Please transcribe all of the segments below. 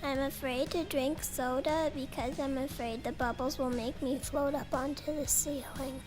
I'm afraid to drink soda because I'm afraid the bubbles will make me float up onto the ceiling.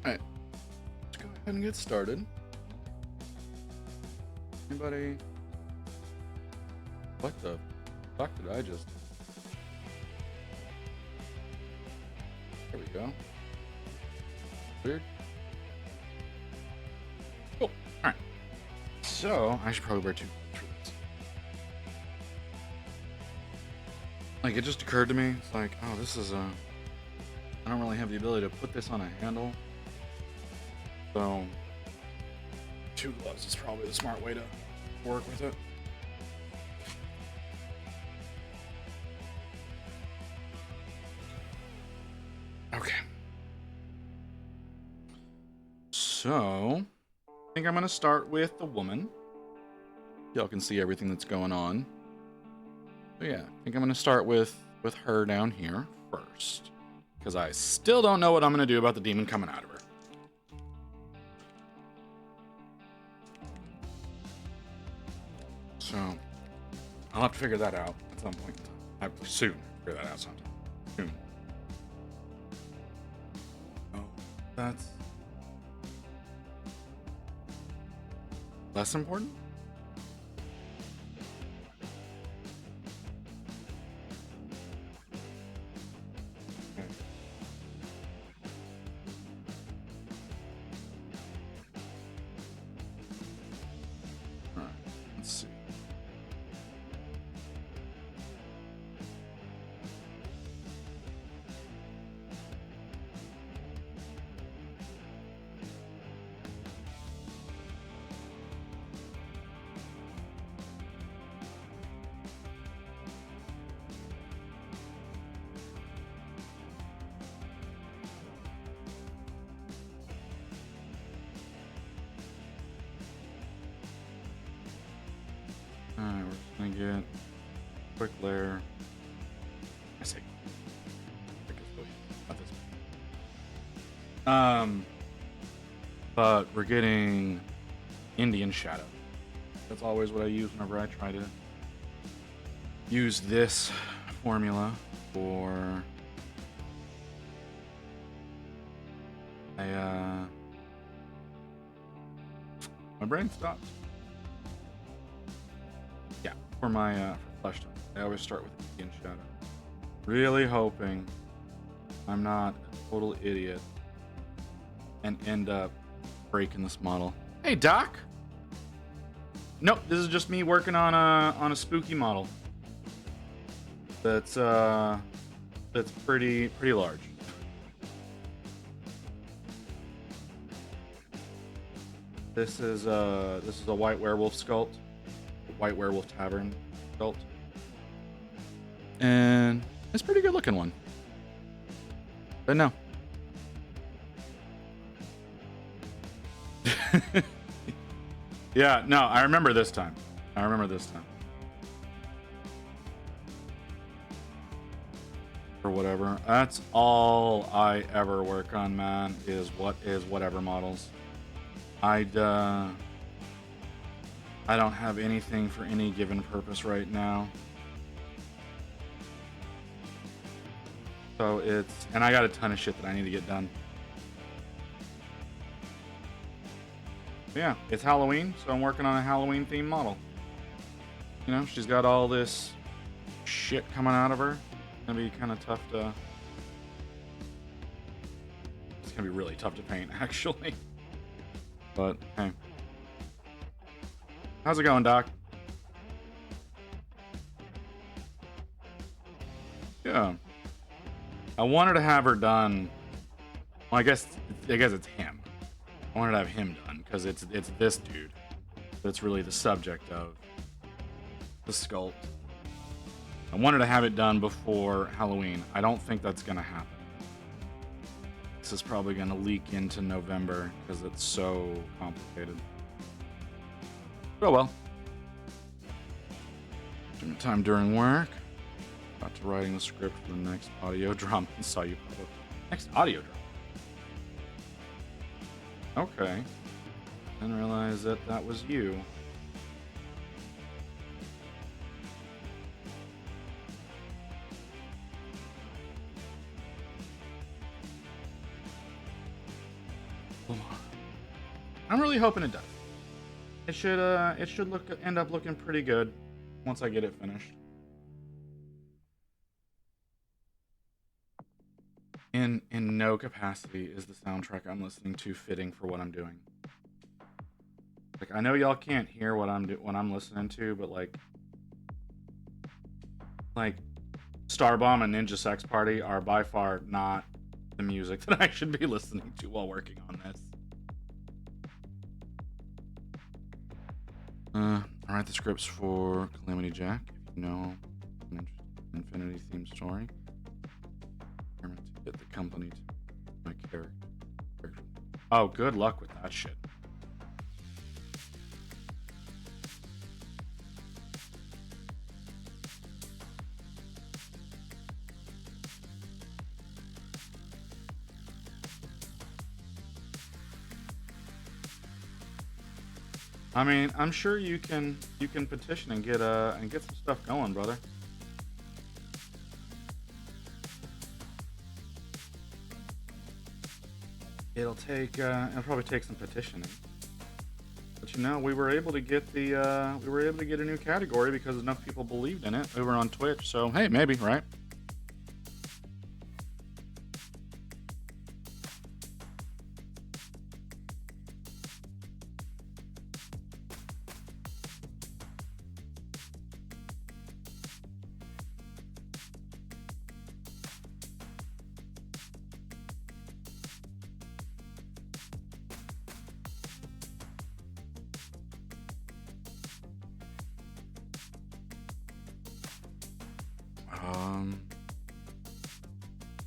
Alright, let's go ahead and get started. Anybody? What the fuck did I just do? go. Weird. Cool. Alright. So, I should probably wear 2 for this. Like, it just occurred to me, it's like, oh, this is a... I don't really have the ability to put this on a handle. So, 2 gloves is probably the smart way to work with it. Okay. So, I think I'm going to start with the woman. Y'all can see everything that's going on. So yeah, I think I'm going to start with her down here first. Because I still don't know what I'm going to do about the demon coming out of her. So, I'll have to figure that out at some point. Soon. Figure that out sometime. Soon. Oh, that's less important? Okay. Alright, let's see. Alright, we're just gonna get quick layer. I say quick is really not this bad. But we're getting Indian Shadow. That's always what I use whenever I try to use this formula for my brain stops. Yeah, for my flesh tone. I always start with Indian Shadow. Really hoping I'm not a total idiot and end up breaking this model. Hey, Doc. Nope, this is just me working on a spooky model. That's pretty large. This is a white werewolf sculpt, white werewolf tavern sculpt, and it's a pretty good looking one. But no. Yeah, no, I remember this time. Or whatever. That's all I ever work on, man, is whatever models. I don't have anything for any given purpose right now. So and I got a ton of shit that I need to get done. Yeah, it's Halloween, so I'm working on a Halloween themed model. You know, she's got all this shit coming out of her. It's gonna be kind of tough to... It's gonna be really tough to paint, actually. But, hey. How's it going, Doc? Yeah. I wanted to have her done... Well, I guess it's him. I wanted to have him done, because it's this dude that's really the subject of the sculpt. I wanted to have it done before Halloween. I don't think that's going to happen. This is probably going to leak into November because it's so complicated. Oh well. Doing time during work. Got to writing the script for the next audio drama. I saw you pop up. Next audio drama. Okay. Didn't realize that was you. I'm really hoping it does. It should end up looking pretty good once I get it finished. In no capacity is the soundtrack I'm listening to fitting for what I'm doing. Like, I know y'all can't hear what I'm listening to, but like Starbomb and Ninja Sex Party are by far not the music that I should be listening to while working on this. I write the scripts for Calamity Jack. If you know an Infinity theme story, to get the company to my character. Oh, good luck with that shit. I mean, I'm sure you can petition and get some stuff going, brother. It'll probably take some petitioning. But you know, we were able to get a new category because enough people believed in it over on Twitch. So hey, maybe, right?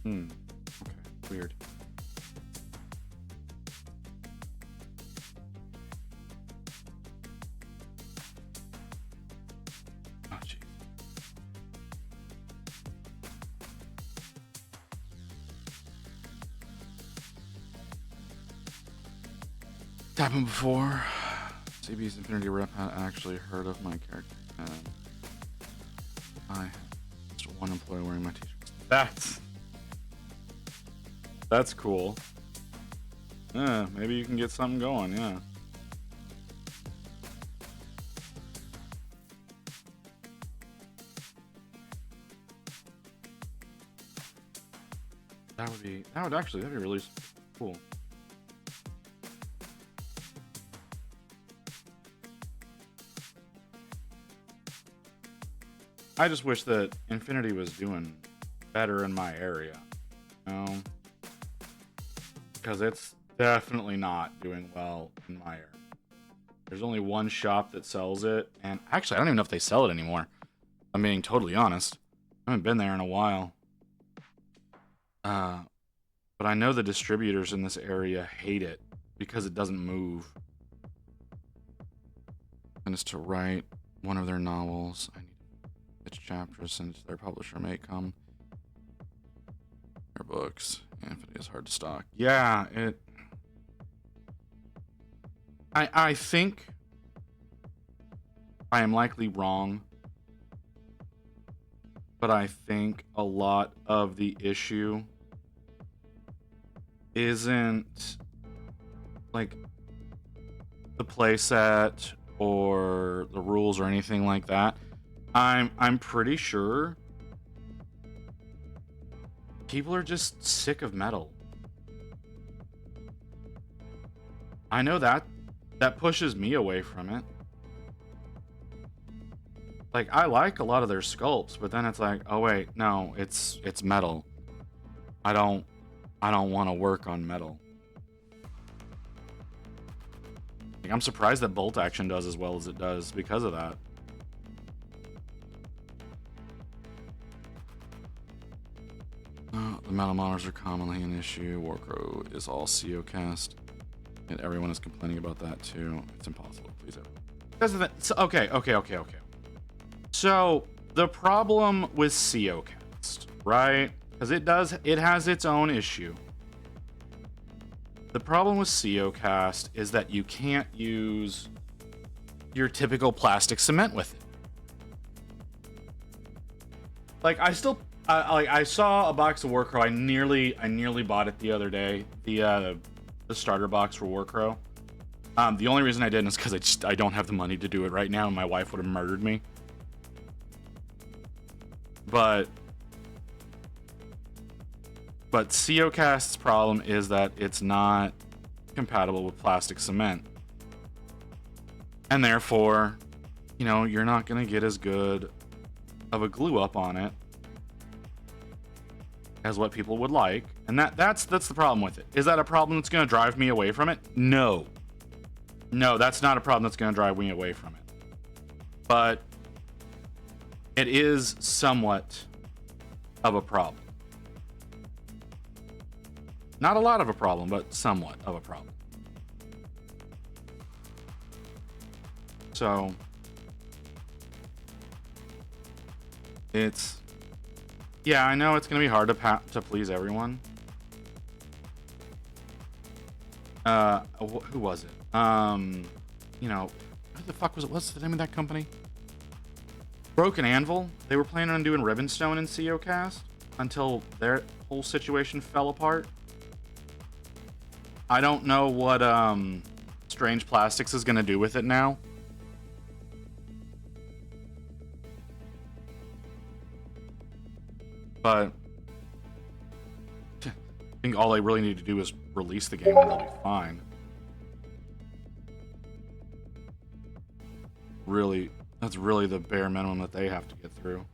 Okay, weird. Oh, jeez. It's happened before. CB's Infinity rep had actually heard of my character. I just one employee wearing my t-shirt. That's cool. Yeah, maybe you can get something going, yeah. That'd be really cool. I just wish that Infinity was doing better in my area, you know? Because it's definitely not doing well in my area. There's only one shop that sells it, and actually I don't even know if they sell it anymore. I'm being totally honest. I haven't been there in a while. But I know the distributors in this area hate it because it doesn't move. And it's to write one of their novels. I need its chapters since their publisher may come. Their books. Infinity is hard to stock. Yeah, I think I am likely wrong, but I think a lot of the issue isn't like the playset or the rules or anything like that. I'm pretty sure people are just sick of metal. I know that pushes me away from it. Like, I like a lot of their sculpts, but then it's like, oh wait, no, it's metal. I don't want to work on metal. Like, I'm surprised that Bolt Action does as well as it does because of that. The metal monitors are commonly an issue. Warcrow is all CO cast, and everyone is complaining about that too. It's impossible. Please, because of that. Okay. So the problem with CO cast, right? Because it has its own issue. The problem with CO cast is that you can't use your typical plastic cement with it. Like, I saw a box of Warcrow. I nearly bought it the other day. The starter box for Warcrow. The only reason I didn't is because I don't have the money to do it right now, and my wife would have murdered me. But But COCast's problem is that it's not compatible with plastic cement. And therefore, you're not going to get as good of a glue up on it as what people would like. And that's the problem with it. Is that a problem that's going to drive me away from it? No. No, that's not a problem that's going to drive me away from it. But it is somewhat of a problem. Not a lot of a problem, but somewhat of a problem. So yeah, I know it's going to be hard to please everyone. Who was it? Who the fuck was it? What's the name of that company? Broken Anvil. They were planning on doing Ribbonstone in COCast until their whole situation fell apart. I don't know what Strange Plastics is going to do with it now. But I think all they really need to do is release the game and they'll be fine. Really, that's really the bare minimum that they have to get through.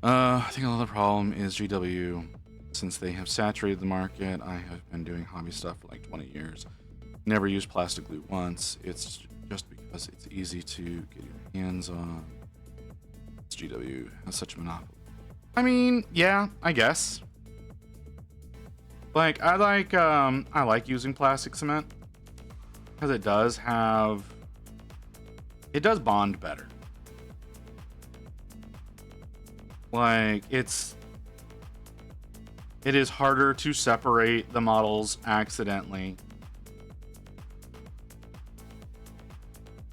I think another problem is GW. Since they have saturated the market, I have been doing hobby stuff for like 20 years. Never used plastic glue once. It's just because it's easy to get your hands on. GW has such a monopoly. I mean, yeah, I guess. Like, I like using plastic cement because it does bond better. Like, it is harder to separate the models accidentally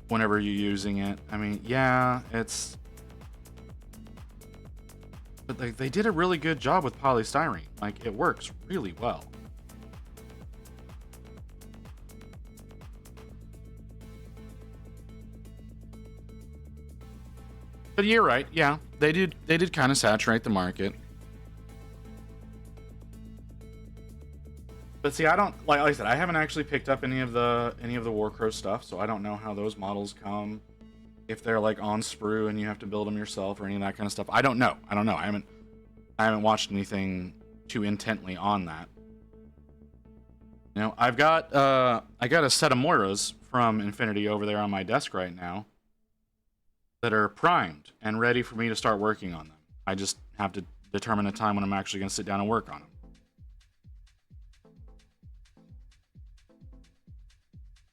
whenever you're using it. I mean, yeah, but they did a really good job with polystyrene. Like, it works really well. But you're right. Yeah, they did kind of saturate the market. But see, I don't like I said, I haven't actually picked up any of the Warcrow stuff, so I don't know how those models come. If they're like on sprue and you have to build them yourself or any of that kind of stuff. I don't know. I haven't watched anything too intently on that. I got a set of Moiras from Infinity over there on my desk right now that are primed and ready for me to start working on them. I just have to determine a time when I'm actually going to sit down and work on them.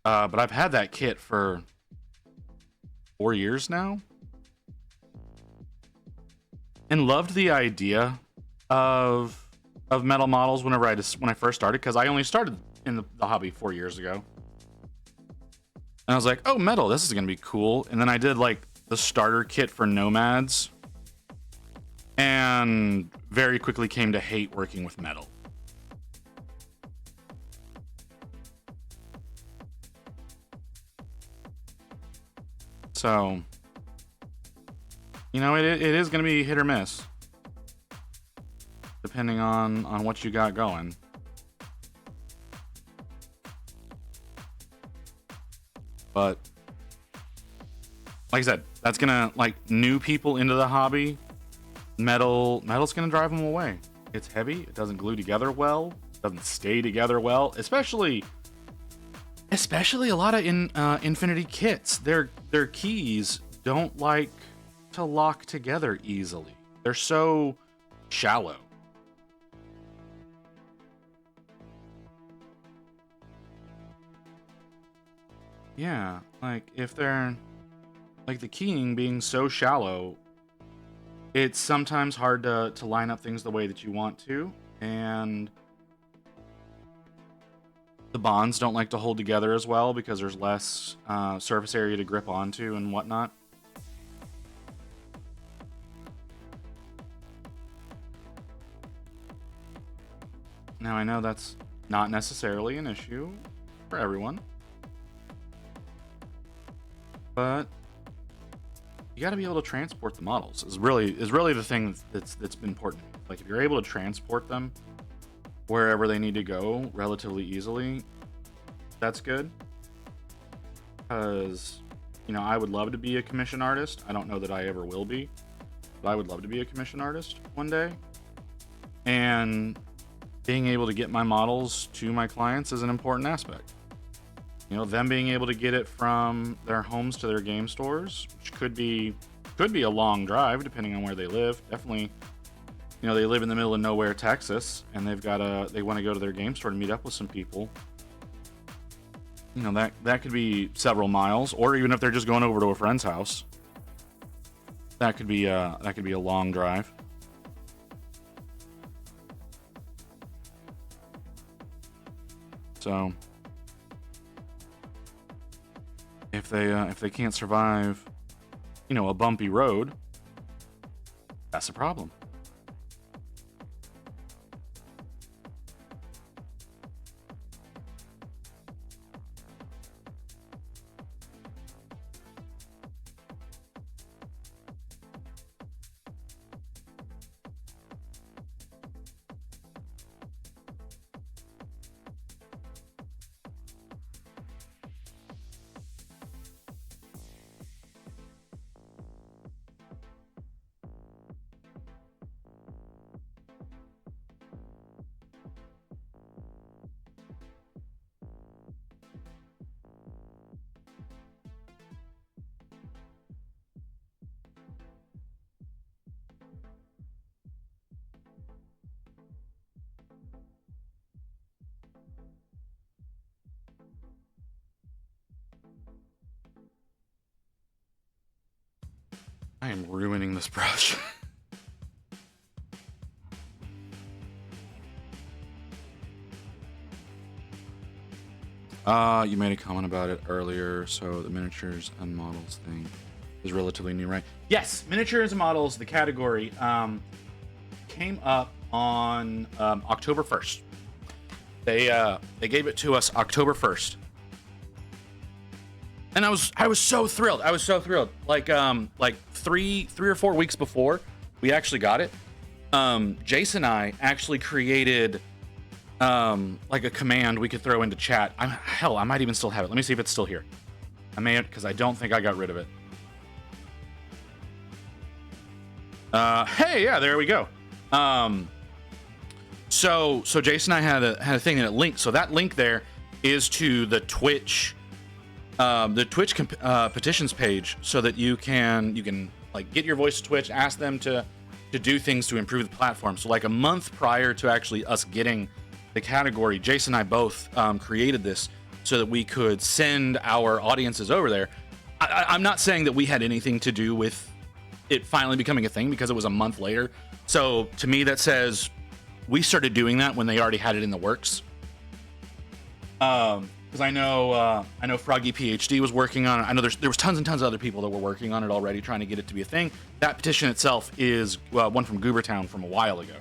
But I've had that kit for 4 years now, and loved the idea of metal models when I first started, because I only started in the hobby 4 years ago, and I was like, oh, metal, this is gonna be cool. And then I did like the starter kit for Nomads, and very quickly came to hate working with metal. So, it is going to be hit or miss, depending on what you got going. But, like I said, that's going to, like, new people into the hobby, metal's going to drive them away. It's heavy, it doesn't glue together well, doesn't stay together well, especially a lot of Infinity kits. Their keys don't like to lock together easily. They're so shallow. Yeah, like if they're like the keying being so shallow, it's sometimes hard to line up things the way that you want to, and the bonds don't like to hold together as well because there's less surface area to grip onto and whatnot. Now, I know that's not necessarily an issue for everyone, but you got to be able to transport the models. Is really the thing that's been important. Like if you're able to transport them wherever they need to go relatively easily, that's good. Because, you know, I would love to be a commission artist. I don't know that I ever will be, but I would love to be a commission artist one day. And being able to get my models to my clients is an important aspect. You know, them being able to get it from their homes to their game stores, which could be a long drive depending on where they live. Definitely, you know, they live in the middle of nowhere, Texas, and they want to go to their game store to meet up with some people. You know, that could be several miles, or even if they're just going over to a friend's house, that could be a long drive. So if they can't survive, you know, a bumpy road, that's a problem. I am ruining this brush. You made a comment about it earlier, so the miniatures and models thing is relatively new, right? Yes, miniatures and models, the category, came up on October 1st. They gave it to us October 1st. And I was so thrilled. I was so thrilled. Like 3 or 4 weeks before we actually got it, Jason and I actually created like a command we could throw into chat. I might even still have it. Let me see if it's still here. I may, because I don't think I got rid of it. Hey, yeah, there we go. So Jason and I had a thing and it linked. So that link there is to the Twitch petitions page, so that you can like get your voice to Twitch, ask them to do things to improve the platform. So like a month prior to actually us getting the category, Jason and I both created this so that we could send our audiences over there. I'm not saying that we had anything to do with it finally becoming a thing, because it was a month later. So to me, that says we started doing that when they already had it in the works. Because I know Froggy PhD was working on it. I know there was tons and tons of other people that were working on it already, trying to get it to be a thing. That petition itself is one from Goobertown from a while ago.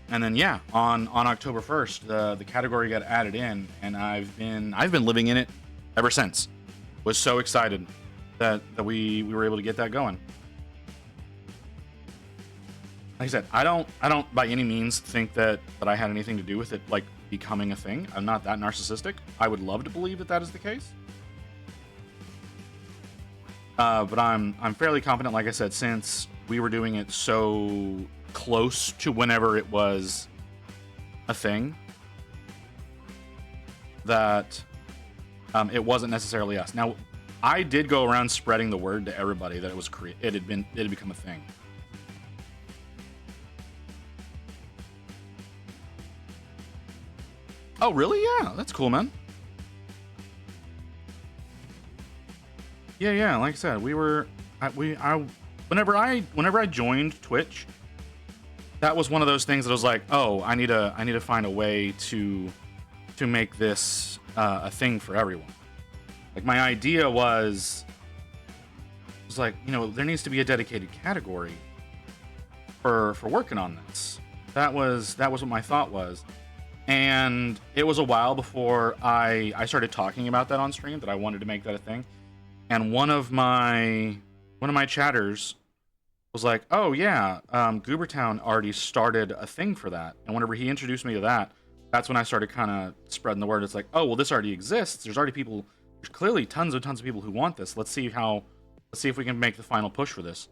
And then yeah, on October 1st, the category got added in, and I've been living in it ever since. Was so excited that we were able to get that going. Like I said, I don't by any means think that I had anything to do with it like becoming a thing. I'm not that narcissistic. I would love to believe that is the case. But I'm fairly confident, like I said, since we were doing it so close to whenever it was a thing, that it wasn't necessarily us. Now, I did go around spreading the word to everybody that it had become a thing. Oh, really? Yeah, that's cool, man. Yeah. Like I said, whenever I joined Twitch, that was one of those things that I was like, oh, I need to find a way to make this a thing for everyone. Like my idea was like, you know, there needs to be a dedicated category for working on this. That was what my thought was. And it was a while before I started talking about that on stream, that I wanted to make that a thing. and one of my chatters was like, "Oh yeah, Goobertown already started a thing for that." And whenever he introduced me to that, that's when I started kind of spreading the word. It's like, "Oh well, this already exists. There's already people. There's clearly tons of people who want this. Let's see if we can make the final push for this."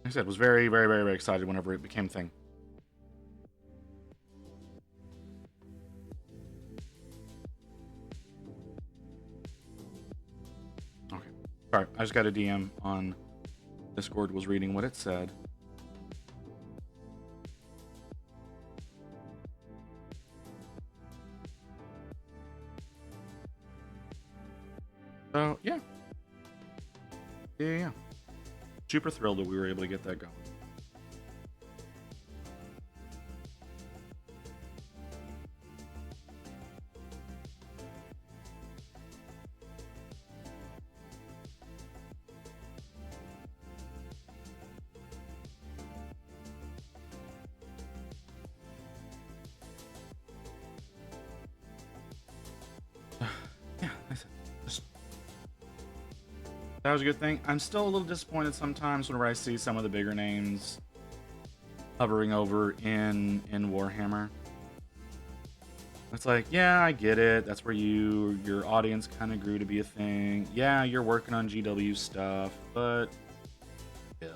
Like I said, was very, very, very, very excited whenever it became a thing. Okay. Sorry, I just got a DM on Discord, was reading what it said. So, yeah. Yeah. Super thrilled that we were able to get that going. That was a good thing. I'm still a little disappointed sometimes whenever I see some of the bigger names hovering over in Warhammer. It's like, yeah, I get it. That's where your audience kind of grew to be a thing. Yeah, you're working on GW stuff, but still.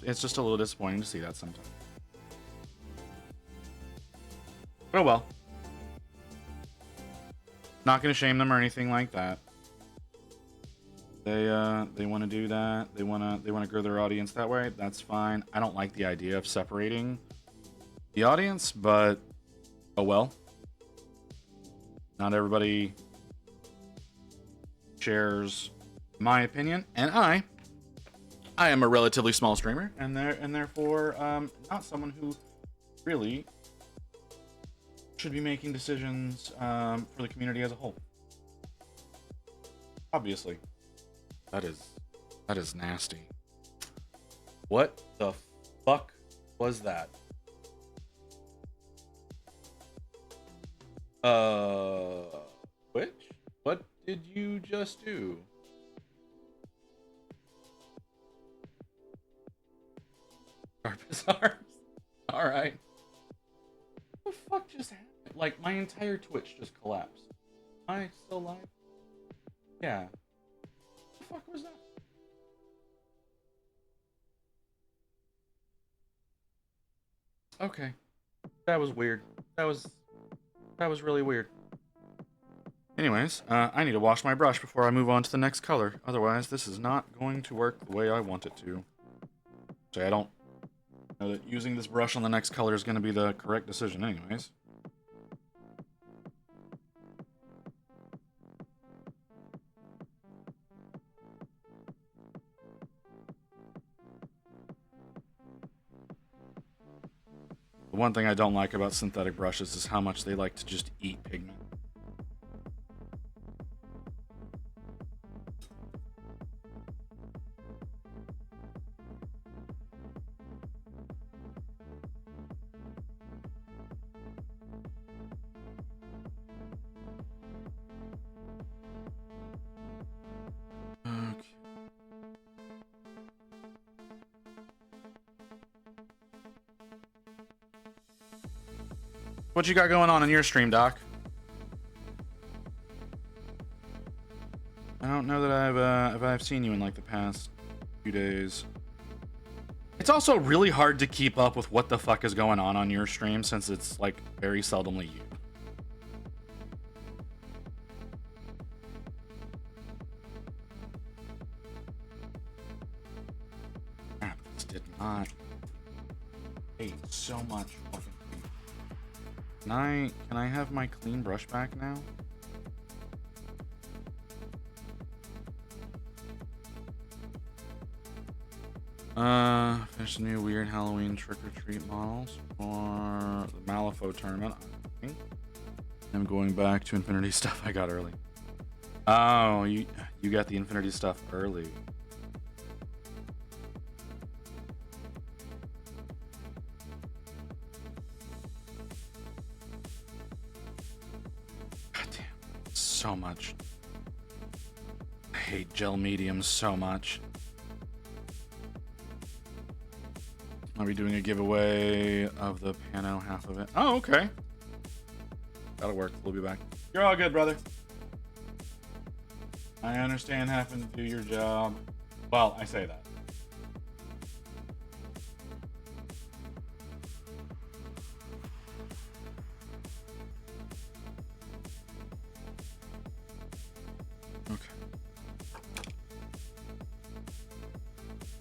It's just a little disappointing to see that sometimes. Oh well. Not gonna shame them or anything like that. They want to do that. They want to grow their audience that way. That's fine. I don't like the idea of separating the audience, but oh well. Not everybody shares my opinion, and I am a relatively small streamer, and therefore not someone who really should be making decisions for the community as a whole. Obviously. That is nasty. What the fuck was that? Which? What did you just do? Sharpest arms. Alright. What the fuck just happened? Like, my entire Twitch just collapsed. Am I still live? Yeah. What the fuck was that? Okay. That was weird. That was really weird. Anyways, I need to wash my brush before I move on to the next color. Otherwise, this is not going to work the way I want it to. So I don't know that using this brush on the next color is going to be the correct decision anyways. The one thing I don't like about synthetic brushes is how much they like to just eat pigment. What you got going on in your stream, Doc? I don't know that I've seen you in like the past few days. It's also really hard to keep up with what the fuck is going on your stream since it's like very seldomly you. This did not hate so much fucking. Can I have my clean brush back now? Finish the new weird Halloween trick-or-treat models for the Malifaux tournament, I think. I'm going back to Infinity stuff I got early. Oh, you got the Infinity stuff early. so much. I hate gel mediums so much. Are we doing a giveaway of the Pano half of it? Oh, okay. That'll work. We'll be back. You're all good, brother. I understand having to do your job. Well, I say that. Okay.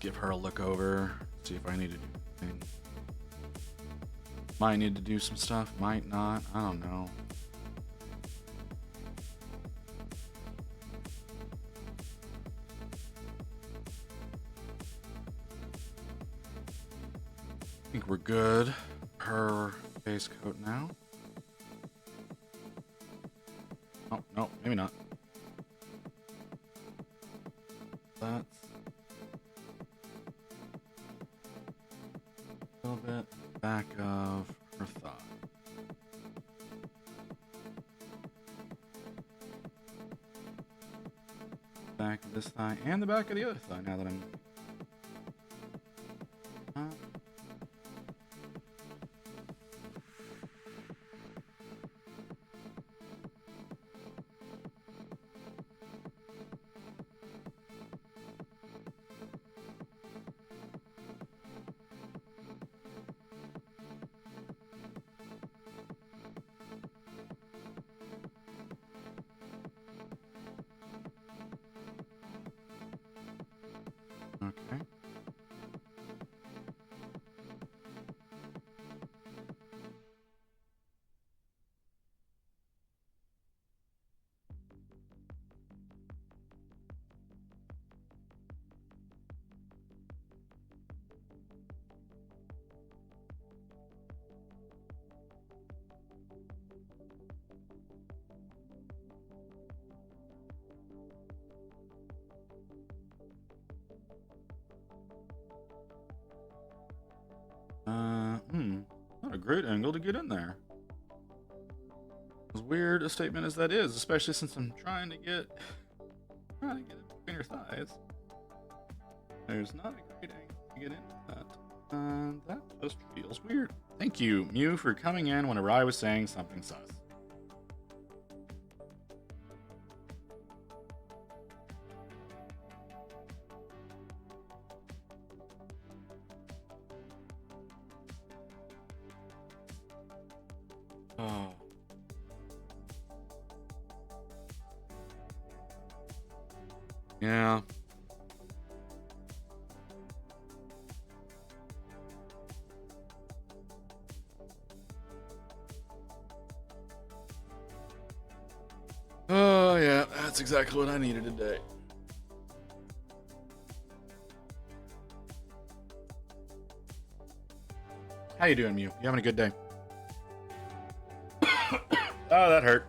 Give her a look over. See if I need to do anything. Might need to do some stuff. Might not. I don't know. I think we're good. Her base coat now. Oh, no, maybe not. That's a little bit back of her thigh. Back of this thigh and the back of the other thigh now that I'm... Okay. Not a great angle to get in there. As weird a statement as that is, especially since I'm trying to get it between your thighs. There's not a great angle to get into that. That just feels weird. Thank you, Mew, for coming in whenever I was saying something sus. Oh. Yeah. Oh, yeah, that's exactly what I needed today. How you doing, Mew? You having a good day? Oh, that hurt.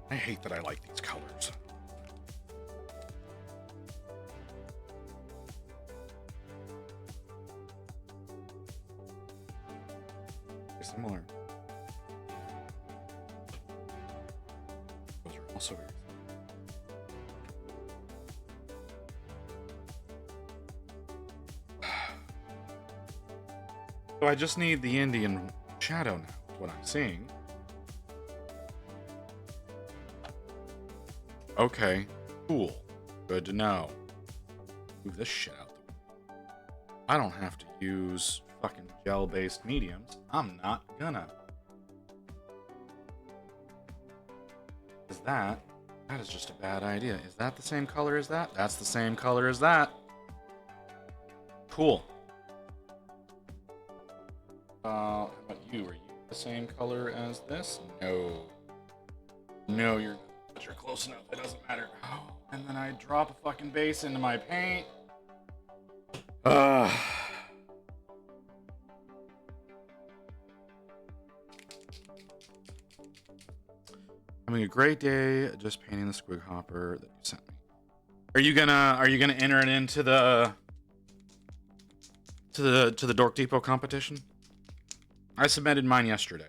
I hate that I like these colors. They're similar. Those are also very So I just need the Indian shadow now, is what I'm seeing. Okay, cool. Good to know. Move this shit out the way. I don't have to use fucking gel-based mediums. I'm not gonna. Is that is just a bad idea. Is that the same color as that? That's the same color as that. Cool. How about you? Are you the same color as this? No. No, you're close enough. It doesn't matter. And then I drop a fucking base into my paint. Having a great day just painting the squig hopper that you sent me. Are you gonna enter it into the to the Dork Depot competition? I submitted mine yesterday.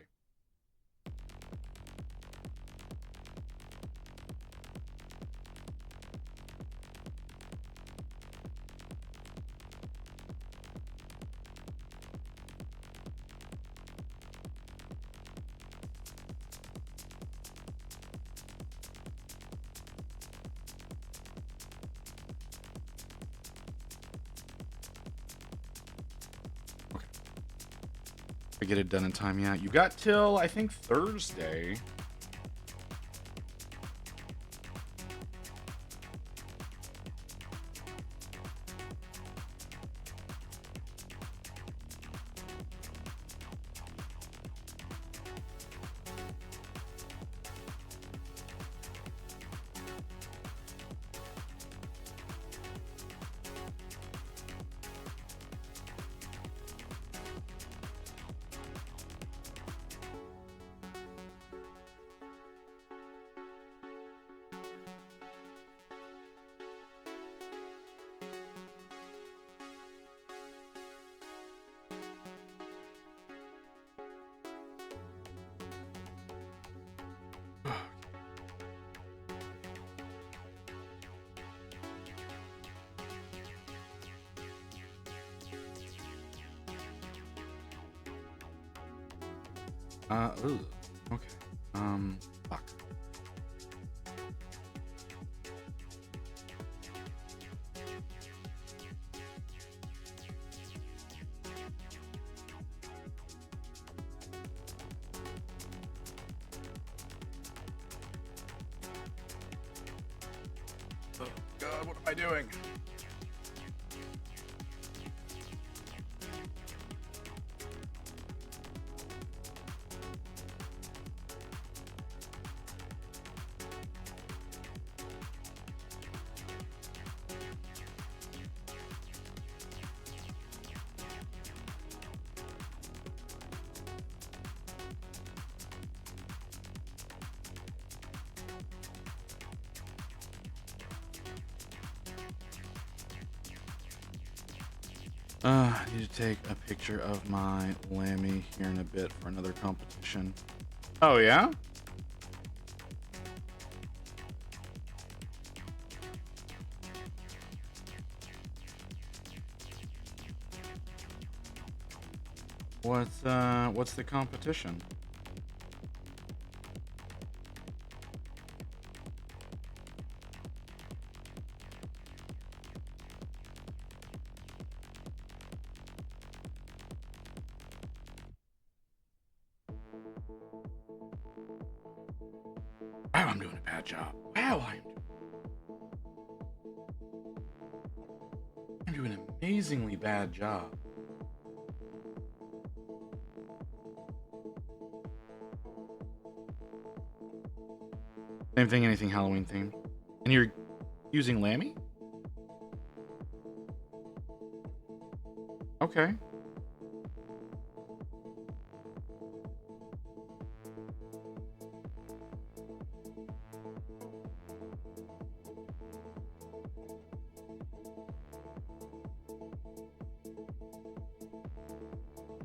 To get it done in time, yeah. You got till, I think, Thursday. Ooh, okay. Fuck. Oh, God, what am I doing? I need to take a picture of my Lammy here in a bit for another competition. Oh, yeah? What's the competition? Wow, I'm doing a bad job. Wow, I'm doing an amazingly bad job. Same thing, anything Halloween themed. And you're using Lammy? Okay.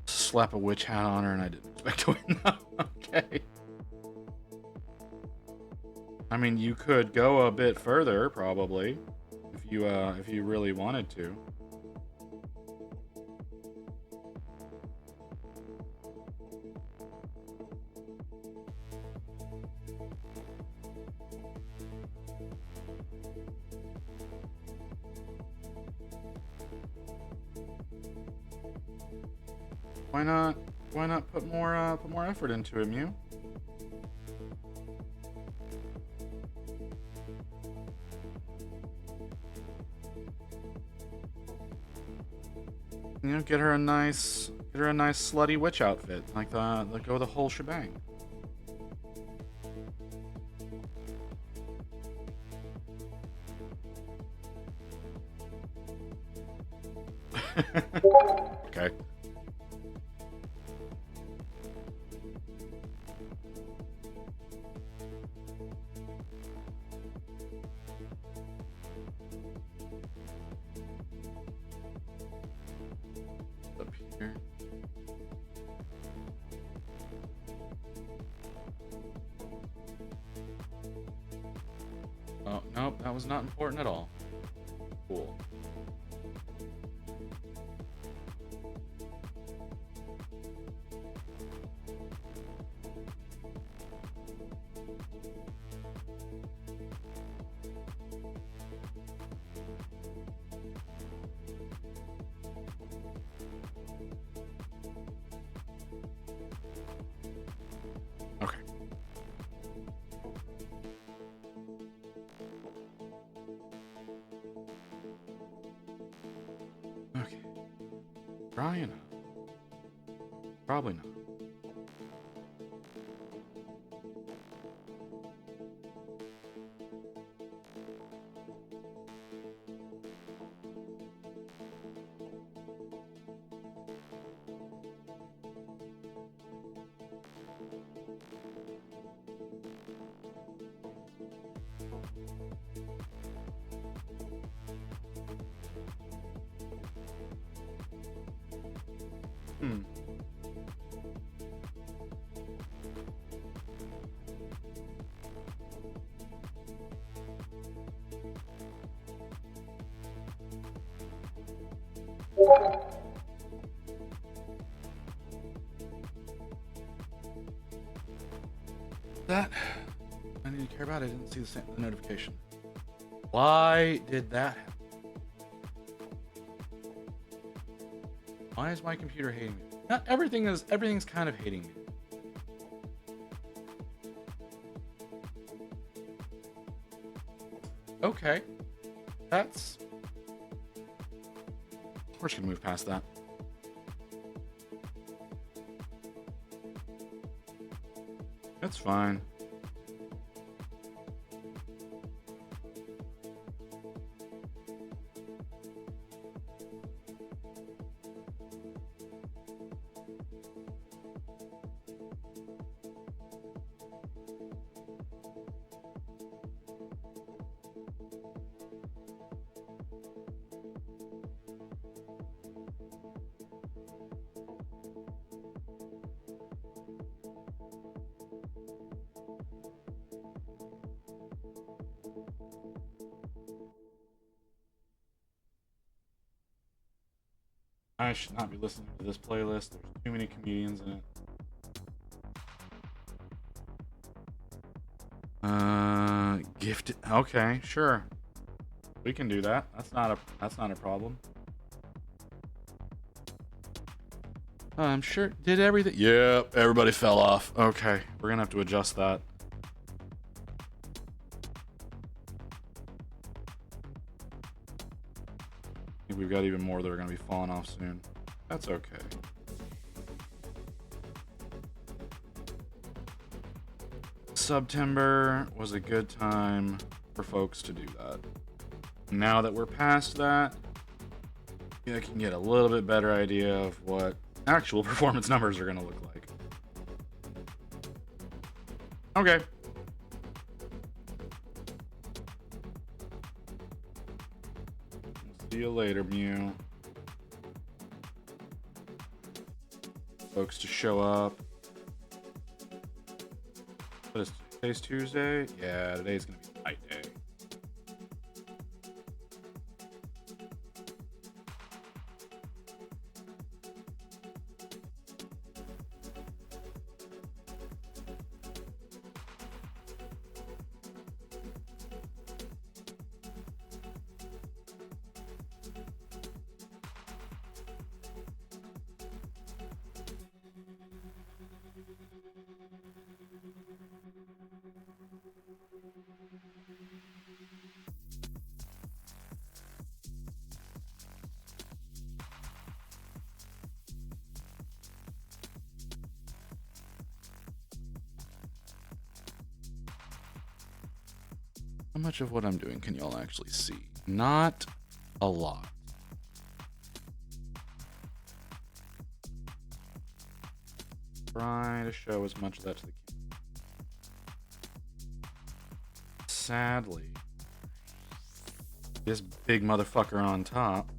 Slap a witch hat on her and I didn't expect to win. Okay. I mean, you could go a bit further, probably, if you really wanted to. Why not put more effort into it, Mew? You know, get her a nice slutty witch outfit, like go the whole shebang. Okay. here. Oh, nope, that was not important at all. Cool. Okay. Okay. Brian. Probably not. Hmm. That I need to care about. I didn't see the notification. Why did that happen? Why is my computer hating me? Not everything's kind of hating me. Okay. That's we're just gonna move past that. That's fine. I should not be listening to this playlist. There's too many comedians in it. Gifted. Okay, sure. We can do that. That's not a problem. I'm sure. Did everything? Yep, everybody fell off. Okay, we're gonna have to adjust that. I think we've got even more that are gonna be falling off soon. That's okay. September was a good time for folks to do that. Now that we're past that, I can get a little bit better idea of what actual performance numbers are going to look like. Okay. See you later, Mew. Folks to show up. What is today's Tuesday? Yeah, today's gonna be a tight day. How much of what I'm doing can y'all actually see? Not a lot. Try to show as much of that to the camera. Sadly, this big motherfucker on top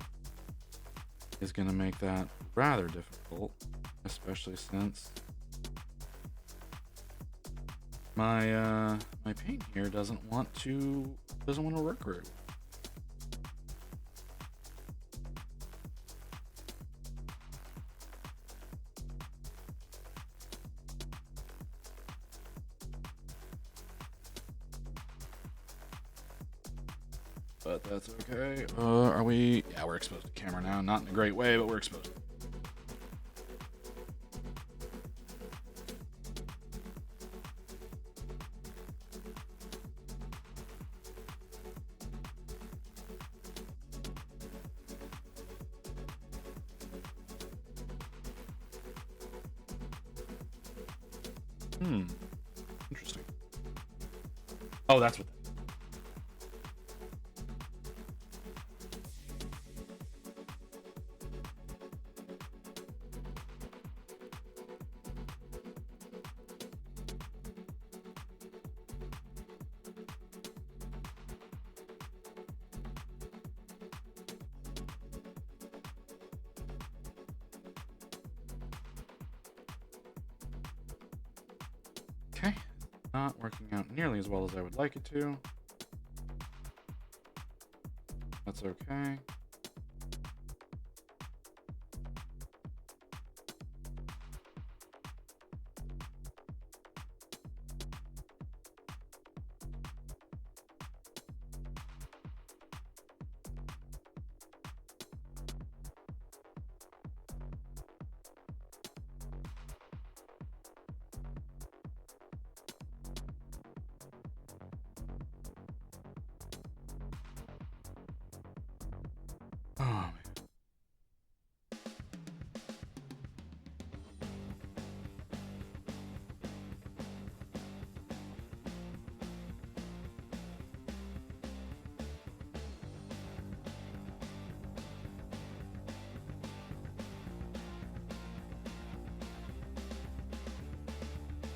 is gonna make that rather difficult, especially since my my paint here doesn't want to work very well. But that's okay. Are we? Yeah, we're exposed to camera now. Not in a great way, but we're exposed. Interesting. Oh, that's what. Okay, not working out nearly as well as I would like it to. That's okay. Oh, man.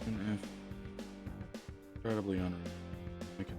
And if incredibly unreal, we can.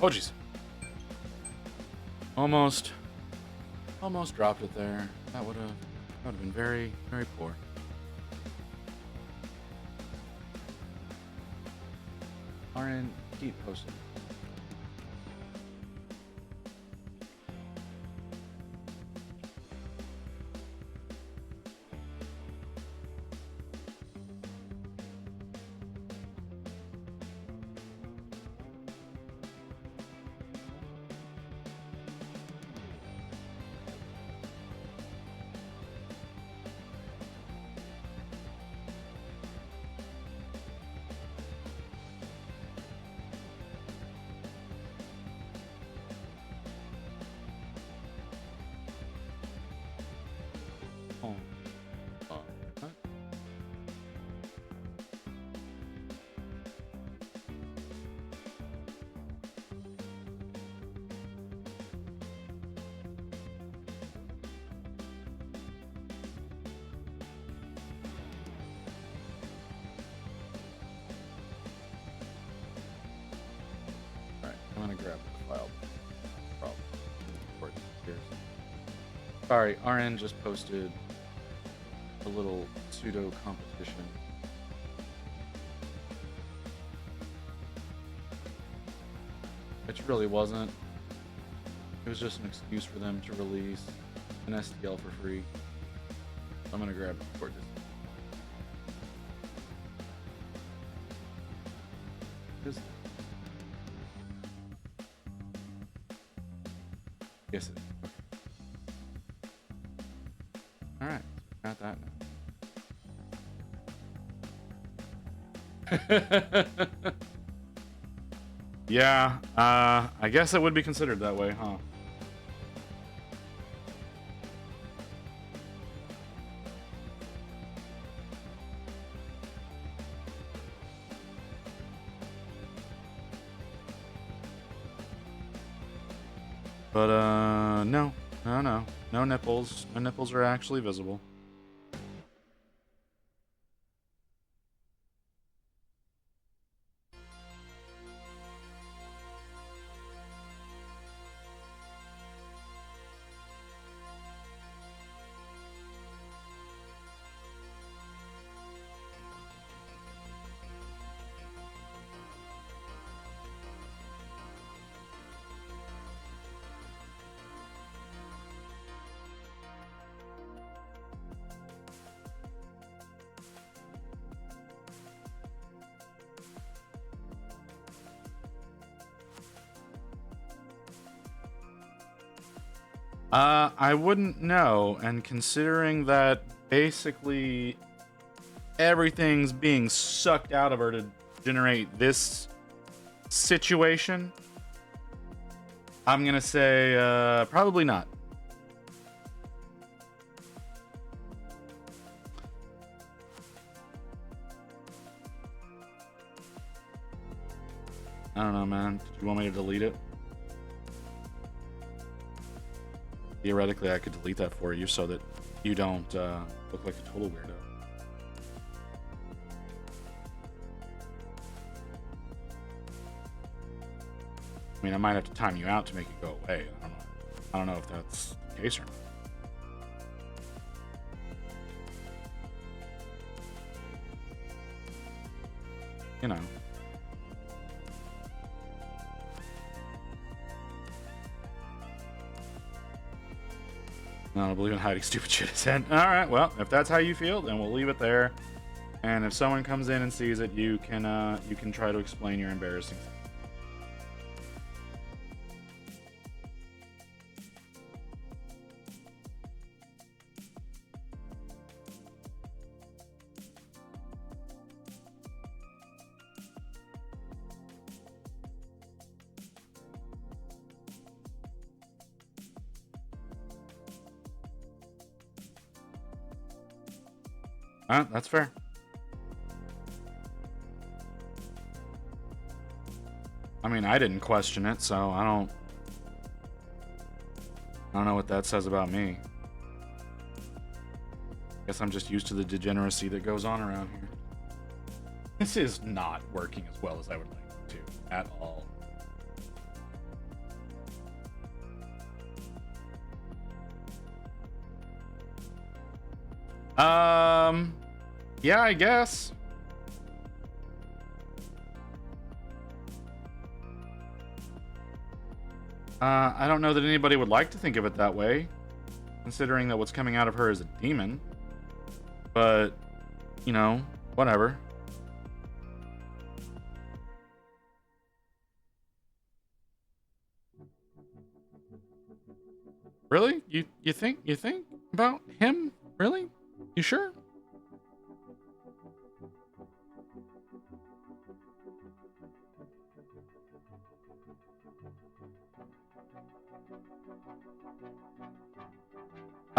Oh jeez. Almost dropped it there. That would have been very, very poor. RN, keep posting. What? Alright, I'm gonna grab the file. Problem. Before it disappears. Sorry, RN just posted a little pseudo competition. Which really wasn't. It was just an excuse for them to release an STL for free. I'm gonna grab it before it disappears. Yes, it is. Okay. Alright, got that now. Yeah, I guess it would be considered that way, huh? But, no. No nipples. No nipples are actually visible. I wouldn't know, and considering that basically everything's being sucked out of her to generate this situation, I'm gonna say probably not. I don't know, man. Did you want me to delete it? Theoretically, I could delete that for you so that you don't look like a total weirdo. I mean, I might have to time you out to make it go away. I don't know if that's the case or not. You know. I don't believe in hiding stupid shit. All right, well, if that's how you feel, then we'll leave it there. And if someone comes in and sees it, you can try to explain your embarrassing thing. That's fair. I mean, I didn't question it, so I don't know what that says about me. Guess I'm just used to the degeneracy that goes on around here. This is not working as well as I would like it to, at all. Yeah, I guess. I don't know that anybody would like to think of it that way, considering that what's coming out of her is a demon. But, you know, whatever. Really? You think about him? Really? You sure?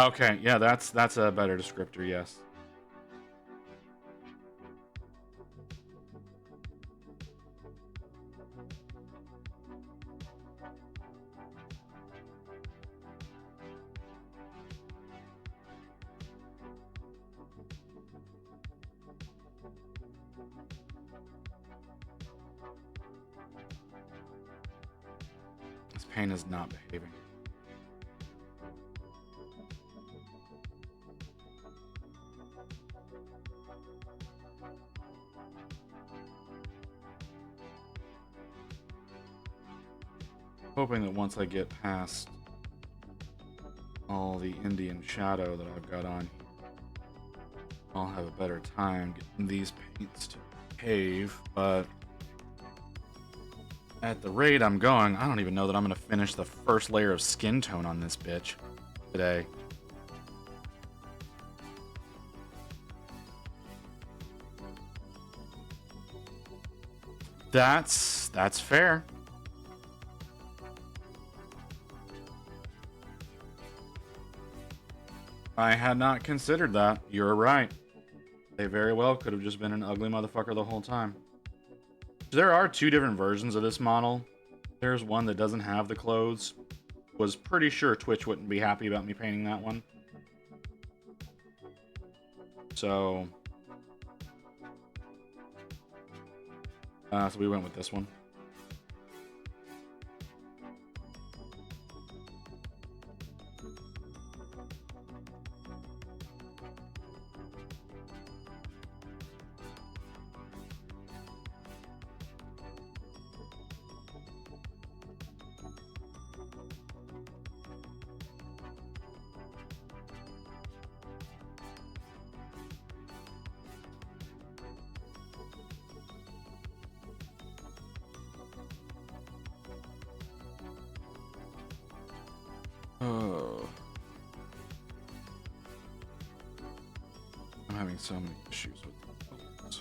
Okay, yeah, that's a better descriptor, yes. This pain is not behaving. Hoping that once I get past all the Indian shadow that I've got on here, I'll have a better time getting these paints to behave, but at the rate I'm going, I don't even know that I'm going to finish the first layer of skin tone on this bitch today. That's fair. I had not considered that. You're right. They very well could have just been an ugly motherfucker the whole time. There are two different versions of this model. There's one that doesn't have the clothes, was pretty sure Twitch wouldn't be happy about me painting that one. So we went with this one. Oh. I'm having so many issues with this.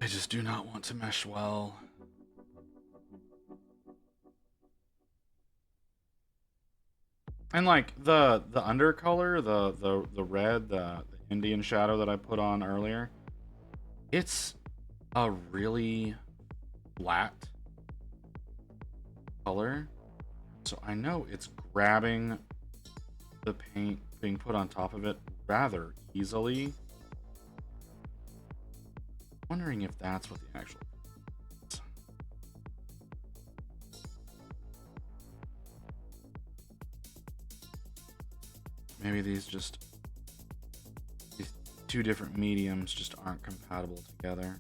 I just do not want to mesh well. And like the undercolor, the red, the Indian shadow that I put on earlier, it's a really flat color. So I know it's grabbing the paint being put on top of it rather easily. Wondering if that's what the actual is. Maybe these two different mediums just aren't compatible together.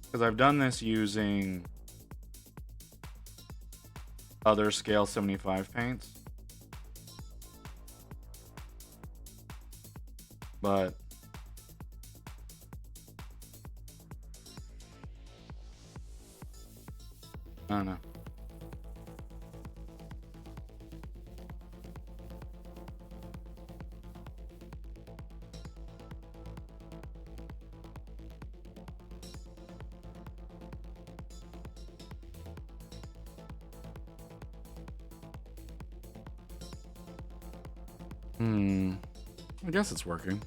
Because I've done this using other scale 75 paints. But I don't know. I guess it's working.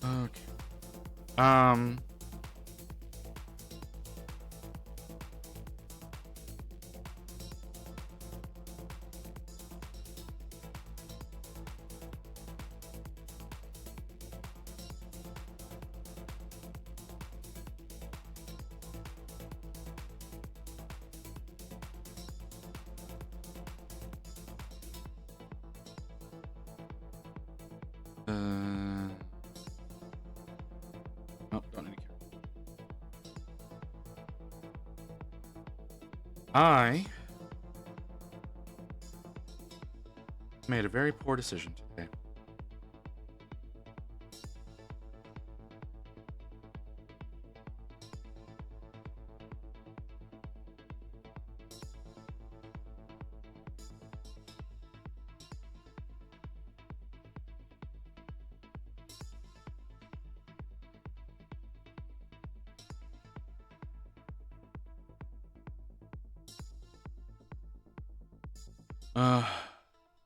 Okay. Oh, don't need to care. I Made a very poor decision today.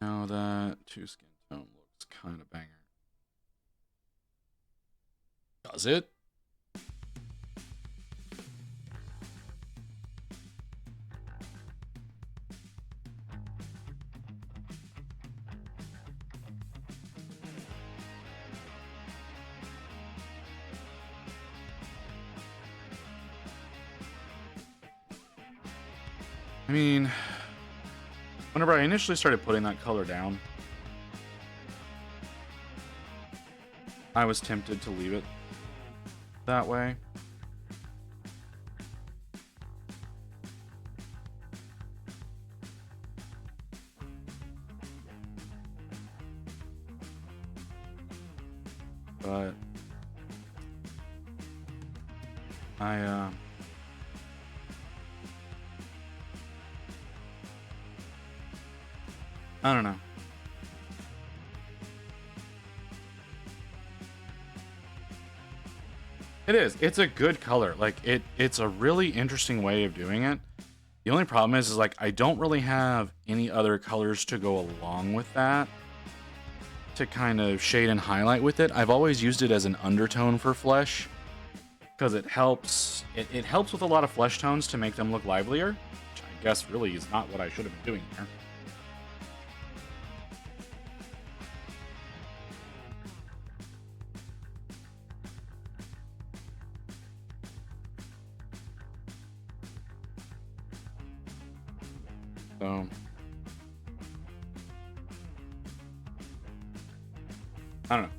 Now that 2 skin tone looks kind of banger. Does it? I mean, whenever I initially started putting that color down, I was tempted to leave it that way. But I don't know. It is. It's a good color. Like it's a really interesting way of doing it. The only problem is like I don't really have any other colors to go along with that to kind of shade and highlight with it. I've always used it as an undertone for flesh because it helps with a lot of flesh tones to make them look livelier, which I guess really is not what I should have been doing here. So I don't know.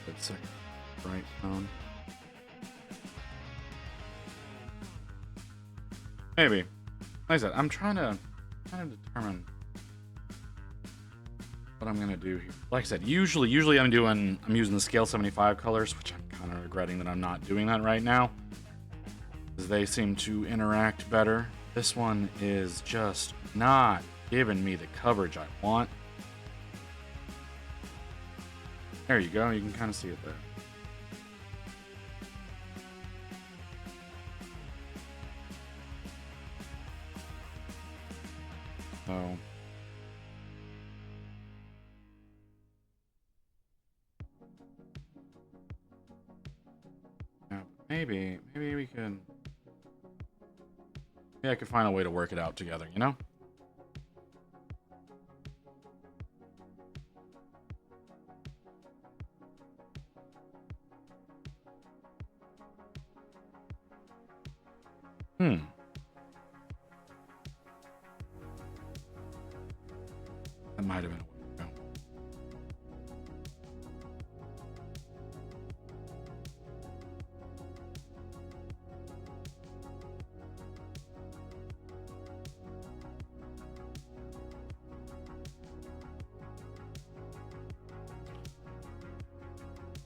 That's a bright tone. Maybe. Like I said, I'm trying to determine what I'm gonna do here. Like I said, usually I'm using the scale 75 colors, which I'm kind of regretting that I'm not doing that right now, because they seem to interact better. This one is just not giving me the coverage I want. There you go. You can kind of see it there. So yeah, maybe we can. Maybe I could find a way to work it out together. You know. That might have been a way to go.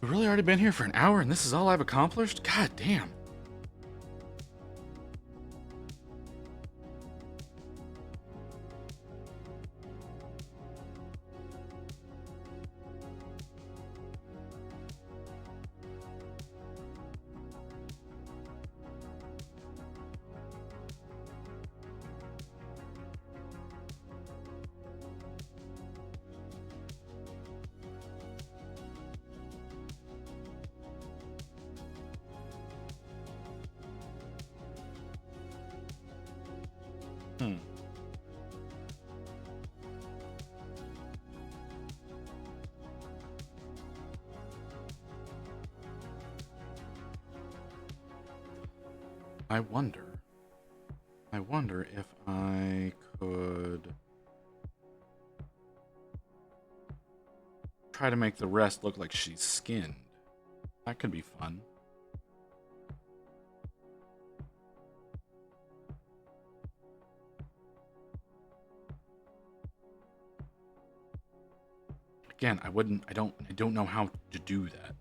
We've really already been here for an hour and this is all I've accomplished? God damn. Hmm. I wonder if I could try to make the rest look like she's skinned. That could be fun. Again, I don't know how to do that.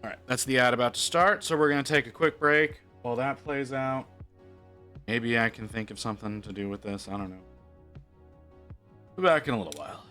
All right, that's the ad about to start, so we're going to take a quick break while that plays out. Maybe I can think of something to do with this. I don't know. Be back in a little while.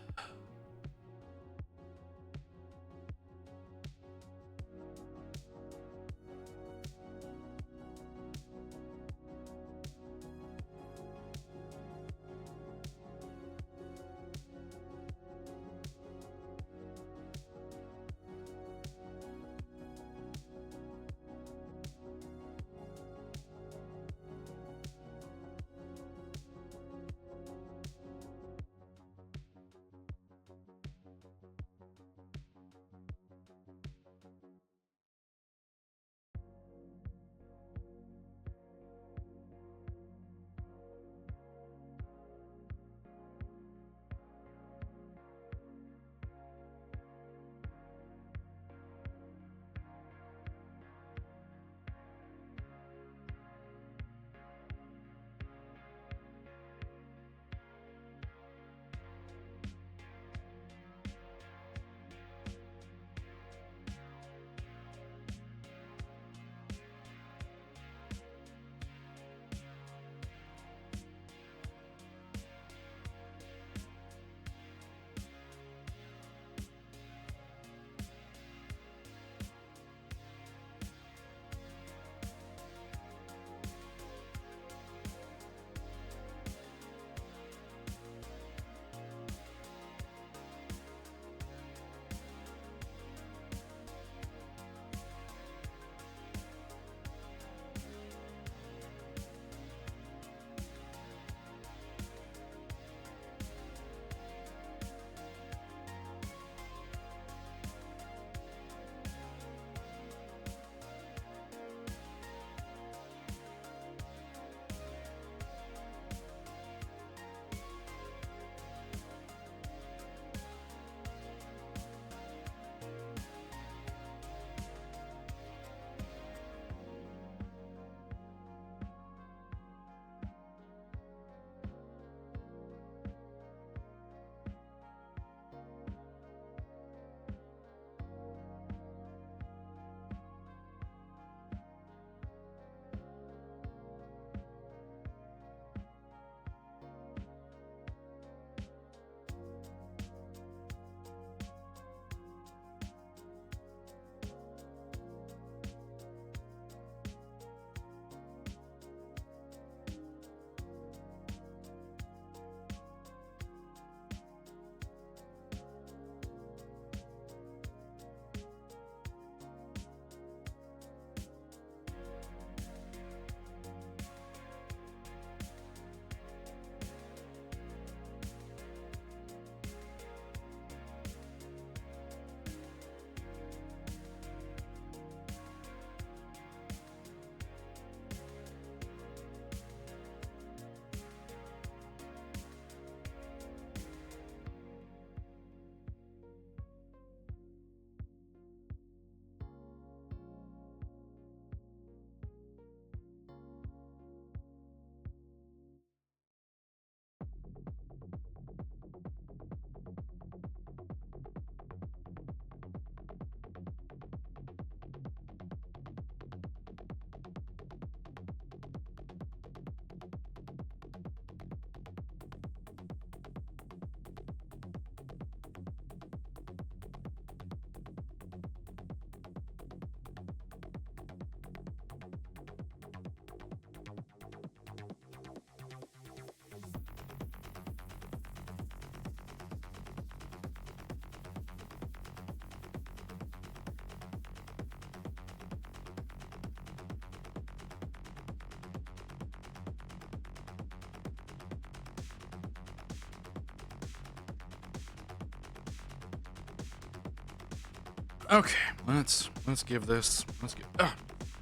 Okay, let's give this. Let's get.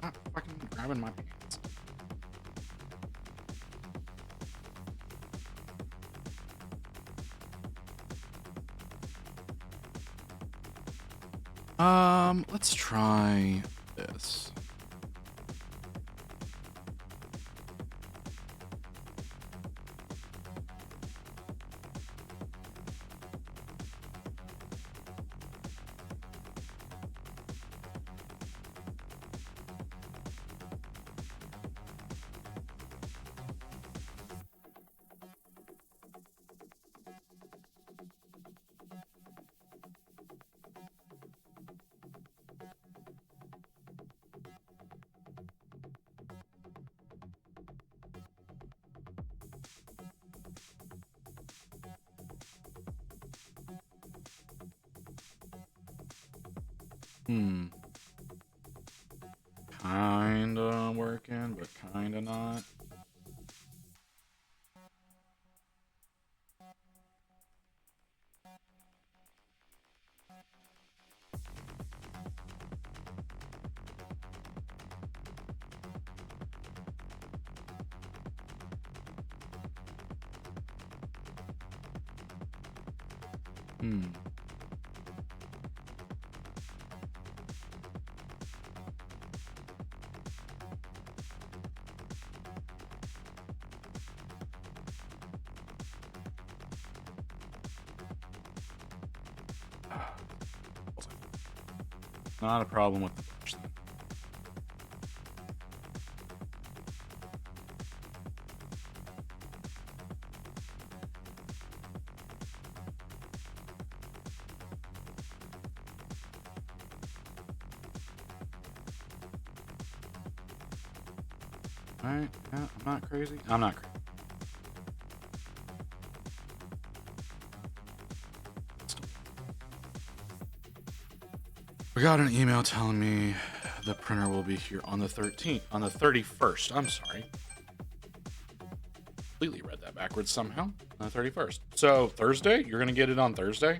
Not fucking grabbing my pants. Let's try this. Kinda working, but kinda not. Not a problem with the brush then. Alright, yeah, I'm not crazy. I'm not crazy. We got an email telling me the printer will be here on the 13th, on the 31st. I'm sorry. Completely read that backwards somehow. On the 31st. So Thursday? You're gonna get it on Thursday?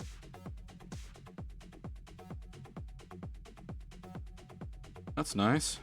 That's nice.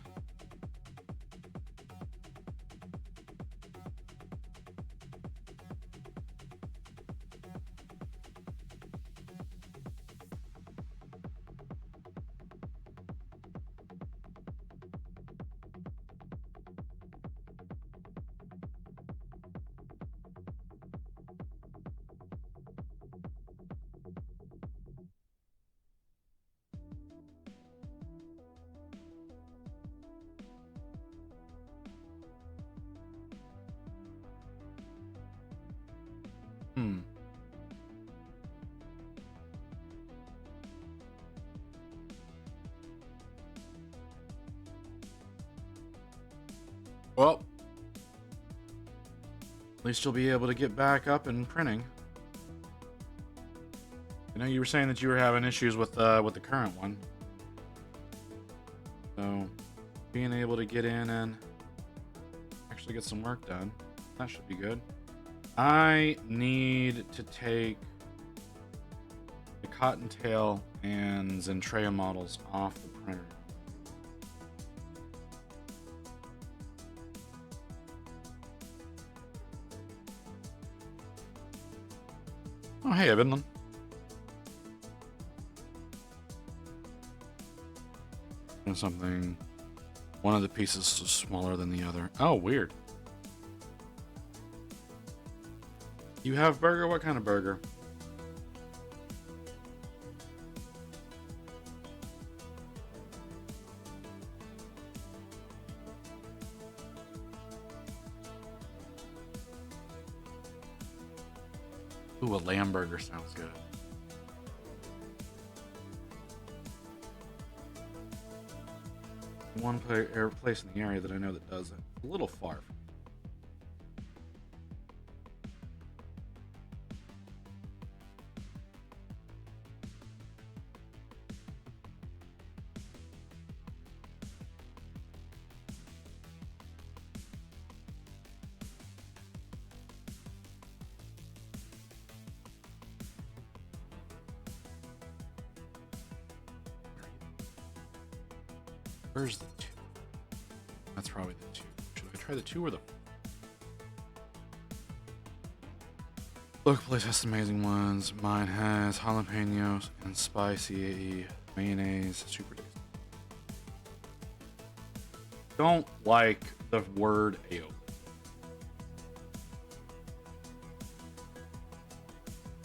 Well, at least you'll be able to get back up and printing. I know you were saying that you were having issues with the current one. So, being able to get in and actually get some work done, that should be good. I need to take the Cottontail and Zentrea models off the printer. Oh, hey, Evan. Something. One of the pieces is smaller than the other. Oh, weird. You have burger? What kind of burger? Ooh, a lamb burger sounds good. One place in the area that I know that does it. A little far. Where's the 2? That's probably the 2. Should I try the 2 or the... Local place has some amazing ones. Mine has jalapenos and spicy mayonnaise. Super tasty. Don't like the word aioli.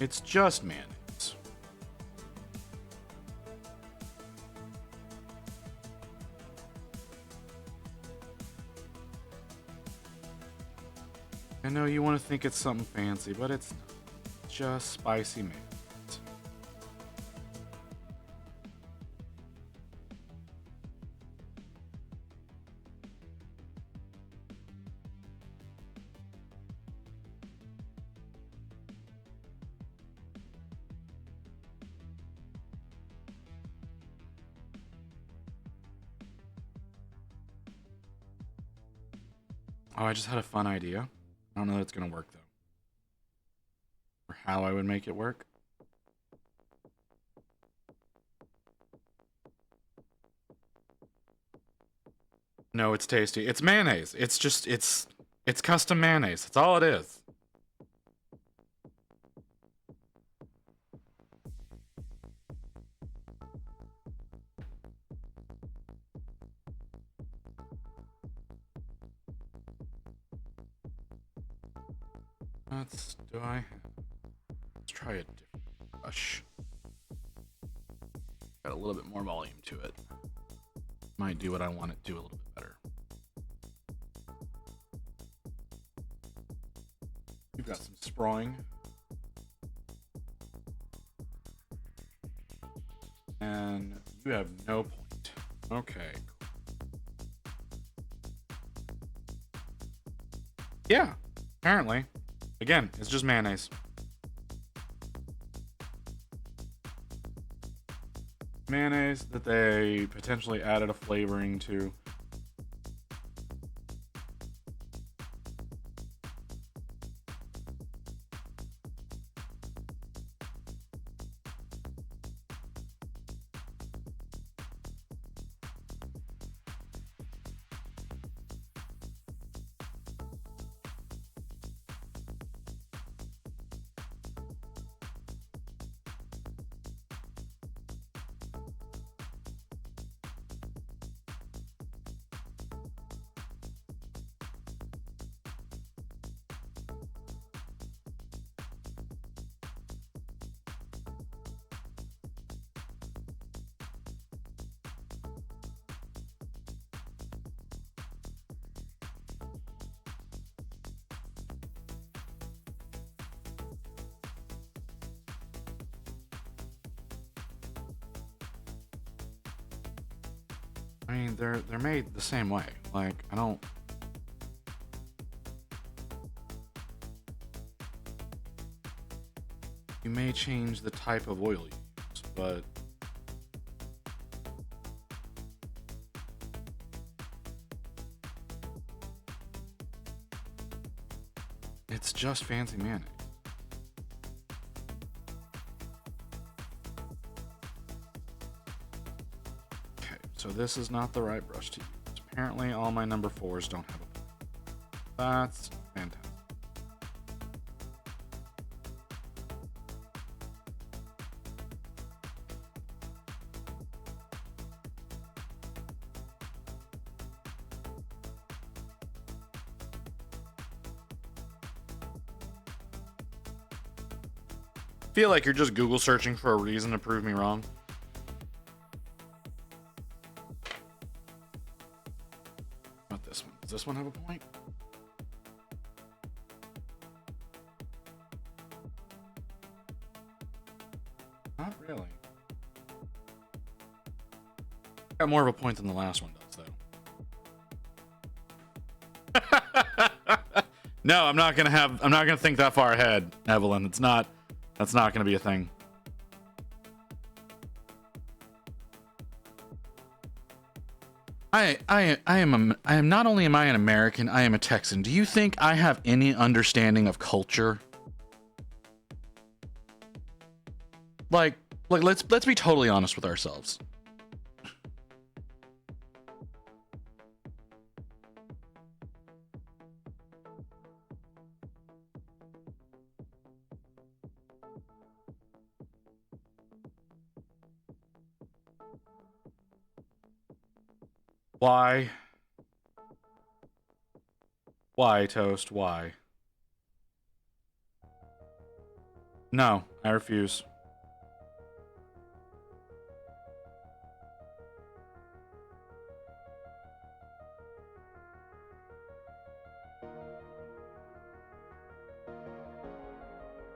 It's just mayonnaise. I know you want to think it's something fancy, but it's not. Just spicy mayonnaise. Oh, I just had a fun idea. I don't know that it's gonna work though. Or how I would make it work. No, it's tasty. It's mayonnaise. It's just it's custom mayonnaise. That's all it is. Let's try a different brush. Got a little bit more volume to it. Might do what I want it to do a little bit better. You've got some sprawling. And you have no point. Okay. Yeah, apparently. Again, it's just mayonnaise. Mayonnaise that they potentially added a flavoring to. I mean, they're made the same way. Like, I don't... You may change the type of oil you use, but... It's just fancy mayonnaise. So this is not the right brush to use. Apparently all my number 4s don't have a point. That's fantastic. Feel like you're just Google searching for a reason to prove me wrong. Does this one have a point? Not really. Got more of a point than the last one does, though. No, I'm not gonna think that far ahead, Evelyn. That's not gonna be a thing. I am not only am I an American, I am a Texan. Do you think I have any understanding of culture? Like let's be totally honest with ourselves. Why? Why, Toast? Why? No, I refuse.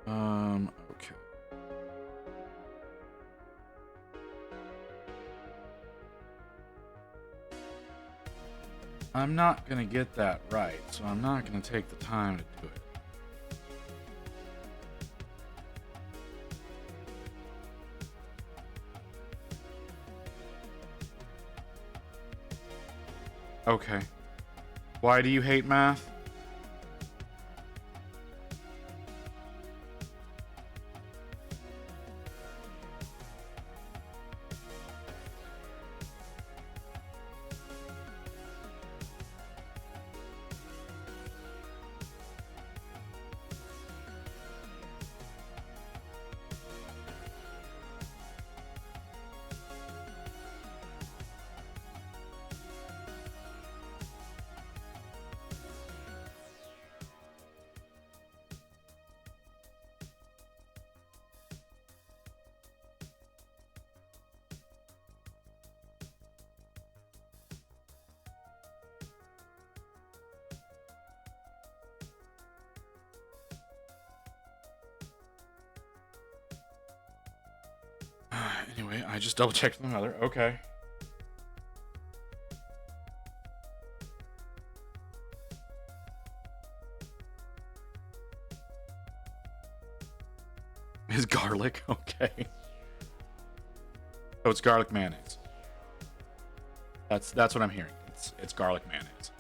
Okay. I'm not gonna get that right, so I'm not gonna take the time to do it. Okay. Why do you hate math? Anyway, I just double checked the mother. Okay. Is garlic okay? Oh, it's garlic mayonnaise. That's what I'm hearing. It's garlic mayonnaise.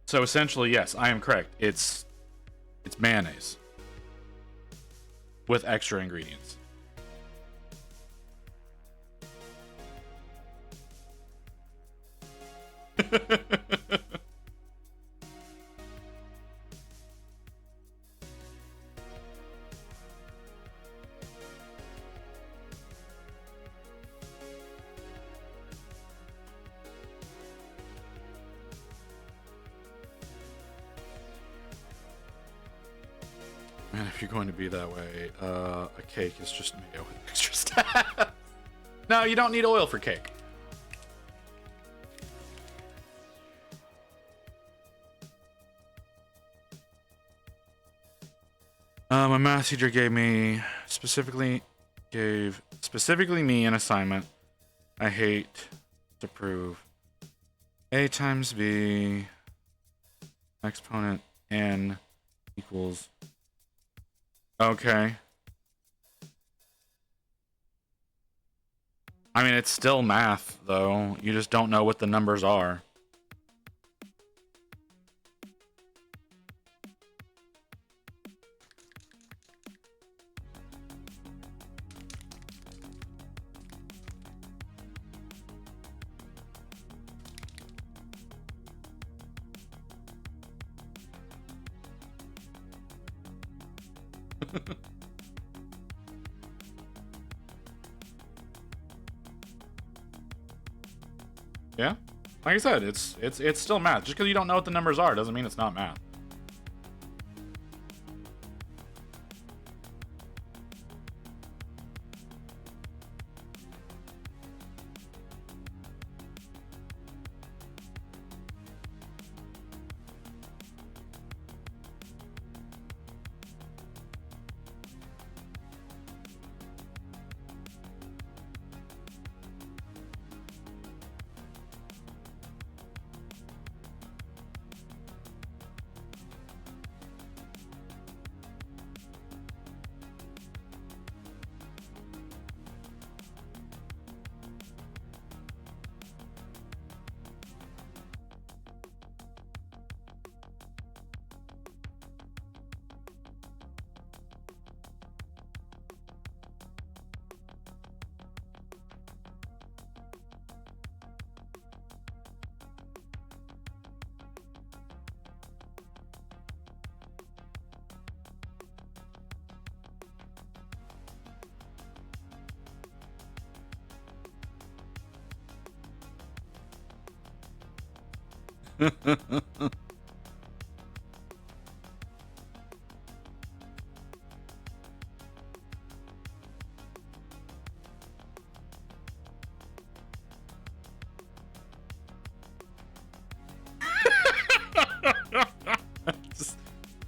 So essentially, yes, I am correct. It's mayonnaise with extra ingredients. Man, if you're going to be that way, a cake is just mayo with extra stuff. No, you don't need oil for cake. My math teacher specifically me an assignment I hate to prove. A times B exponent n equals. Okay. I mean, it's still math, though. You just don't know what the numbers are. Yeah, like I said, it's still math. Just because you don't know what the numbers are doesn't mean it's not math.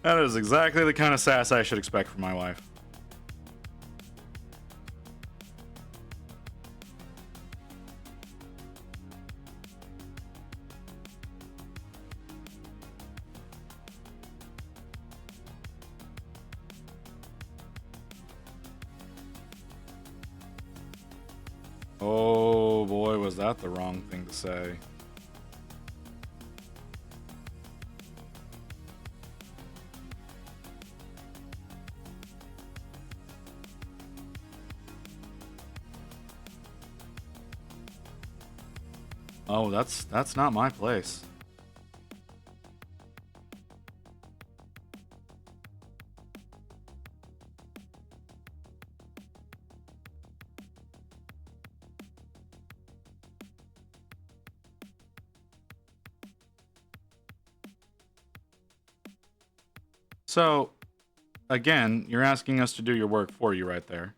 That is exactly the kind of sass I should expect from my wife. Oh boy, was that the wrong thing to say. Oh, that's not my place. So, again, you're asking us to do your work for you right there.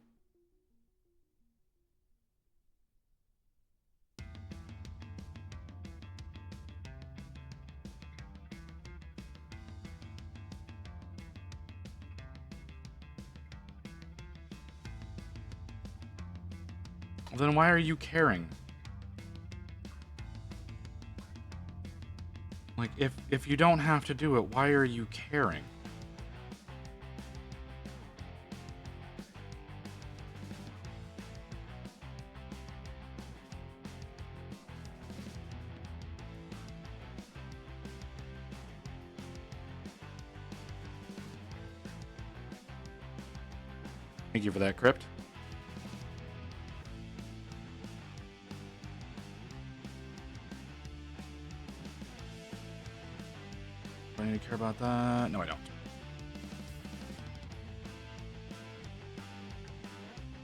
Then why are you caring? Like, if you don't have to do it, why are you caring? Thank you for that, Crypt. Do I need to care about that? No, I don't.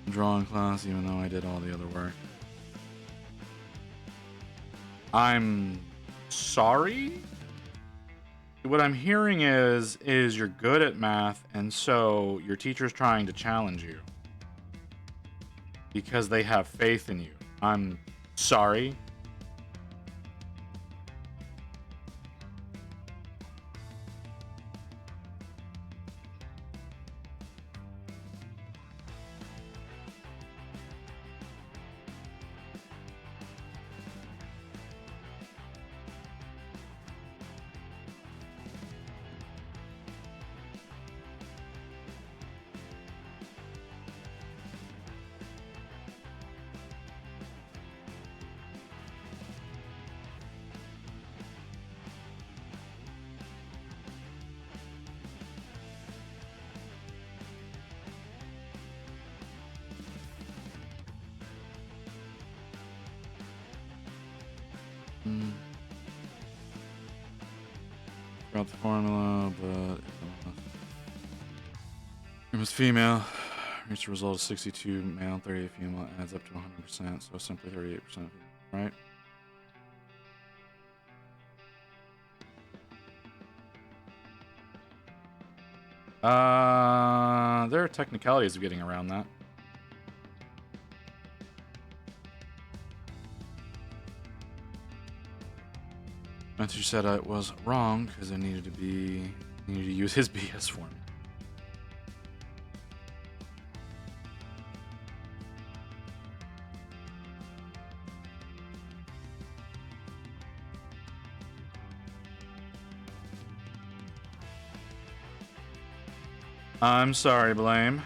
Drawing class, even though I did all the other work. I'm sorry? What I'm hearing is you're good at math, and so your teacher's trying to challenge you because they have faith in you. I'm sorry. Forgot the formula, but it was female. Reached a result of 62 male, 38 female, adds up to 100%, so simply 38%, right? There are technicalities of getting around that. My teacher said I was wrong because I needed to use his BS form. I'm sorry, Blame.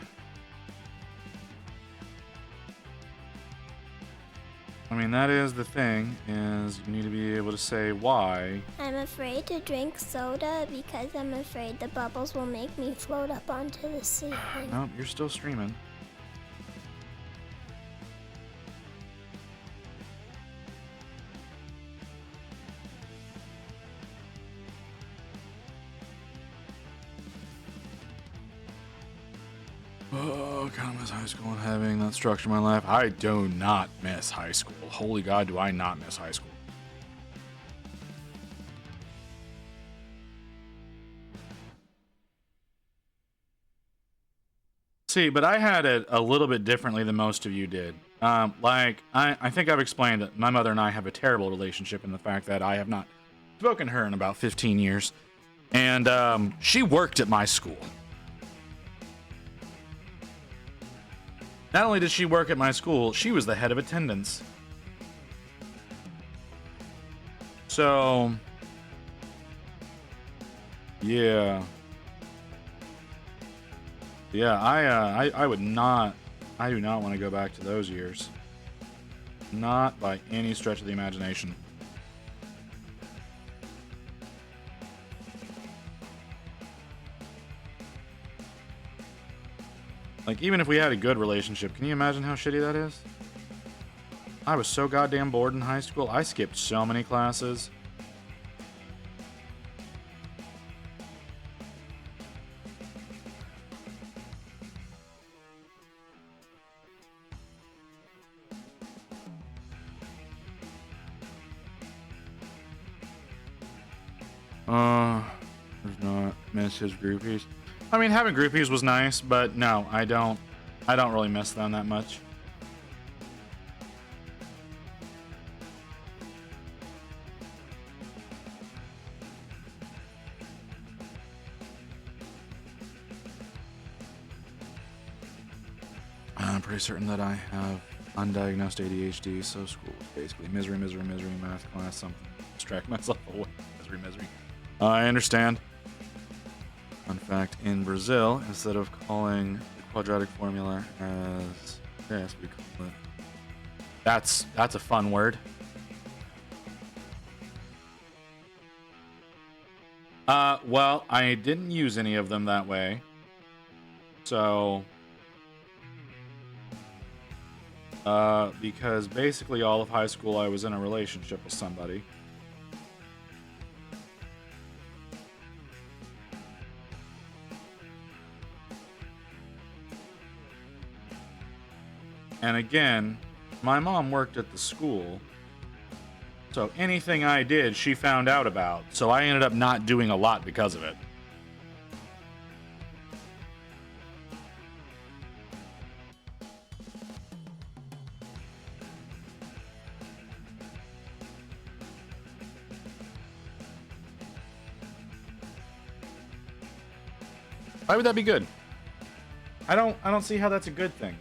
I mean, that is the thing, is you need to be able to say why. I'm afraid to drink soda because I'm afraid the bubbles will make me float up onto the ceiling. Nope, you're still streaming. Oh, God, I miss high school and having that structure in my life. I do not miss high school. Holy God, do I not miss high school. See, but I had it a little bit differently than most of you did. I think I've explained that my mother and I have a terrible relationship in the fact that I have not spoken to her in about 15 years. And she worked at my school. Not only did she work at my school, she was the head of attendance. So, yeah. Yeah, I would not, I do not want to go back to those years. Not by any stretch of the imagination. Like, even if we had a good relationship, can you imagine how shitty that is? I was so goddamn bored in high school. I skipped so many classes. Does not miss his groupies. I mean, having groupies was nice, but no, I don't really miss them that much. I'm pretty certain that I have undiagnosed ADHD, so school is basically misery, math class, something. Distract myself away. Misery. I understand. Fun fact, in Brazil, instead of calling the quadratic formula as this, we call it... That's a fun word. Well, I didn't use any of them that way. So... because basically all of high school I was in a relationship with somebody. And again, my mom worked at the school, so anything I did, she found out about. So I ended up not doing a lot because of it. Why would that be good? I don't see how that's a good thing.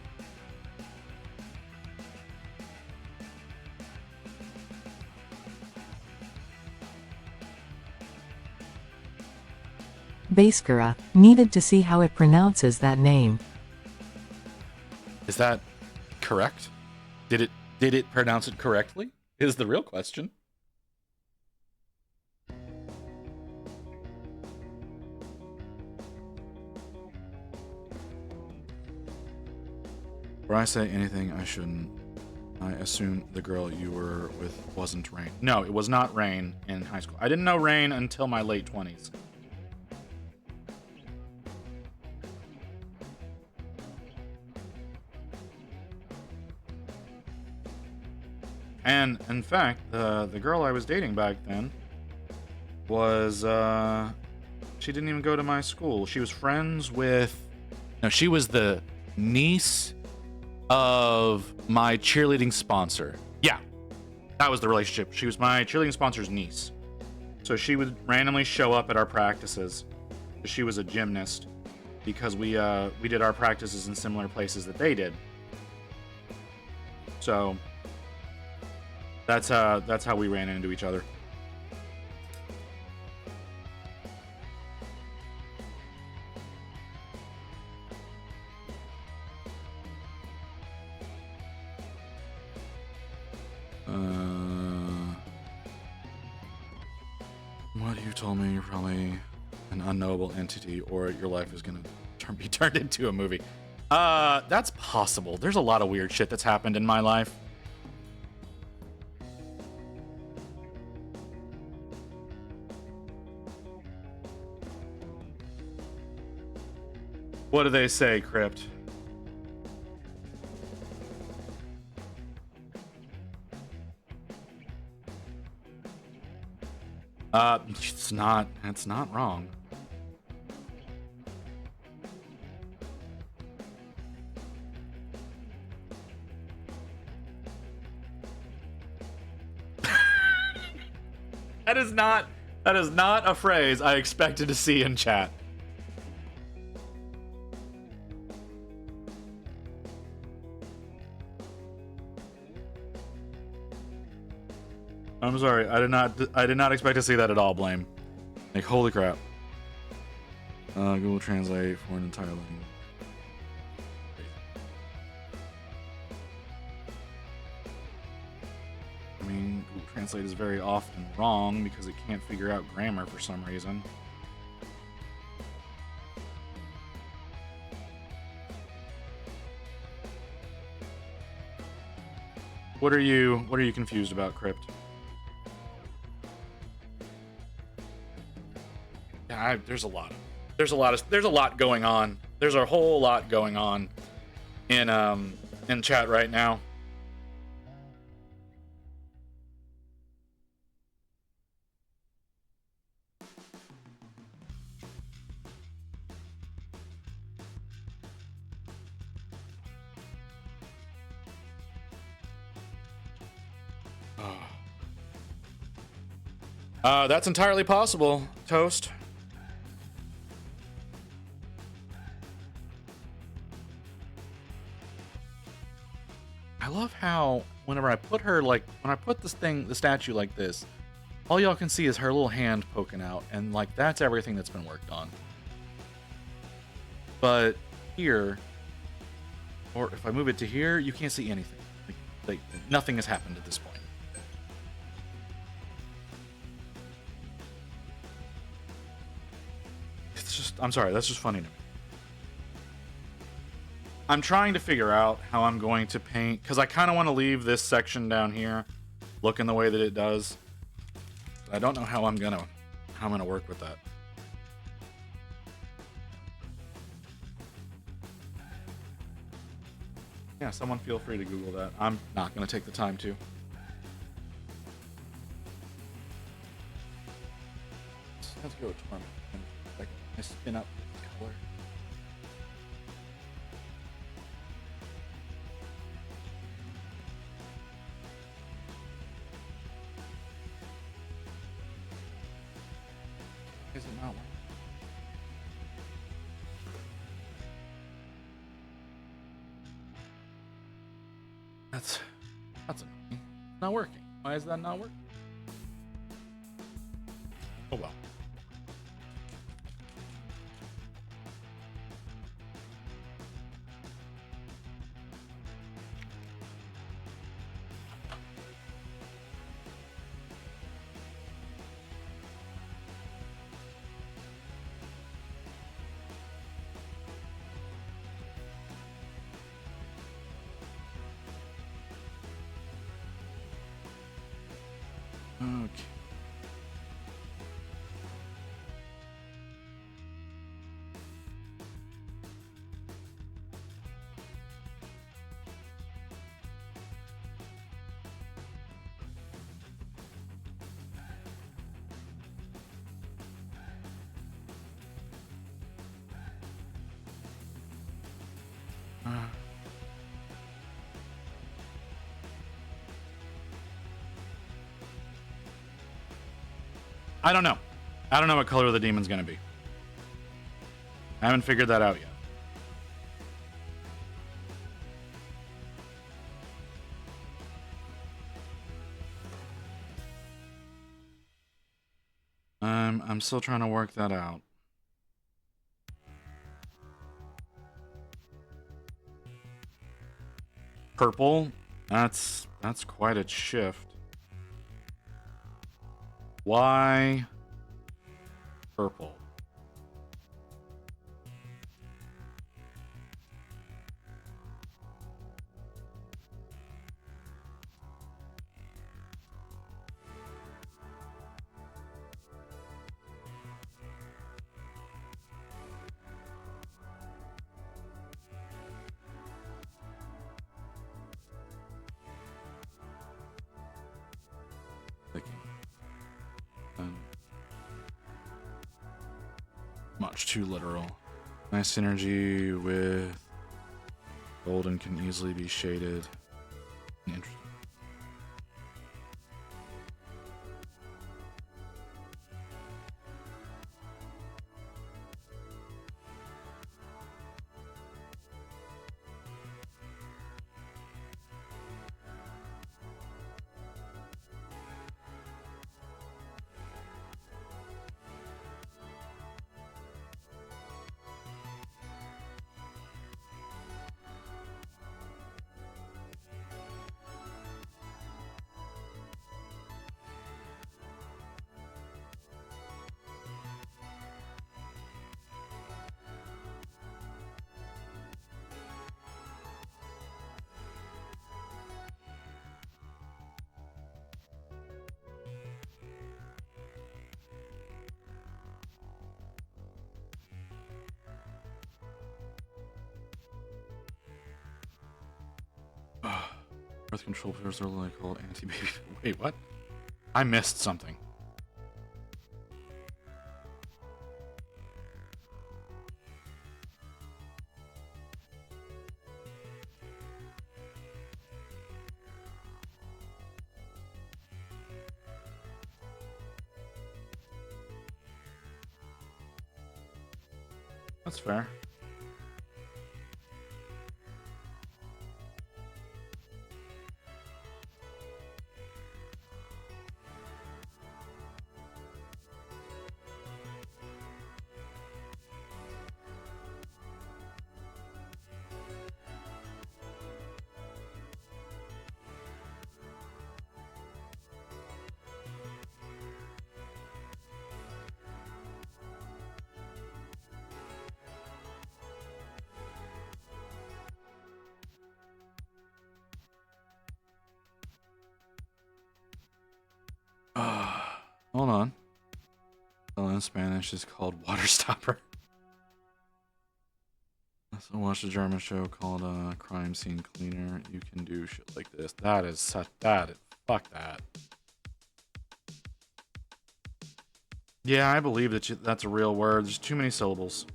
Baskara needed to see how it pronounces that name. Is that correct? Did it pronounce it correctly? Is the real question. Before I say anything I shouldn't, I assume the girl you were with wasn't Rain. No, it was not Rain in high school. I didn't know Rain until my late 20s. And in fact, the girl I was dating back then was she didn't even go to my school. She was friends with she was the niece of my cheerleading sponsor. Yeah. That was the relationship. She was my cheerleading sponsor's niece. So she would randomly show up at our practices. She was a gymnast because we did our practices in similar places that they did. So that's how we ran into each other. What you told me, you're probably an unknowable entity, or your life is gonna be turned into a movie. That's possible. There's a lot of weird shit that's happened in my life. What do they say, Crypt? It's not wrong. That is not a phrase I expected to see in chat. I'm sorry. I did not expect to see that at all, Blame. Like, holy crap. Google Translate for an entire language. I mean, Google Translate is very often wrong because it can't figure out grammar for some reason. What are you confused about, Crypt? Yeah, there's a lot going on. There's a whole lot going on in chat right now. That's entirely possible, Toast. I love how whenever I put her, like, when I put the statue like this, all y'all can see is her little hand poking out, and like that's everything that's been worked on. But here, or if I move it to here, you can't see anything. Like nothing has happened at this point. It's just, I'm sorry, that's just funny to me. I'm trying to figure out how I'm going to paint, because I kind of want to leave this section down here looking the way that it does. I don't know how I'm gonna work with that. Yeah, someone feel free to Google that. I'm not gonna take the time to. Let's go with Torment. Like, I spin up this color. Is it not working? That's annoying. Not working. Why is that not working? Oh well. Okay. I don't know. I don't know what color the demon's gonna be. I haven't figured that out yet. I'm still trying to work that out. Purple? That's quite a shift. Why purple? Much too literal. Nice synergy with golden can easily be shaded. Interesting. Birth control pills are like called anti-baby. Wait, what? I missed something. That's fair. Hold on. Well, in Spanish is called water stopper. I watched a German show called Crime Scene Cleaner. You can do shit like this. That is such fuck that. Yeah, I believe that's a real word. There's too many syllables.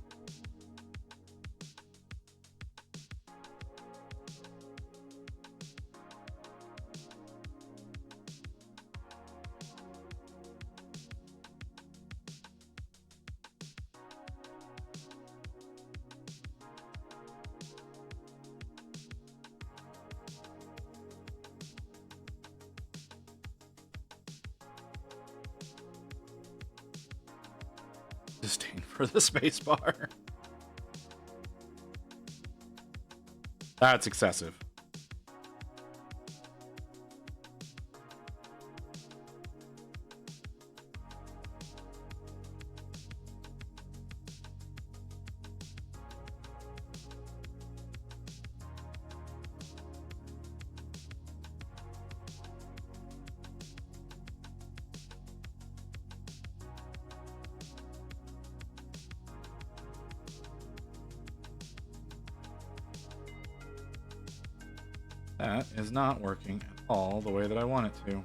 Disdain for the space bar. That's excessive. That is not working at all the way that I want it to.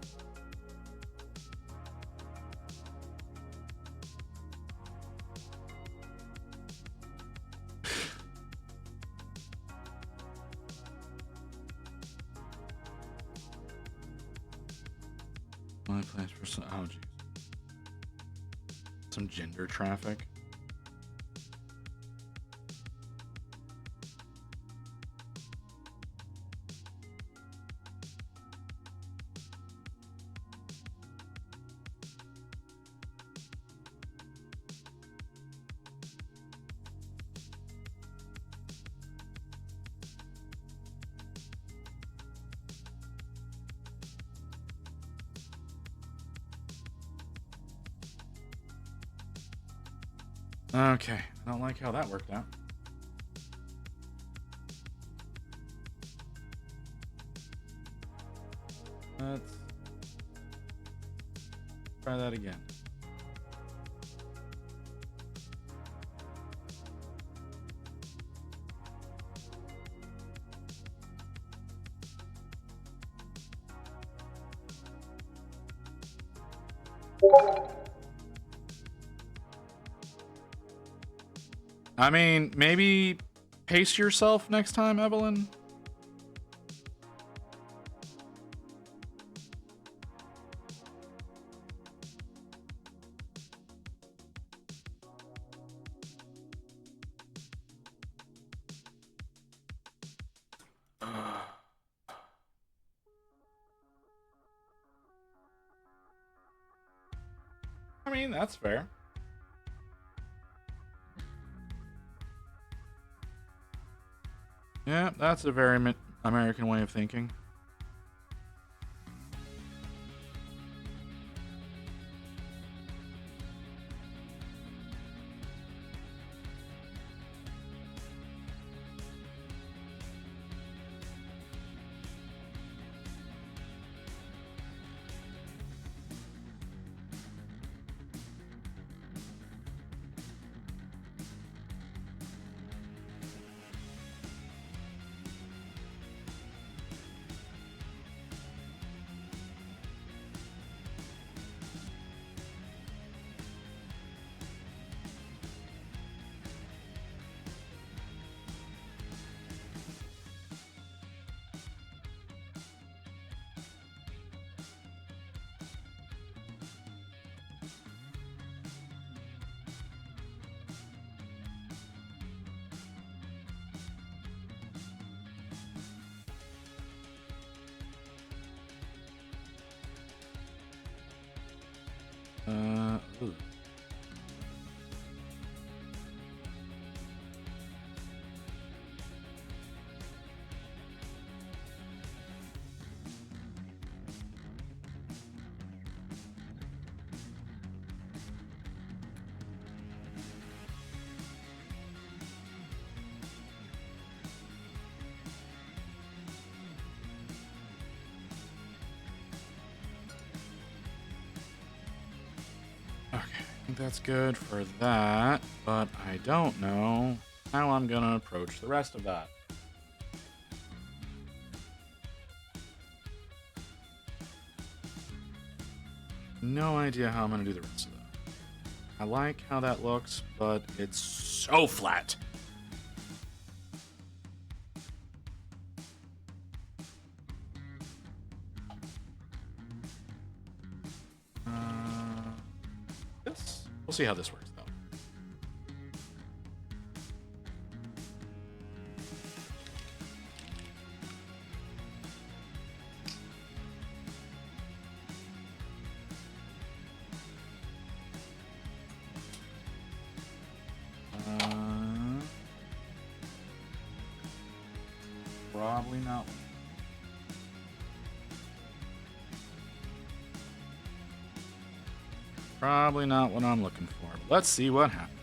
My place for some, oh geez. Some gender traffic. Okay, I don't like how that worked out. Let's try that again. I mean, maybe pace yourself next time, Evelyn. I mean, that's fair. Yeah, that's a very American way of thinking. think that's good for that, but I don't know how I'm gonna approach the rest of that. No idea how I'm gonna do the rest of that. I like how that looks, but it's so flat. This, we'll see how this works though. Probably not. Probably not what I'm looking for. But let's see what happens.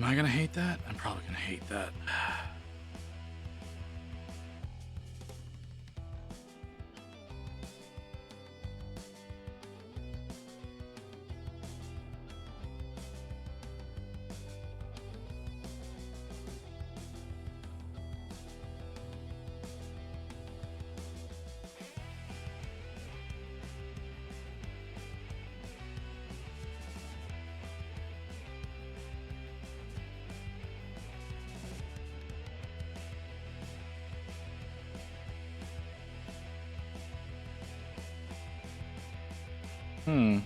Am I gonna hate that? I'm probably gonna hate that. Hmm.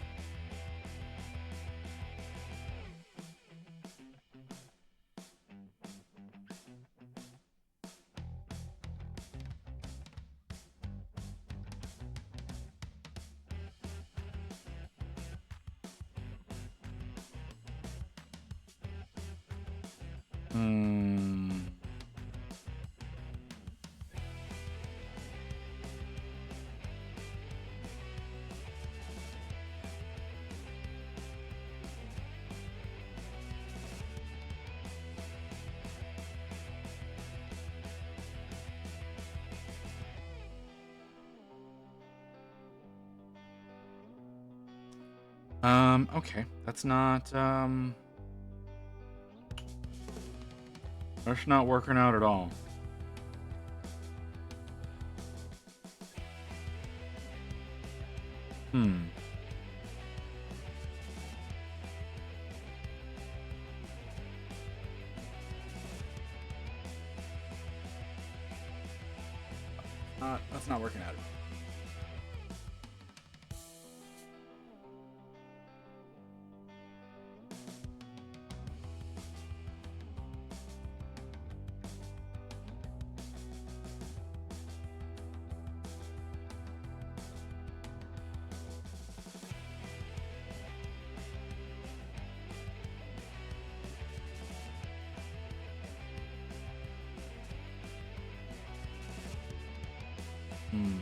Hmm. Okay. That's not, that's not working out at all. Hmm. That's not working out. Hmm.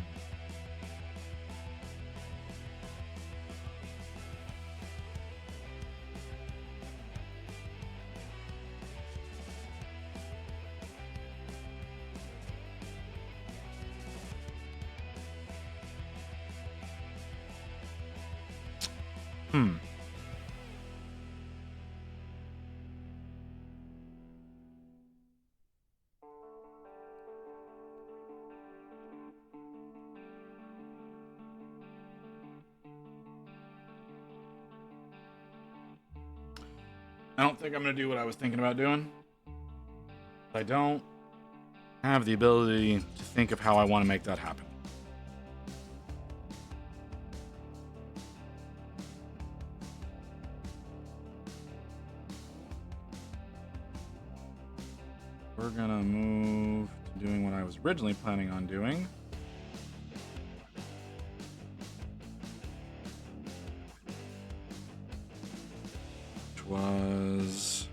Hmm. I don't think I'm gonna do what I was thinking about doing. I don't have the ability to think of how I want to make that happen. We're gonna move doing what I was originally planning on doing. Which was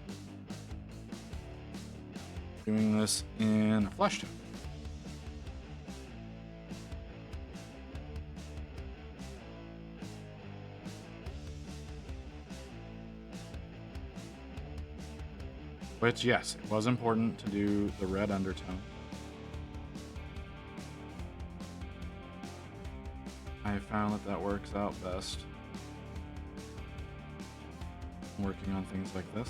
doing this in a flesh tone. Which, yes, it was important to do the red undertone. I found that that works out best working on things like this.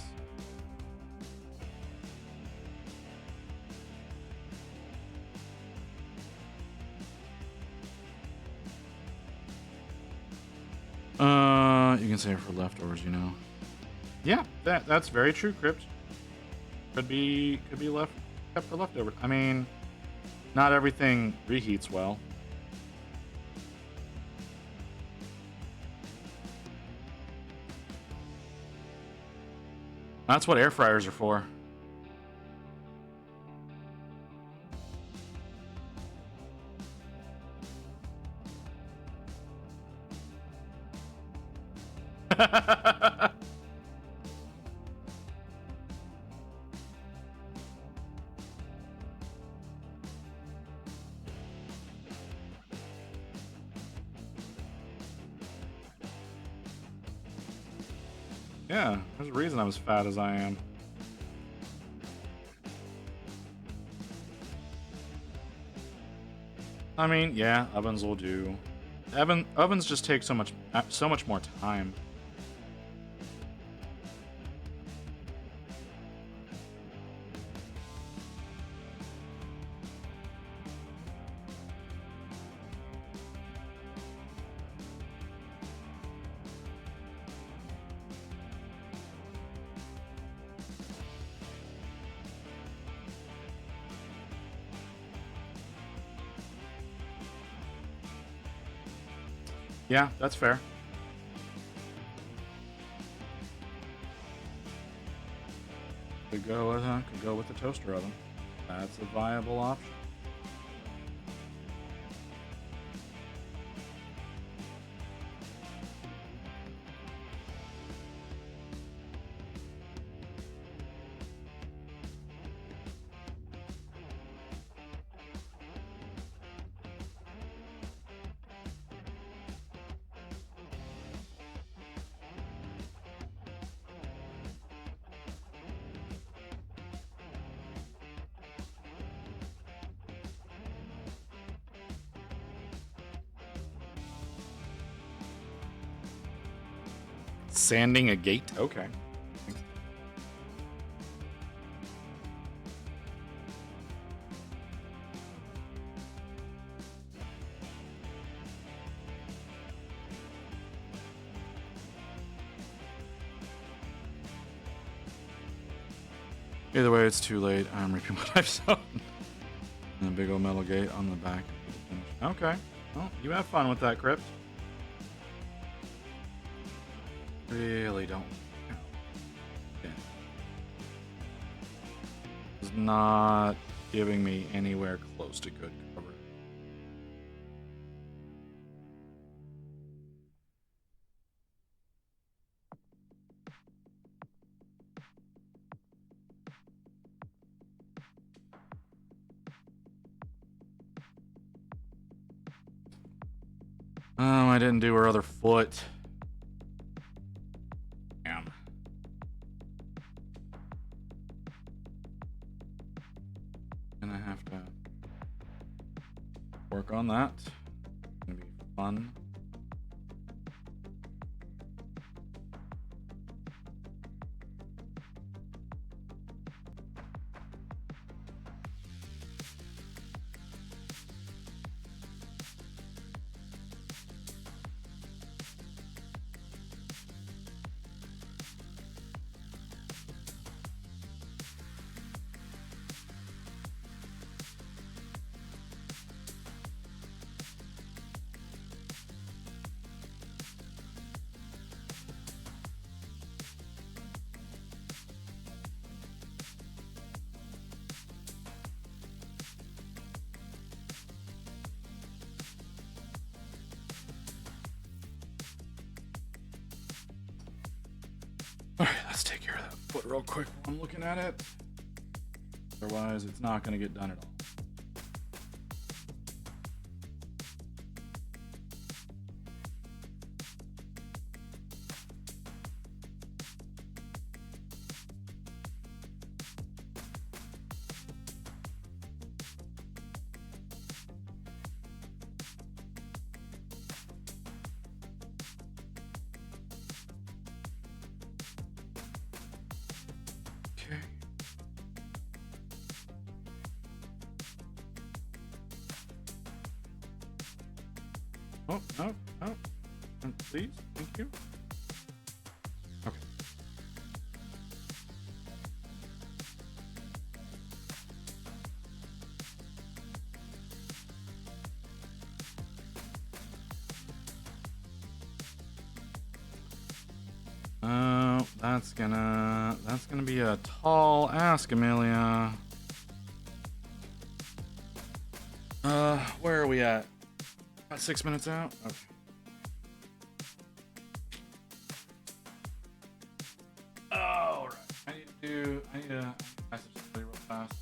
You can save it for leftovers, you know. Yeah, that's very true, Crypt. Could be kept for leftovers. I mean, not everything reheats well. That's what air fryers are for. Yeah, there's a reason I'm as fat as I am. I mean, yeah, ovens will do. Ovens just take so much more time. Yeah, that's fair. Could go with the toaster oven. That's a viable option. Sanding a gate? Okay. Either way, it's too late. I'm reaping what I've sown. And a big old metal gate on the back. Okay. Well, you have fun with that, Crypt. Really don't. Okay. It's not giving me anywhere close to good cover. Oh, I didn't do her other foot. Damn. Gonna have to work on that. It's gonna be fun. Alright, let's take care of that foot real quick while I'm looking at it. Otherwise, it's not going to get done at all. Okay. Oh, no, no. Please, thank you. Okay. That's gonna be a tall ask, Amelia. Where are we at? About 6 minutes out? Okay. All right. I need to message somebody real fast.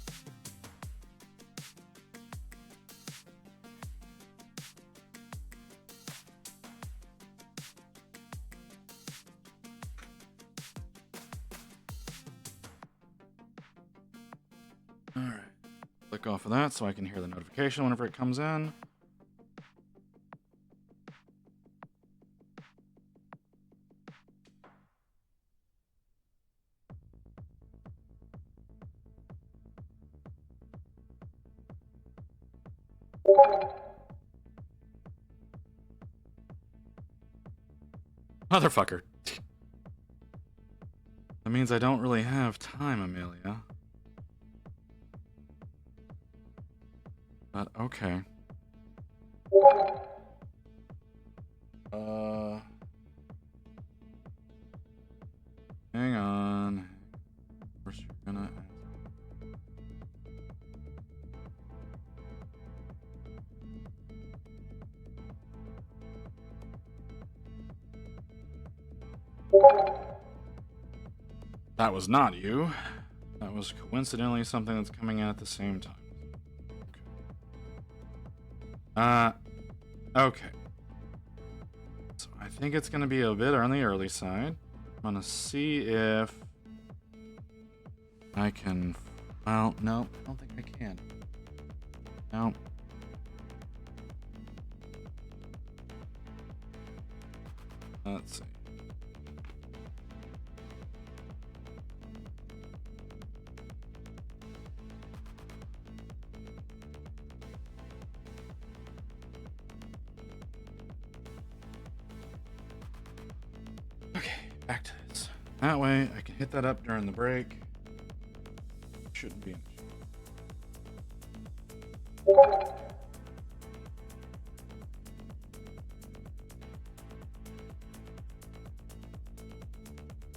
All right. Click off of that so I can hear the notification whenever it comes in. Motherfucker. That means I don't really have time, Amelia. But okay. Hang on. Of course you're gonna. That was not you. That was coincidentally something that's coming in at the same time. Okay. So I think it's gonna be a bit on the early side. I'm gonna see if I can. Well, no, I don't think I can. No. Let's see. Okay, back to this. That way I can hit that up during the break. Shouldn't be an issue.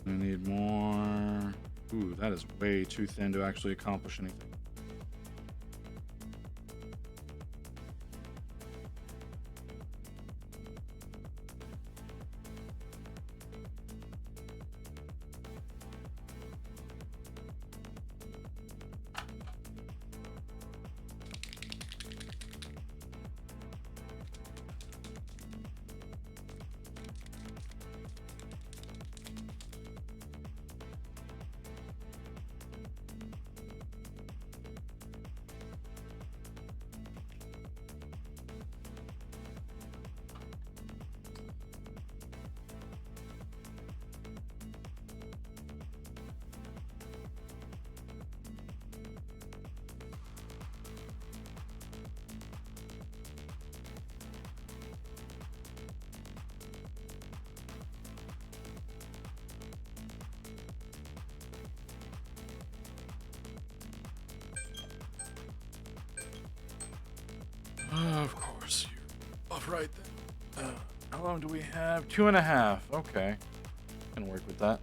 I need more. Ooh, that is way too thin to actually accomplish anything. Of course, you're off right then. How long do we have? 2.5. Okay. Can work with that.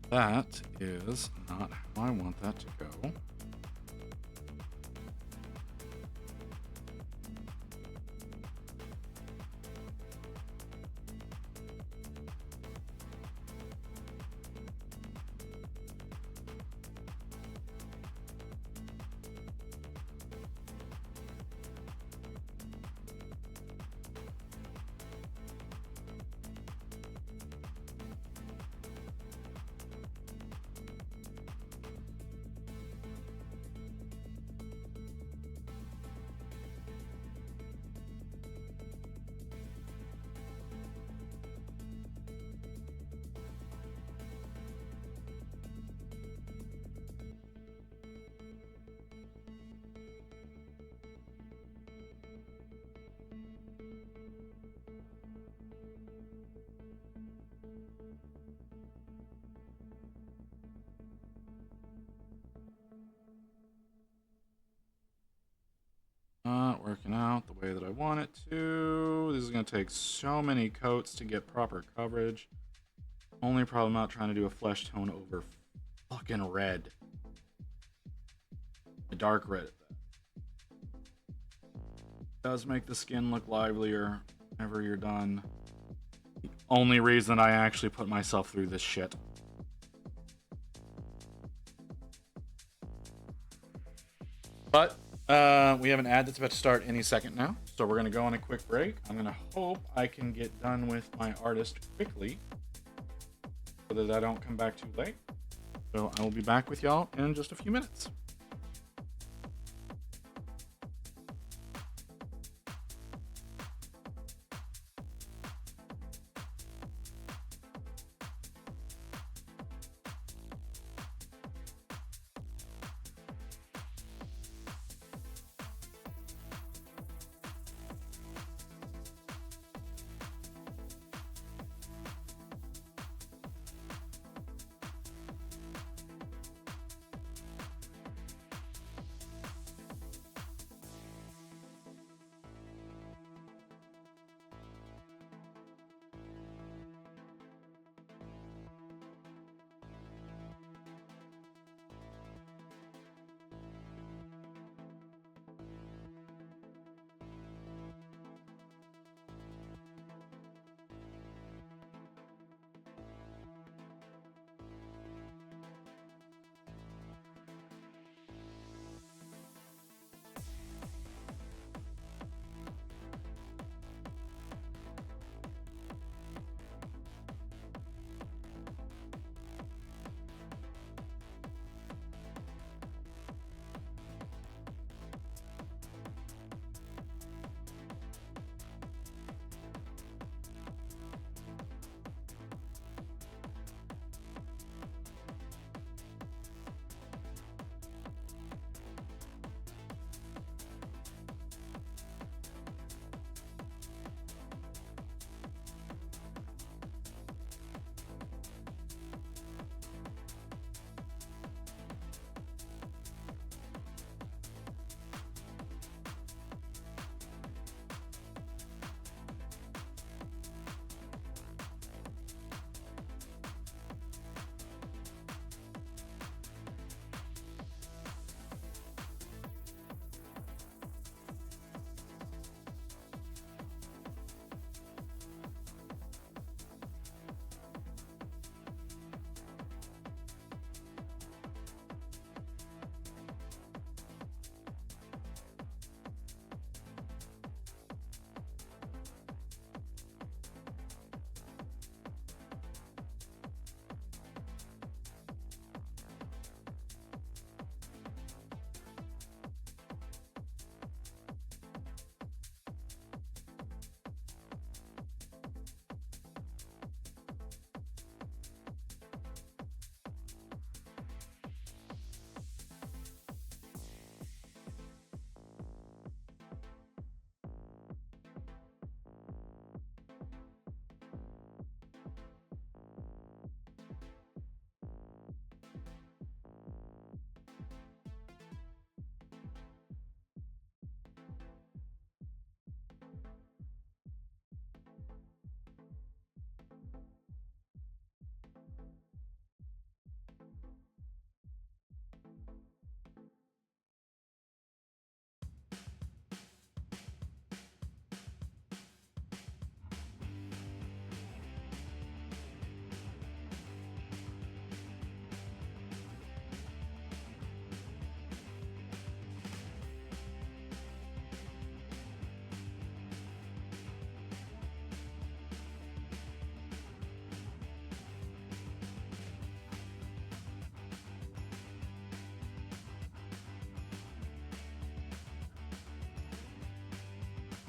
That is not how I want that to go. Not working out the way that I want it to. This is going to take so many coats to get proper coverage. Only problem out trying to do a flesh tone over fucking red. A dark red at that. Does make the skin look livelier whenever you're done. The only reason I actually put myself through this shit. But we have an ad that's about to start any second now, so we're gonna go on a quick break. I'm gonna hope I can get done with my artist quickly so that I don't come back too late. So I will be back with y'all in just a few minutes.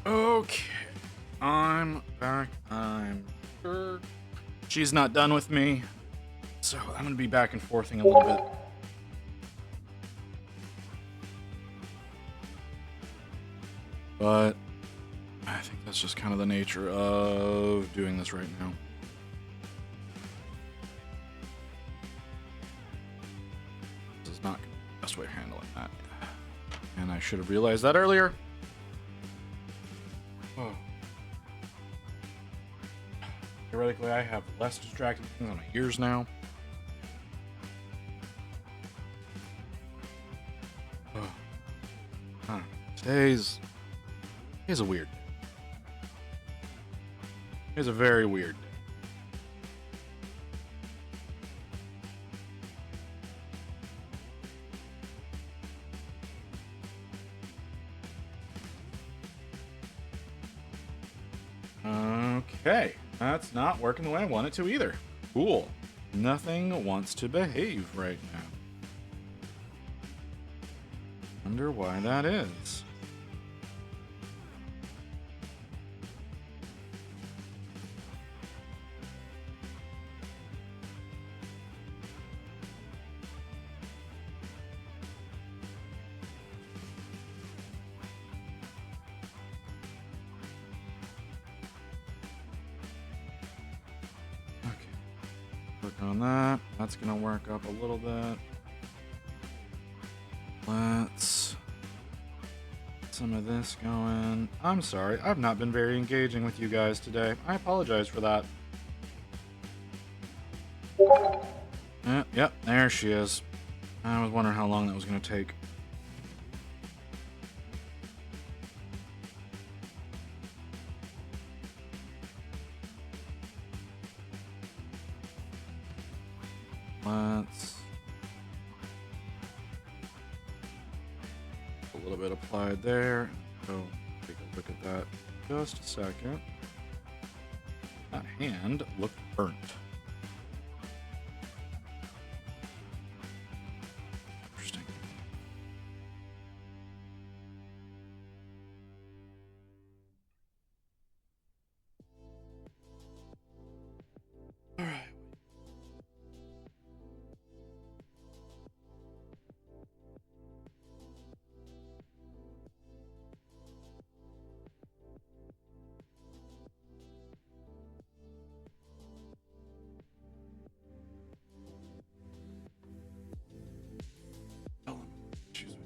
Okay. I'm back. I'm sure she's not done with me. So I'm going to be back and forthing a little bit. But I think that's just kind of the nature of doing this right now. This is not the best way of handling that. And I should have realized that earlier. Oh. Theoretically, I have less distracting things on my ears now. Oh. Huh. Today's a weird day. It's a very weird day. Okay, that's not working the way I want it to either. Cool. Nothing wants to behave right now. Wonder why that is. On that. That's gonna work up a little bit. Let's get some of this going. I'm sorry, I've not been very engaging with you guys today. I apologize for that. Yep, there she is. I was wondering how long that was gonna take. Let's a little bit applied there. So take a look at that just a second. That hand looked burnt. Interesting. All right. Excuse me.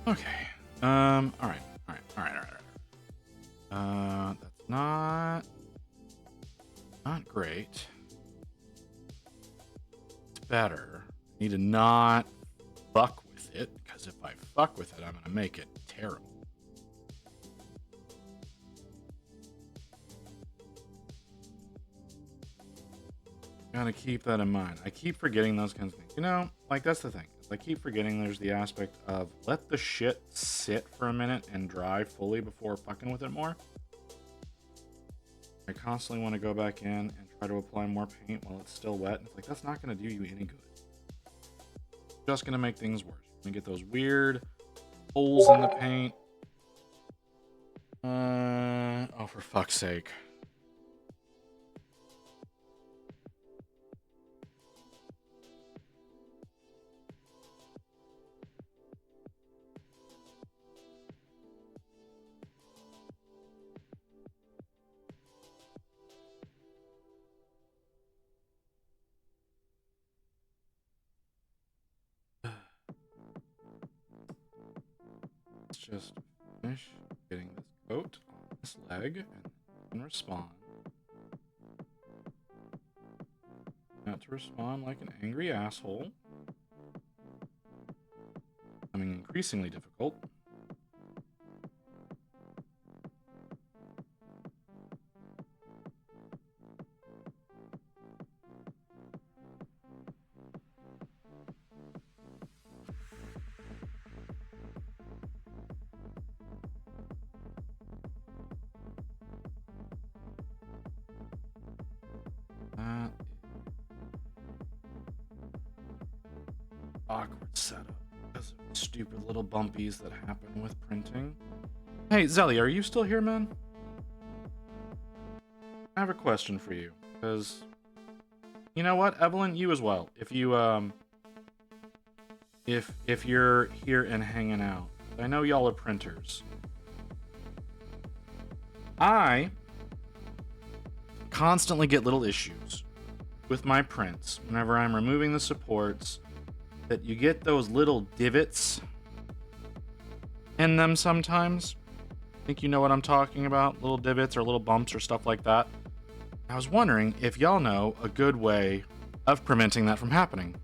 Okay. All right. That's not great. It's better. I need to not fuck with it, because if I fuck with it, I'm gonna make it terrible. Gotta keep that in mind. I keep forgetting those kinds of things. You know, like that's the thing. I keep forgetting there's the aspect of let the shit sit for a minute and dry fully before fucking with it more. I constantly want to go back in and try to apply more paint while it's still wet. It's like, that's not going to do you any good. It's just going to make things worse. Let me get those weird holes in the paint. Oh, for fuck's sake. Let's just finish getting this coat on this leg and respond. Not to respond like an angry asshole. Becoming increasingly difficult. Awkward setup because of stupid little bumpies that happen with printing. Hey, Zelly, are you still here, man? I have a question for you, because you know what, Evelyn, you as well. If you if you're here and hanging out, I know y'all are printers. I constantly get little issues with my prints whenever I'm removing the supports. That you get those little divots in them sometimes. I think you know what I'm talking about. Little divots or little bumps or stuff like that. I was wondering if y'all know a good way of preventing that from happening.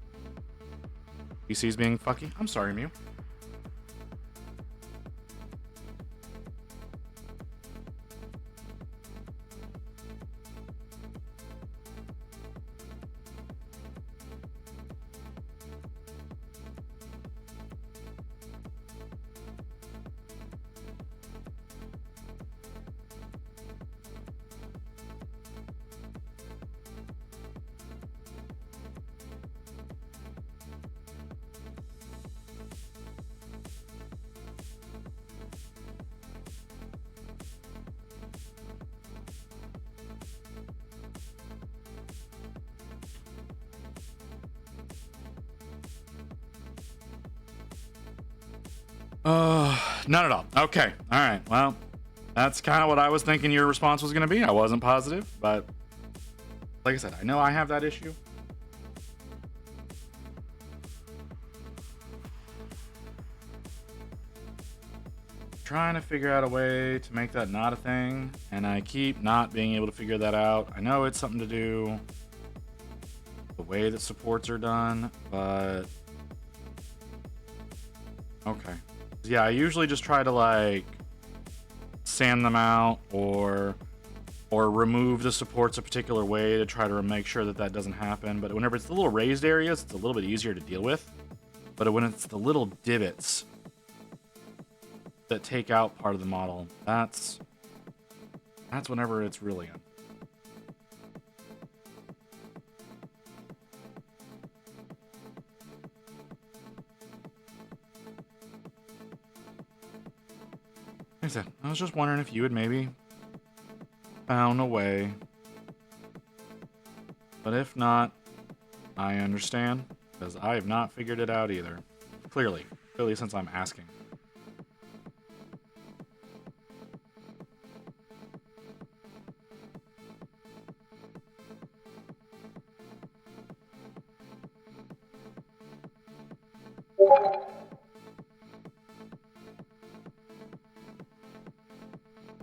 PC's being fucky. I'm sorry, Mew. Not at all. Okay. All right. Well, that's kind of what I was thinking your response was going to be. I wasn't positive, but like I said, I know I have that issue. Trying to figure out a way to make that not a thing, and I keep not being able to figure that out. I know it's something to do the way that supports are done, but okay. Yeah, I usually just try to like sand them out or remove the supports a particular way to try to make sure that that doesn't happen. But whenever it's the little raised areas, it's a little bit easier to deal with. But when it's the little divots that take out part of the model, that's whenever it's really un- Like I said, I was just wondering if you had maybe found a way. But if not, I understand, because I have not figured it out either. Clearly since I'm asking.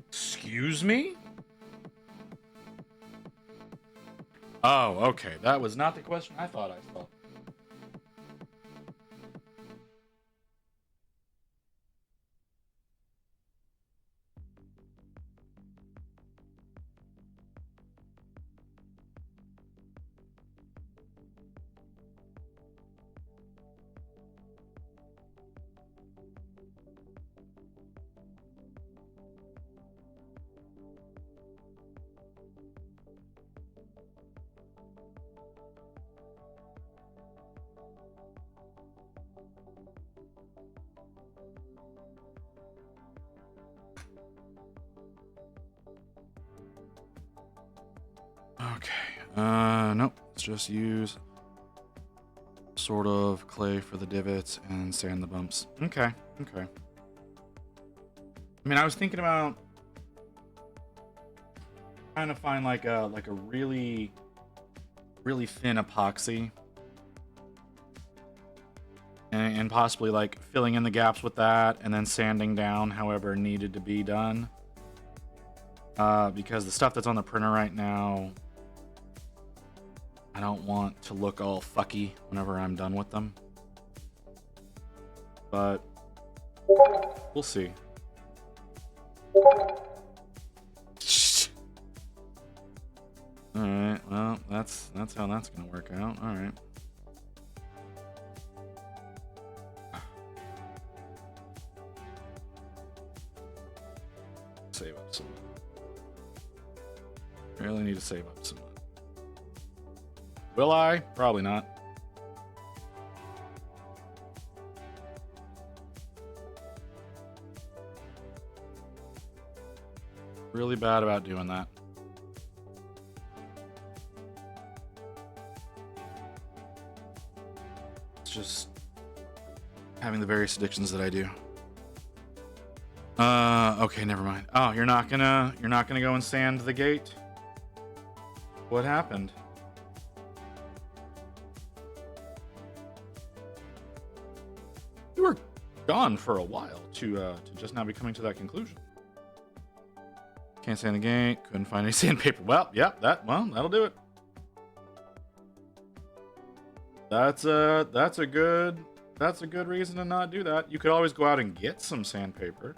Excuse me? Oh, okay. That was not the question I thought I saw. Nope. Let's just use sort of clay for the divots and sand the bumps. Okay. Okay. I mean, I was thinking about trying to find like a really thin epoxy and possibly like filling in the gaps with that and then sanding down however needed to be done. Because the stuff that's on the printer right now, I don't want to look all fucky whenever I'm done with them. But we'll see. Alright, well, that's how that's gonna work out. Alright. Save up some money. Really need to save up some money. Will I? Probably not. Really bad about doing that. It's just having the various addictions that I do. Okay, never mind. Oh, you're not gonna go and sand the gate? What happened? You were gone for a while to just now be coming to that conclusion. Can't sand the gate. Couldn't find any sandpaper. Well, yeah, that'll do it. That's a good reason to not do that. You could always go out and get some sandpaper.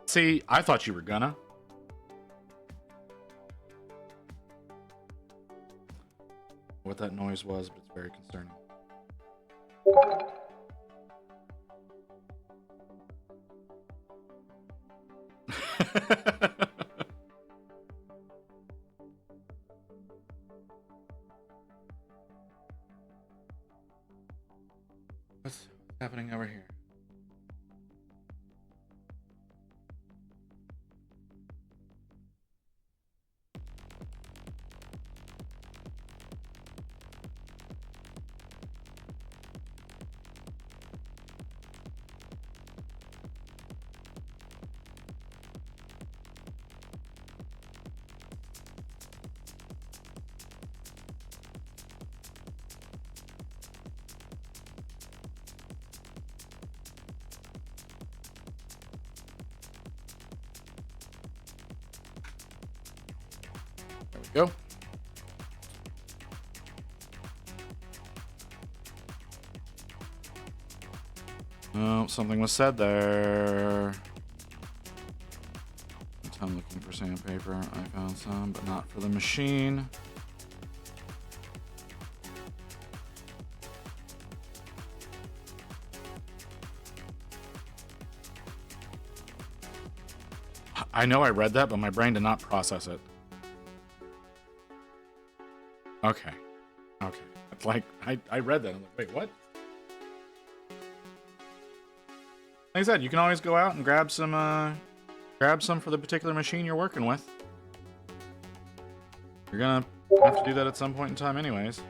See, I thought you were gonna. What that noise was, but it's very concerning. What's happening over here? There we go. Oh, something was said there. I'm looking for sandpaper. I found some, but not for the machine. I know I read that, but my brain did not process it. Okay. Okay. It's like, I read that. I'm like, wait, what? Like I said, you can always go out and grab some for the particular machine you're working with. You're gonna have to do that at some point in time anyways. Or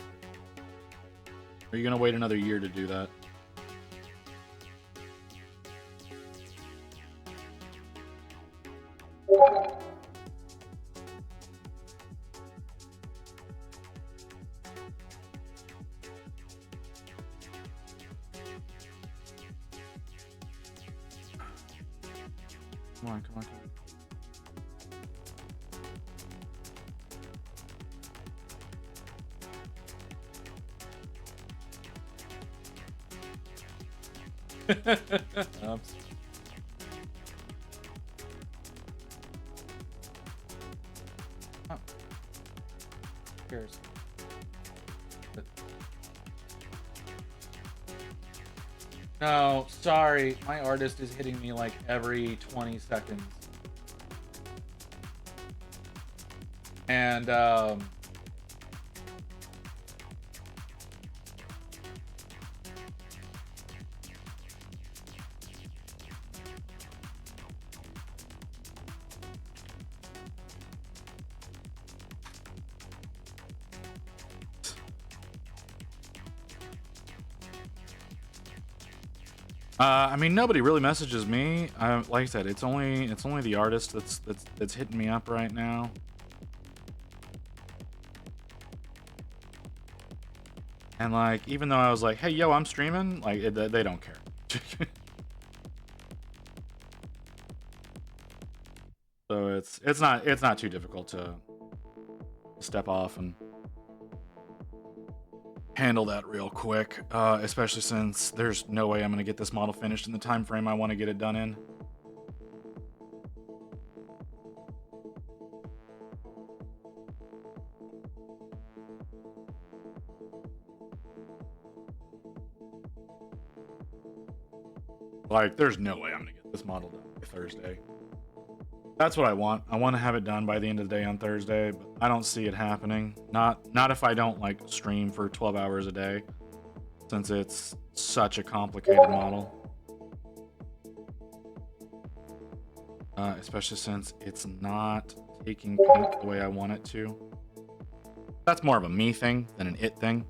are you gonna wait another year to do that? Come on, come on, come on. Oops. Oh. Cheers. No, sorry. My artist is hitting me like every 20 seconds. And, I mean, nobody really messages me. Like I said, it's only the artist that's hitting me up right now. And like, even though I was like, "Hey, yo, I'm streaming," like they don't care. So it's not too difficult to step off and handle that real quick, especially since there's no way I'm gonna get this model finished in the time frame I want to get it done in. Like, there's no way I'm gonna get this model done by Thursday. That's what I want. I want to have it done by the end of the day on Thursday, but I don't see it happening. Not if I don't like stream for 12 hours a day, since it's such a complicated model. Especially since it's not taking paint the way I want it to. That's more of a me thing than an it thing.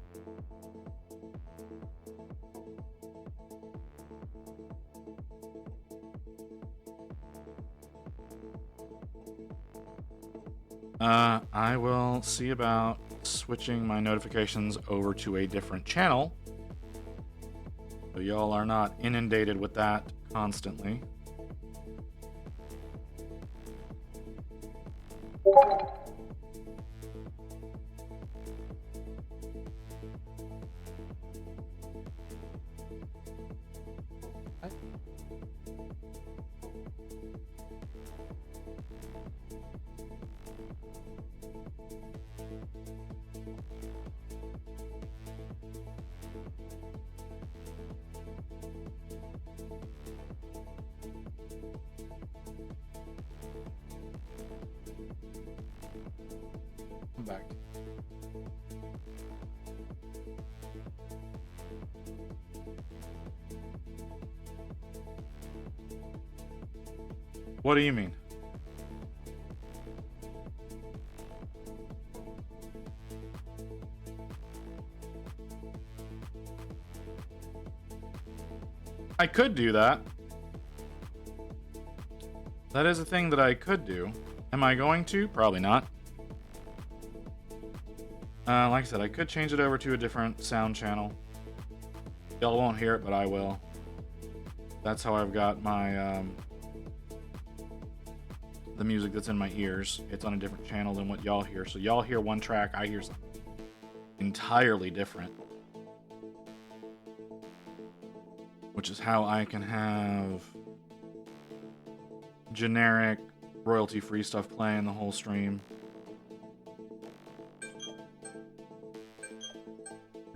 I will see about switching my notifications over to a different channel, so y'all are not inundated with that constantly. Come back. What do you mean? I could do that. That is a thing that I could do. Am I going to? Probably not. Like I said, I could change it over to a different sound channel. Y'all won't hear it, but I will. That's how I've got my the music that's in my ears. It's on a different channel than what y'all hear. So y'all hear one track, I hear something entirely different. Which is how I can have generic royalty-free stuff playing the whole stream.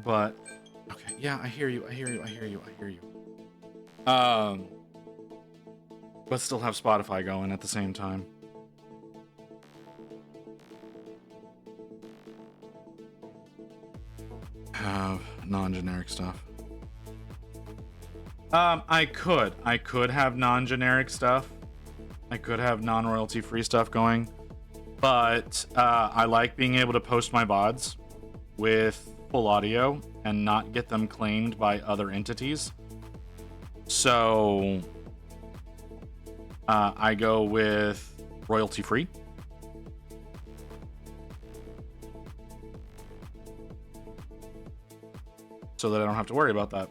But okay, yeah, I hear you. But still have Spotify going at the same time. Have non-generic stuff. I could have non-generic stuff. I could have non-royalty free stuff going, but I like being able to post my VODs with full audio and not get them claimed by other entities. So I go with royalty free. So that I don't have to worry about that.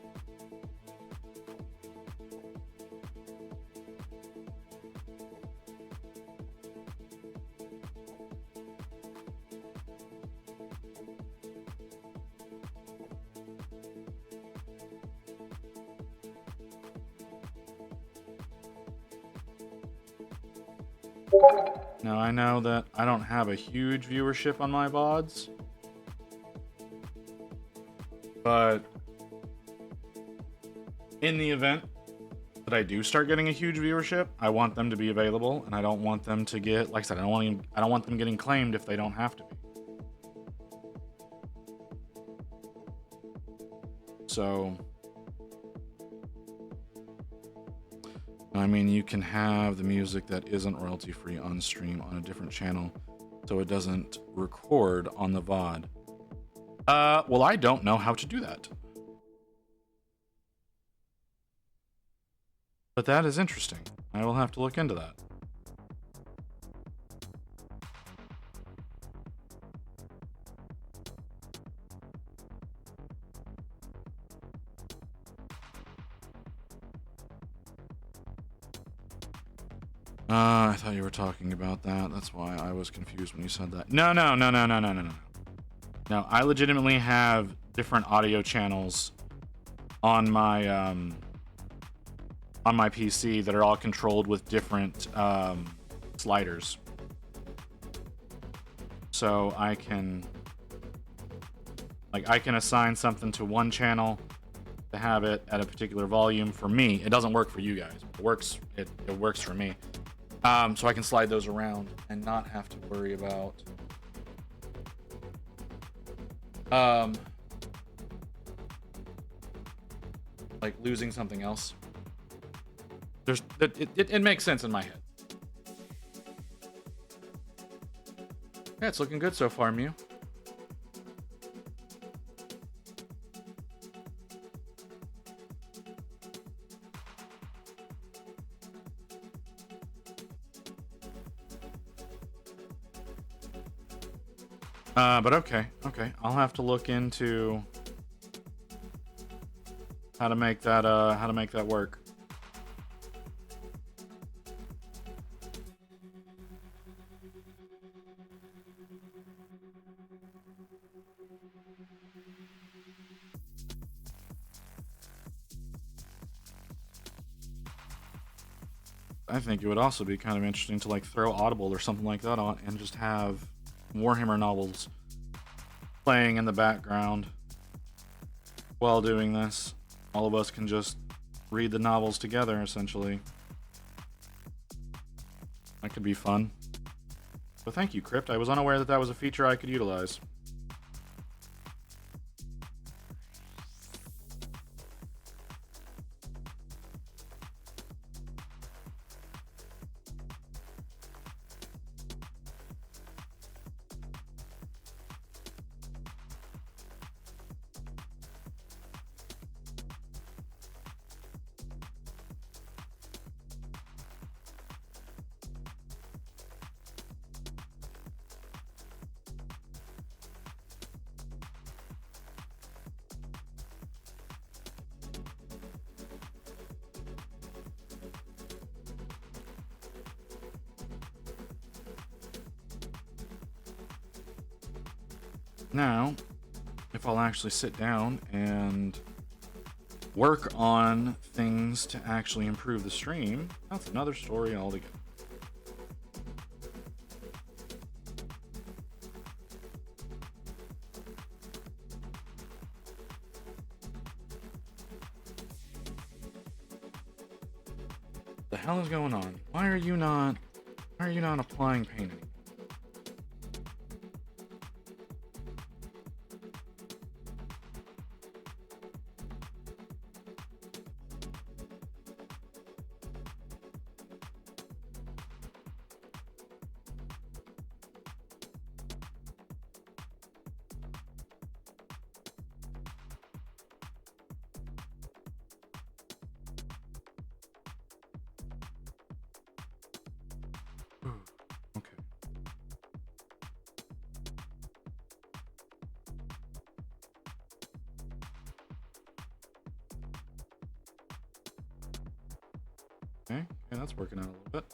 Now I know that I don't have a huge viewership on my VODs, but in the event that I do start getting a huge viewership, I want them to be available, and I don't want them to get, like I said, I don't want them getting claimed if they don't have to be. So I mean, you can have the music that isn't royalty free on stream on a different channel, so it doesn't record on the VOD. Well, I don't know how to do that. But that is interesting. I will have to look into that. I thought you were talking about that. That's why I was confused when you said that. No. No, I legitimately have different audio channels on my PC that are all controlled with different sliders. So I can assign something to one channel to have it at a particular volume for me. It doesn't work for you guys. It works for me. So I can slide those around and not have to worry about like losing something else. It makes sense in my head. Yeah, it's looking good so far, Mew. But okay. I'll have to look into how to make that work. I think it would also be kind of interesting to like throw Audible or something like that on and just have Warhammer novels playing in the background while doing this. All of us can just read the novels together, essentially. That could be fun. But thank you, Crypt. I was unaware that that was a feature I could utilize. Now, if I'll actually sit down and work on things to actually improve the stream, that's another story altogether. The hell is going on? Why are you not applying paint anymore? Okay. Okay, that's working out a little bit.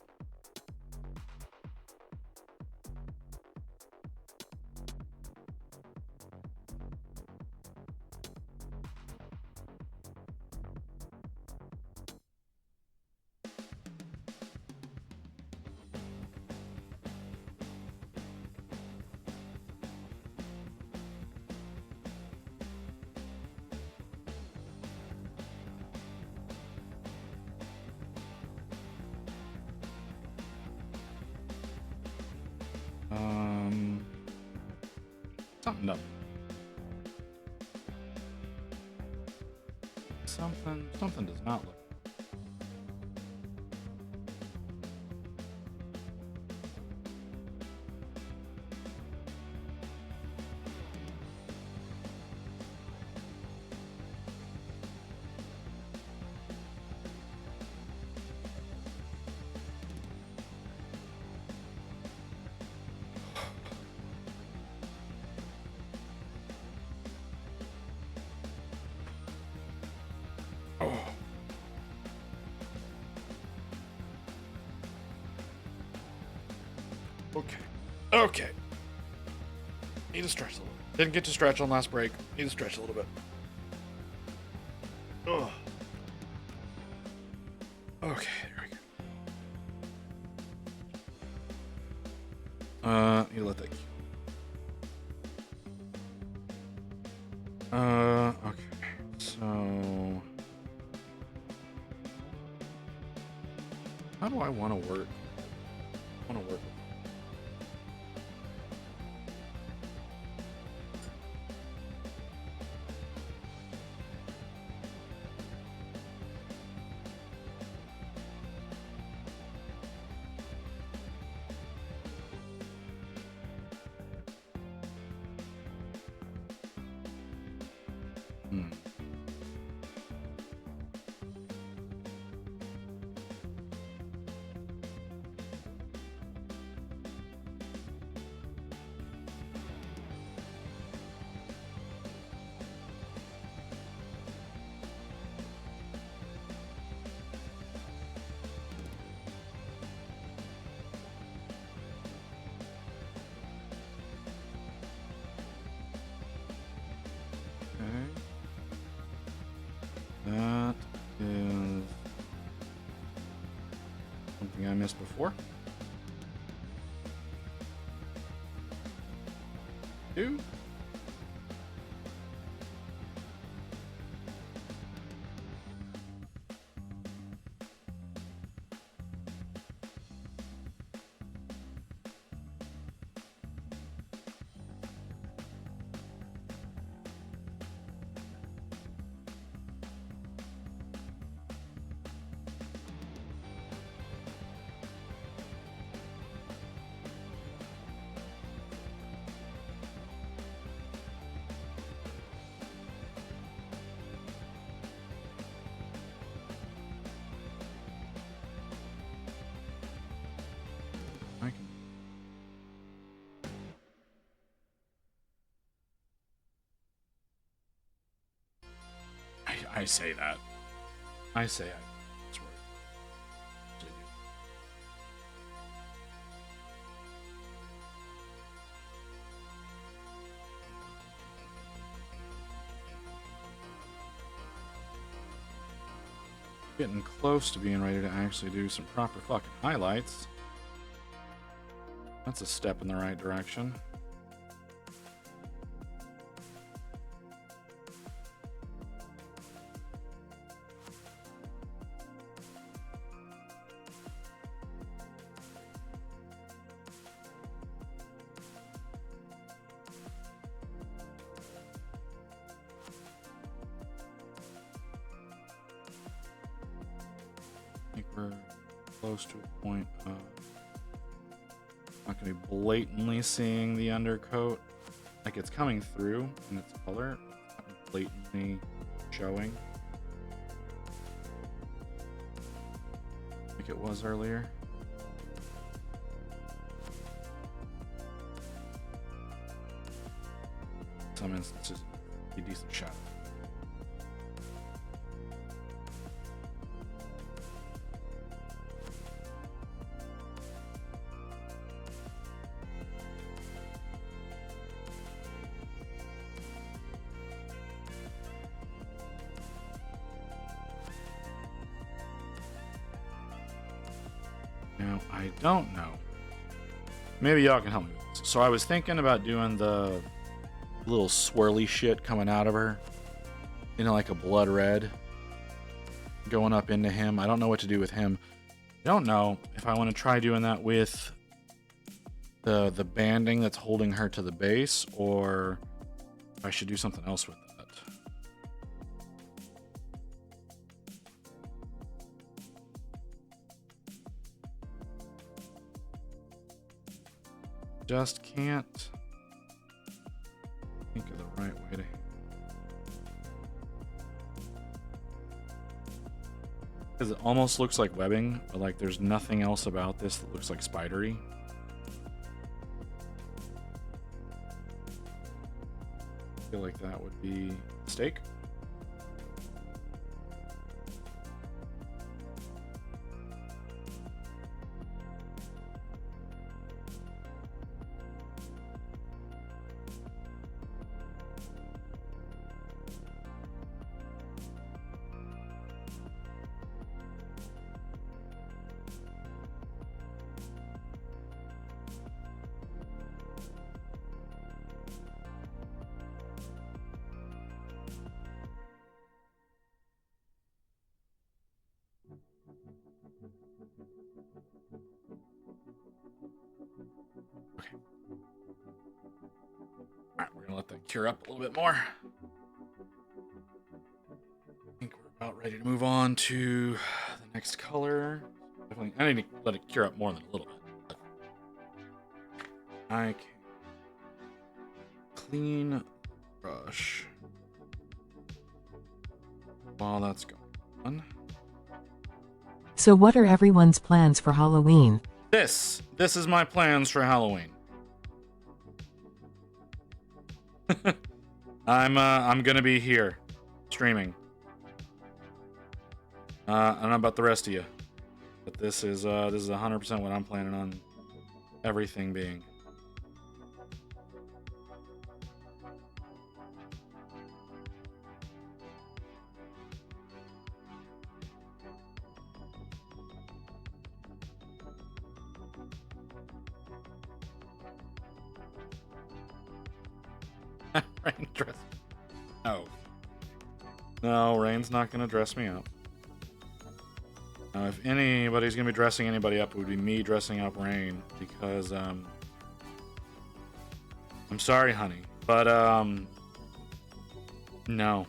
Something up. Something does not look. Okay. Need to stretch a little. Didn't get to stretch on last break. Need to stretch a little bit. Ugh. Okay, there we go. Need to let that. Okay. So, how do I want to work? I want to work. Hmm. That is something I missed before. Two. I can. I say that. I say I. That's what I do. Getting close to being ready to actually do some proper fucking highlights. That's a step in the right direction. I think we're close to a point of not going to be blatantly seeing the undercoat. Like it's coming through in its color, it's not blatantly showing like it was earlier. Some instances, a decent shot. Now, I don't know. Maybe y'all can help me with this. So I was thinking about doing the little swirly shit coming out of her. You know, like a blood red. Going up into him. I don't know what to do with him. I don't know if I want to try doing that with the banding that's holding her to the base, or if I should do something else with that. Just can't think of the right way to. Because it almost looks like webbing, but like there's nothing else about this that looks like spidery. I feel like that would be a mistake. let that cure up a little bit more. I think we're about ready to move on to the next color. Definitely, I need to let it cure up more than a little bit. I can clean brush while that's going on. So what are everyone's plans for Halloween? This is my plans for Halloween. I'm gonna be here streaming. I don't know about the rest of you, but this is 100% what I'm planning on everything being. Rain dress. No, Rain's not gonna dress me up. Now, if anybody's gonna be dressing anybody up, it would be me dressing up Rain, because I'm sorry, honey, but no.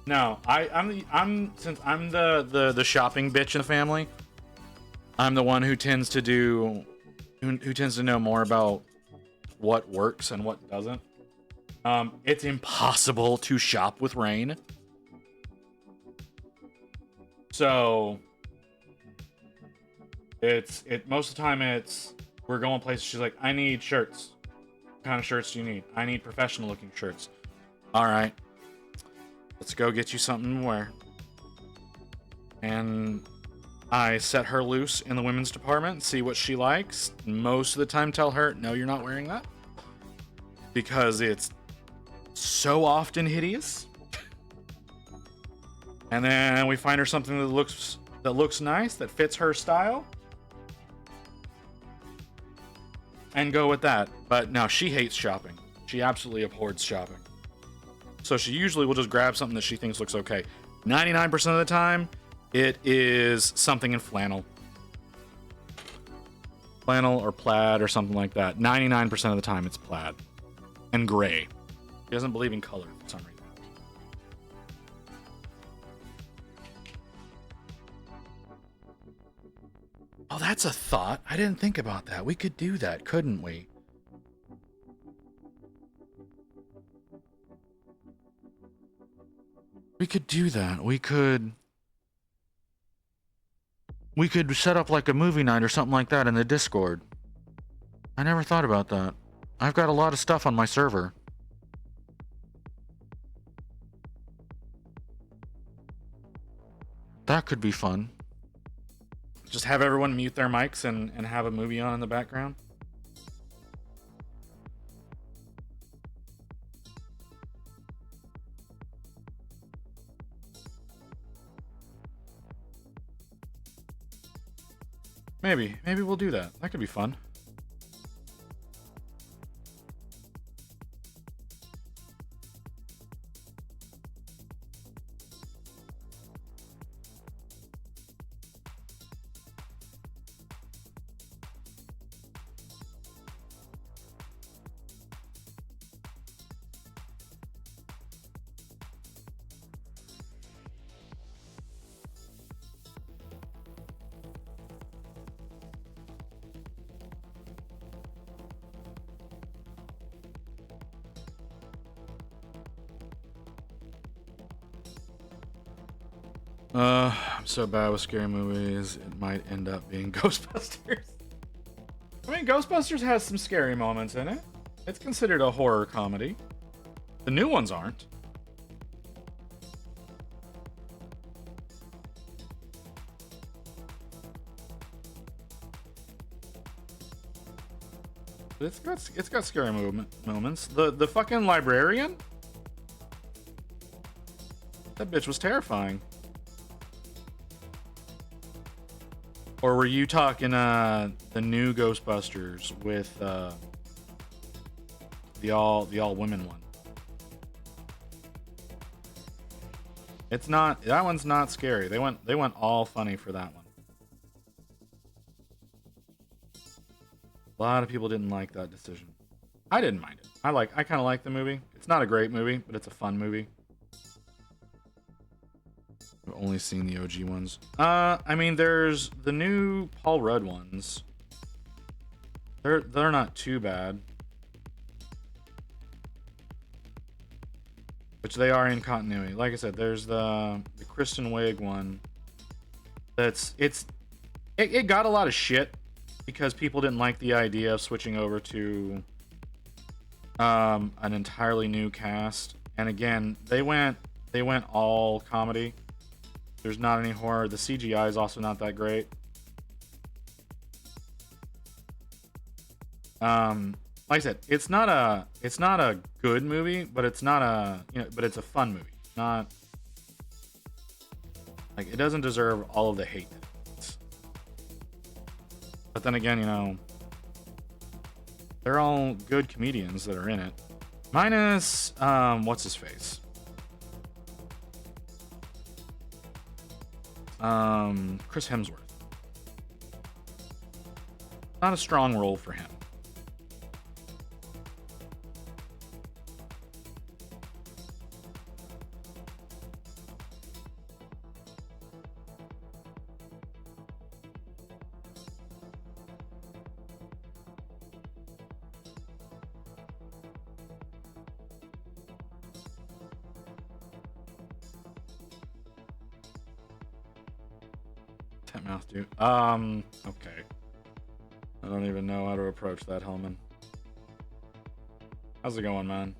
No, since I'm the shopping bitch in the family, I'm the one who tends to know more about what works and what doesn't. It's impossible to shop with Rain. So most of the time we're going places. She's like, I need shirts. What kind of shirts do you need? I need professional looking shirts. All right, let's go get you something to wear. And I set her loose in the women's department, see what she likes. Most of the time tell her, no, you're not wearing that, because it's so often hideous. And then we find her something that looks nice, that fits her style, and go with that. But no, she hates shopping. She absolutely abhors shopping. So she usually will just grab something that she thinks looks okay. 99% of the time, it is something in flannel or plaid or something like that. 99% of the time, it's plaid and gray. She doesn't believe in color for some reason. Oh, that's a thought. I didn't think about that. We could do that, couldn't we? We could do that. We could set up like a movie night or something like that in the Discord. I never thought about that. I've got a lot of stuff on my server. That could be fun. Just have everyone mute their mics and have a movie on in the background. Maybe we'll do that. That could be fun. I'm so bad with scary movies, it might end up being Ghostbusters. I mean, Ghostbusters has some scary moments in it. It's considered a horror comedy. The new ones aren't. But it's got scary moments. The fucking librarian? That bitch was terrifying. Or were you talking the new Ghostbusters with the all women one? It's not, that one's not scary. They went all funny for that one. lot of people didn't like that decision. I didn't mind it. I kind of like the movie. It's not a great movie, but it's a fun movie. I've only seen the OG ones. I mean, there's the new Paul Rudd ones. They're not too bad. Which they are in continuity. Like I said, there's the Kristen Wiig one. It got a lot of shit because people didn't like the idea of switching over to an entirely new cast. And again, they went all comedy. There's not any horror. The CGI is also not that great. Like I said, it's not a good movie, but it's a fun movie. Not like it doesn't deserve all of the hate. But then again, they're all good comedians that are in it. Minus what's his face? Chris Hemsworth. Not a strong role for him. Mouth dude. Okay. I don't even know how to approach that, Hellman. How's it going, man?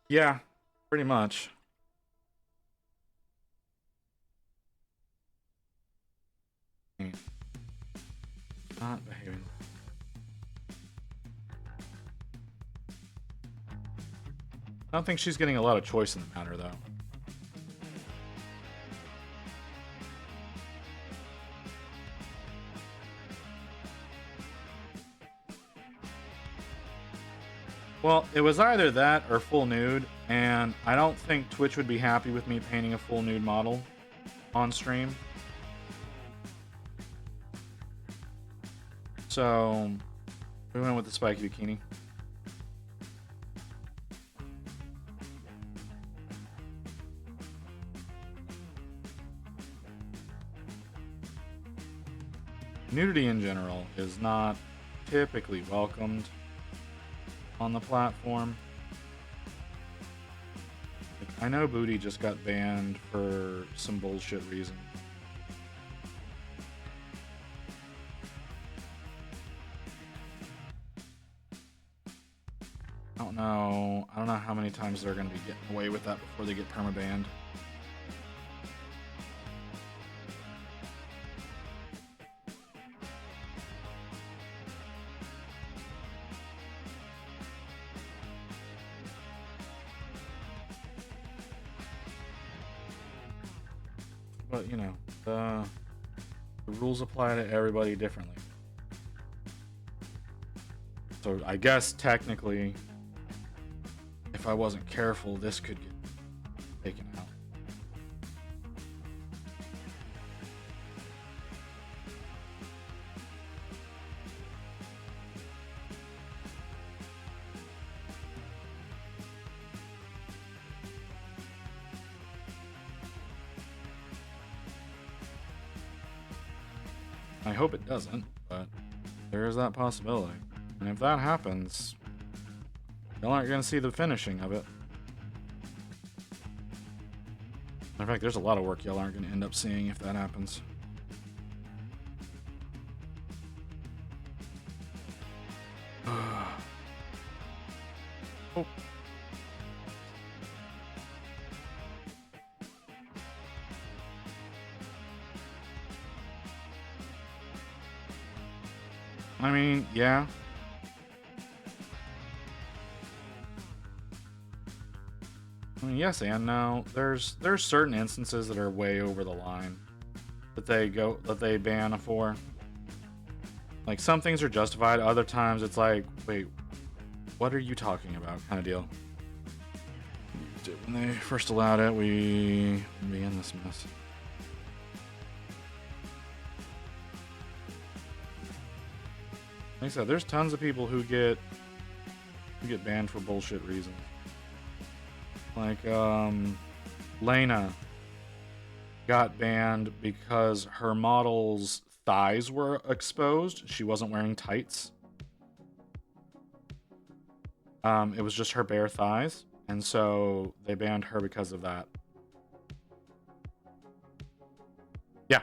Yeah, pretty much. Not behaving. I don't think she's getting a lot of choice in the matter, though. Well, it was either that or full nude, and I don't think Twitch would be happy with me painting a full nude model on stream. So, we went with the spiky bikini. Nudity in general is not typically welcomed on the platform. Like, I know booty just got banned for some bullshit reason. I don't know how many times they're going to be getting away with that before they get permabanned. But, the rules apply to everybody differently. So I guess technically, if I wasn't careful, this could get taken out. I hope it doesn't, but there is that possibility. And if that happens, y'all aren't going to see the finishing of it. In fact, there's a lot of work y'all aren't going to end up seeing if that happens. Oh. I mean, yeah. I mean, yes and no. There's certain instances that are way over the line. that they ban for. Like, some things are justified, other times it's like, wait, what are you talking about, kind of deal. When they first allowed it, we began this mess. Like I said, there's tons of people who get banned for bullshit reasons. Like, Lena got banned because her model's thighs were exposed. She wasn't wearing tights. It was just her bare thighs, and so they banned her because of that. Yeah.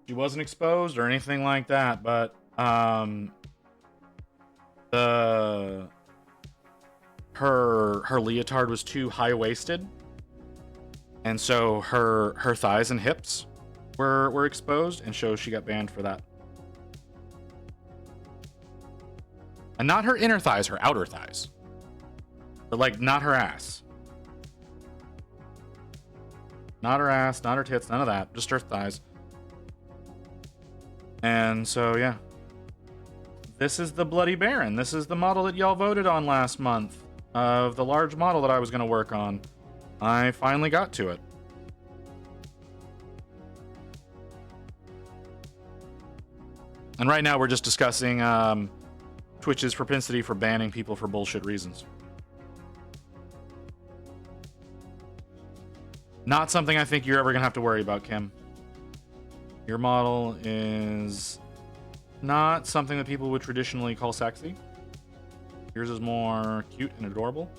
She wasn't exposed or anything like that, but her leotard was too high-waisted, and so her thighs and hips were exposed, and so she got banned for that. And not her inner thighs, her outer thighs. But, like, not her ass. Not her ass, not her tits, none of that. Just her thighs. And so, yeah. This is the Bloody Baron. This is the model that y'all voted on last month. Of the large model that I was going to work on. I finally got to it. And right now we're just discussing Twitch's propensity for banning people for bullshit reasons. Not something I think you're ever going to have to worry about, Kim. Your model is not something that people would traditionally call sexy. Yours is more cute and adorable.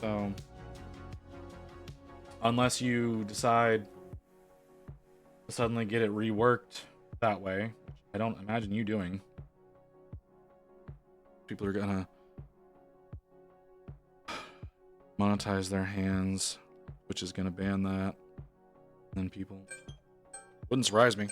So, unless you decide to suddenly get it reworked that way, I don't imagine you doing. People are gonna monetize their hands, which is gonna ban that. And then people... Wouldn't surprise me.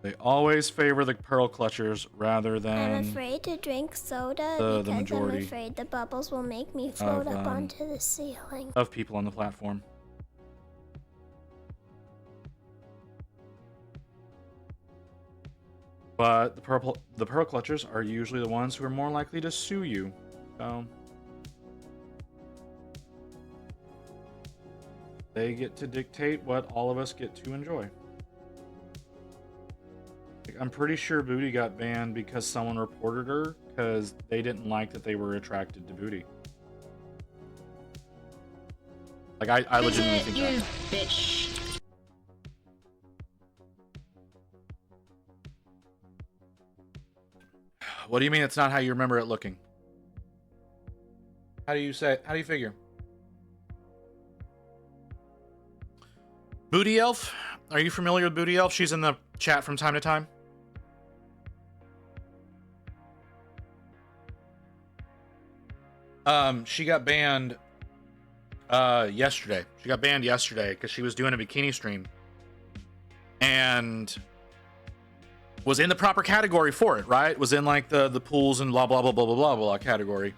They always favor the pearl clutchers rather than... I'm afraid to drink soda the because majority I'm afraid the bubbles will make me float up onto the ceiling. Of people on the platform. But the pearl clutchers are usually the ones who are more likely to sue you. So they get to dictate what all of us get to enjoy. I'm pretty sure Booty got banned because someone reported her because they didn't like that they were attracted to Booty. Like, I legitimately think that. Bitch. What do you mean it's not how you remember it looking? How do you figure? Booty Elf? Are you familiar with Booty Elf? She's in the chat from time to time. She got banned yesterday. She got banned yesterday because she was doing a bikini stream. And was in the proper category for it, right? Was in like the pools and blah blah blah blah blah blah blah category.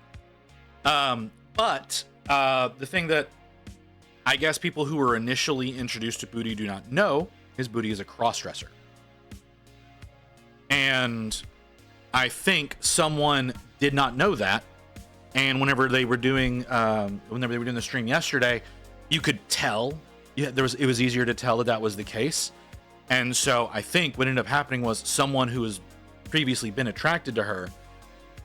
But the thing that I guess people who were initially introduced to Booty do not know is Booty is a cross-dresser. And I think someone did not know that. And whenever they were doing the stream yesterday, you could tell. Yeah, it was easier to tell that was the case. And so I think what ended up happening was someone who has previously been attracted to her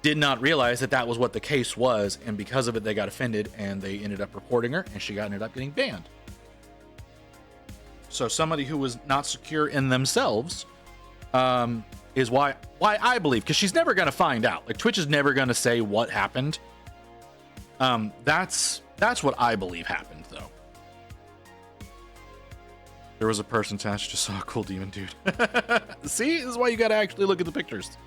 did not realize that was what the case was, and because of it they got offended and they ended up reporting her, and she ended up getting banned. So somebody who was not secure in themselves is why I believe, because she's never going to find out. Like, Twitch is never going to say what happened. That's what I believe happened, though. There was a person attached, just saw a cool demon dude. See, this is why you got to actually look at the pictures.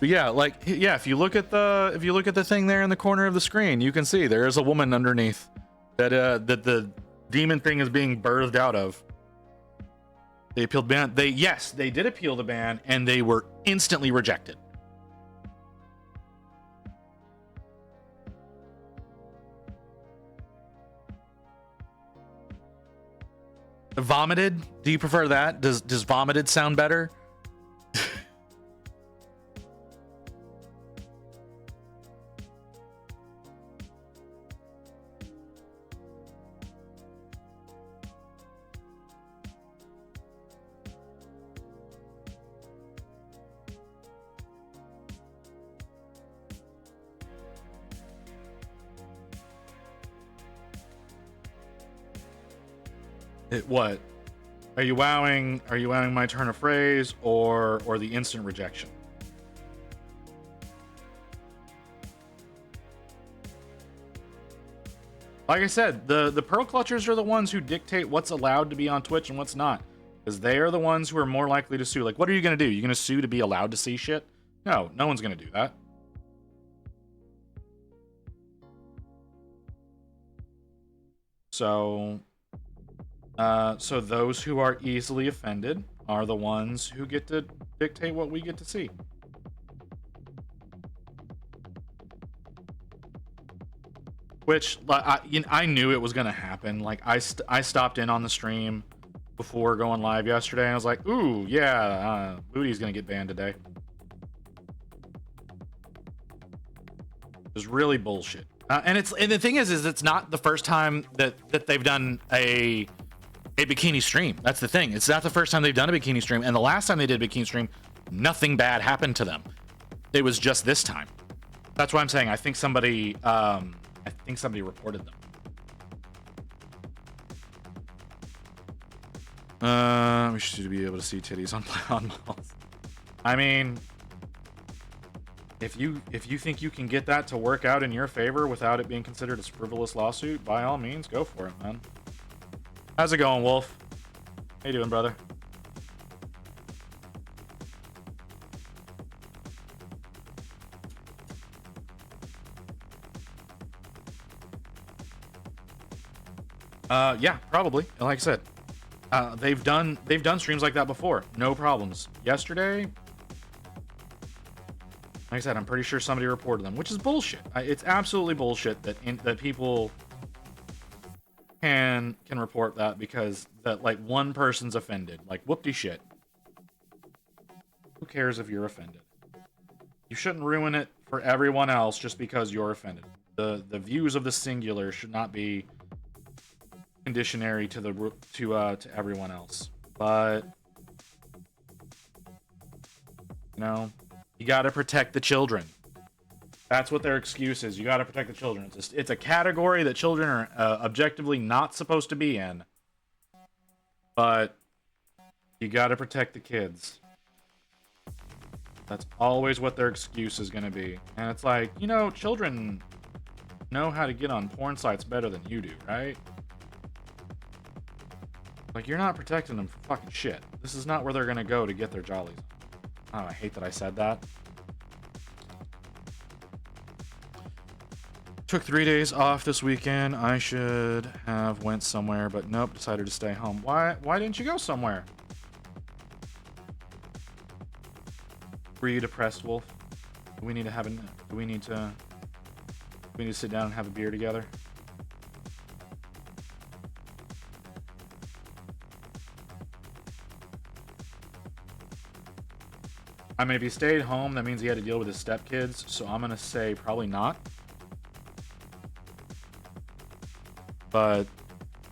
But yeah, like yeah, if you look at the thing there in the corner of the screen, you can see there is a woman underneath that that the demon thing is being birthed out of. They appealed ban. They did appeal the ban, and they were instantly rejected. Vomited? Do you prefer that? Does vomited sound better? What? Are you wowing my turn of phrase or the instant rejection? Like I said, the pearl clutchers are the ones who dictate what's allowed to be on Twitch and what's not. Because they are the ones who are more likely to sue. Like, what are you going to do? You going to sue to be allowed to see shit? No one's going to do that. So those who are easily offended are the ones who get to dictate what we get to see. Which I knew it was gonna happen. Like I stopped in on the stream before going live yesterday, and I was like, "Ooh, yeah, Booty's gonna get banned today." It was really bullshit. And the thing is it's not the first time that they've done a bikini stream. That's the thing. It's not the first time they've done a bikini stream, and the last time they did a bikini stream, nothing bad happened to them. It was just this time. That's why I'm saying I think somebody reported them. We should be able to see titties on malls. I mean, if you think you can get that to work out in your favor without it being considered a frivolous lawsuit, by all means, go for it, man. How's it going, Wolf? How you doing, brother? Yeah, probably. Like I said, they've done streams like that before. No problems. Yesterday, like I said, I'm pretty sure somebody reported them, which is bullshit. It's absolutely bullshit that people can report that because that like one person's offended. Like whoop-de shit. Who cares if you're offended? You shouldn't ruin it for everyone else just because you're offended. The views of the singular should not be conditionary to everyone else. But you know, you got to protect the children. That's what their excuse is. You got to protect the children. It's a category that children are objectively not supposed to be in. But you got to protect the kids. That's always what their excuse is going to be. And it's like, you know, children know how to get on porn sites better than you do, right? Like, you're not protecting them for fucking shit. This is not where they're going to go to get their jollies. Oh, I hate that I said that. Took 3 days off this weekend. I should have went somewhere, but nope, decided to stay home. Why didn't you go somewhere? Were you depressed, Wolf? Do we need to sit down and have a beer together? I mean, if he stayed home, that means he had to deal with his stepkids, so I'm gonna say probably not. But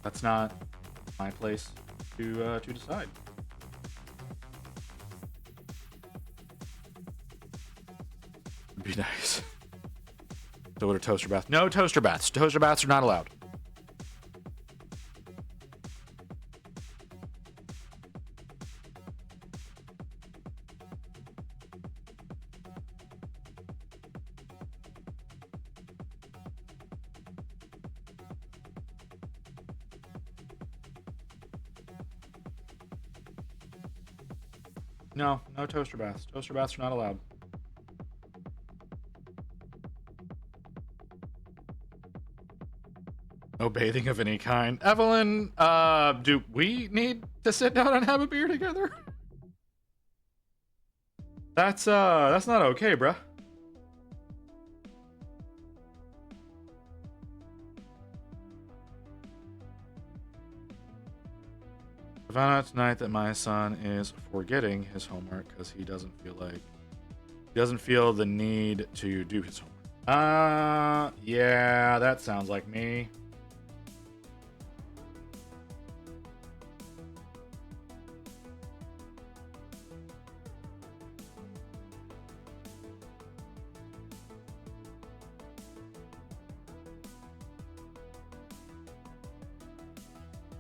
that's not my place to decide. It'd be nice. So what are toaster baths? No toaster baths. Toaster baths are not allowed. No toaster baths. Toaster baths are not allowed. No bathing of any kind. Evelyn, do we need to sit down and have a beer together? That's not okay, bruh. I found out tonight that my son is forgetting his homework because he doesn't feel the need to do his homework. Yeah, that sounds like me.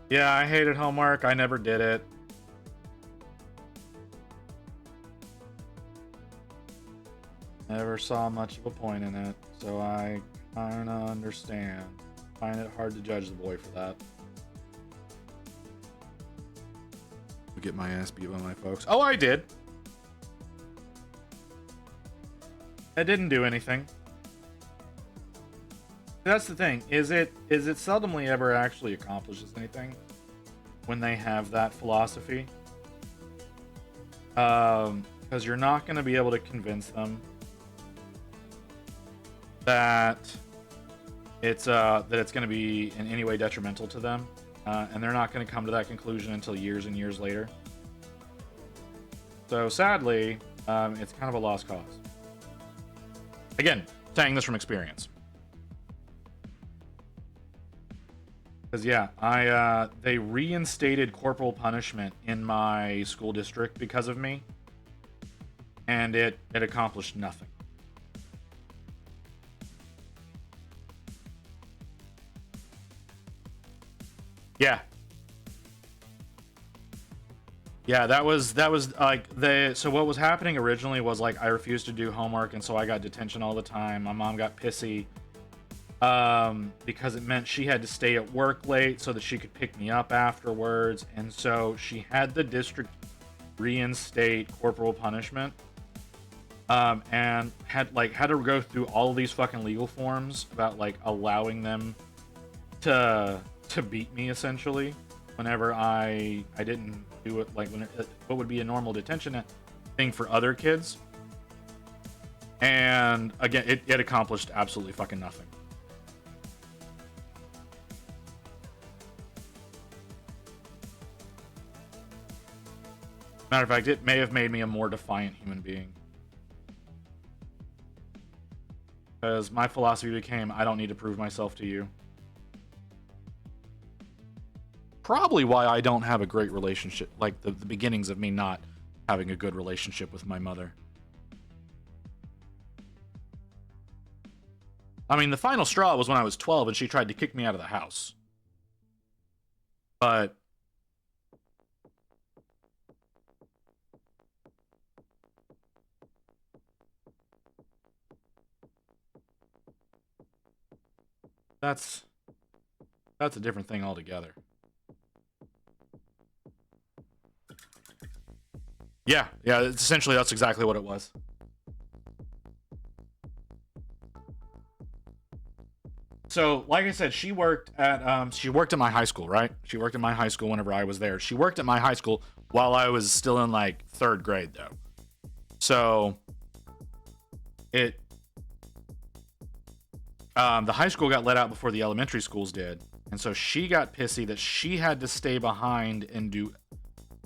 Yeah, I hated homework. I never did it. Never saw much of a point in it, so I kinda understand. Find it hard to judge the boy for that. Get my ass beat by my folks. Oh, I did. I didn't do anything. That's the thing. Is it seldomly ever actually accomplishes anything when they have that philosophy? Because you're not going to be able to convince them that it's going to be in any way detrimental to them, and they're not going to come to that conclusion until years and years later. So sadly, it's kind of a lost cause. Again, saying this from experience. Because yeah, they reinstated corporal punishment in my school district because of me, and it accomplished nothing. Yeah, that was like so what was happening originally was like I refused to do homework, and so I got detention all the time. My mom got pissy because it meant she had to stay at work late so that she could pick me up afterwards, and so she had the district reinstate corporal punishment, and had to go through all of these fucking legal forms about like allowing them to beat me essentially whenever I didn't do it, like when what would be a normal detention thing for other kids. And again, it accomplished absolutely fucking nothing. Matter of fact, it may have made me a more defiant human being. Because my philosophy became, I don't need to prove myself to you. Probably why I don't have a great relationship, like the beginnings of me not having a good relationship with my mother. I mean, the final straw was when I was 12 and she tried to kick me out of the house. But that's a different thing altogether. Yeah, it's essentially that's exactly what it was. So, like I said, she worked at my high school, right? She worked at my high school whenever I was there. She worked at my high school while I was still in like 3rd grade though. So the high school got let out before the elementary schools did. And so she got pissy that she had to stay behind and do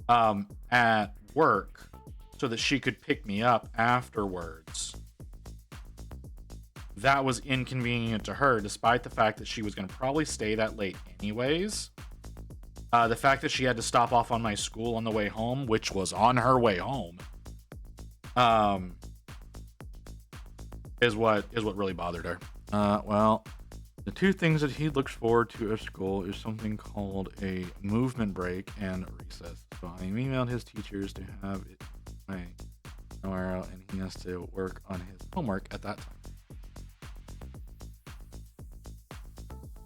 at work so that she could pick me up afterwards. That was inconvenient to her, despite the fact that she was going to probably stay that late anyways. The fact that she had to stop off on my school on the way home, which was on her way home, is what really bothered her. Well, the two things that he looks forward to at school is something called a movement break and recess. So I emailed his teachers to have it tomorrow, and he has to work on his homework at that time.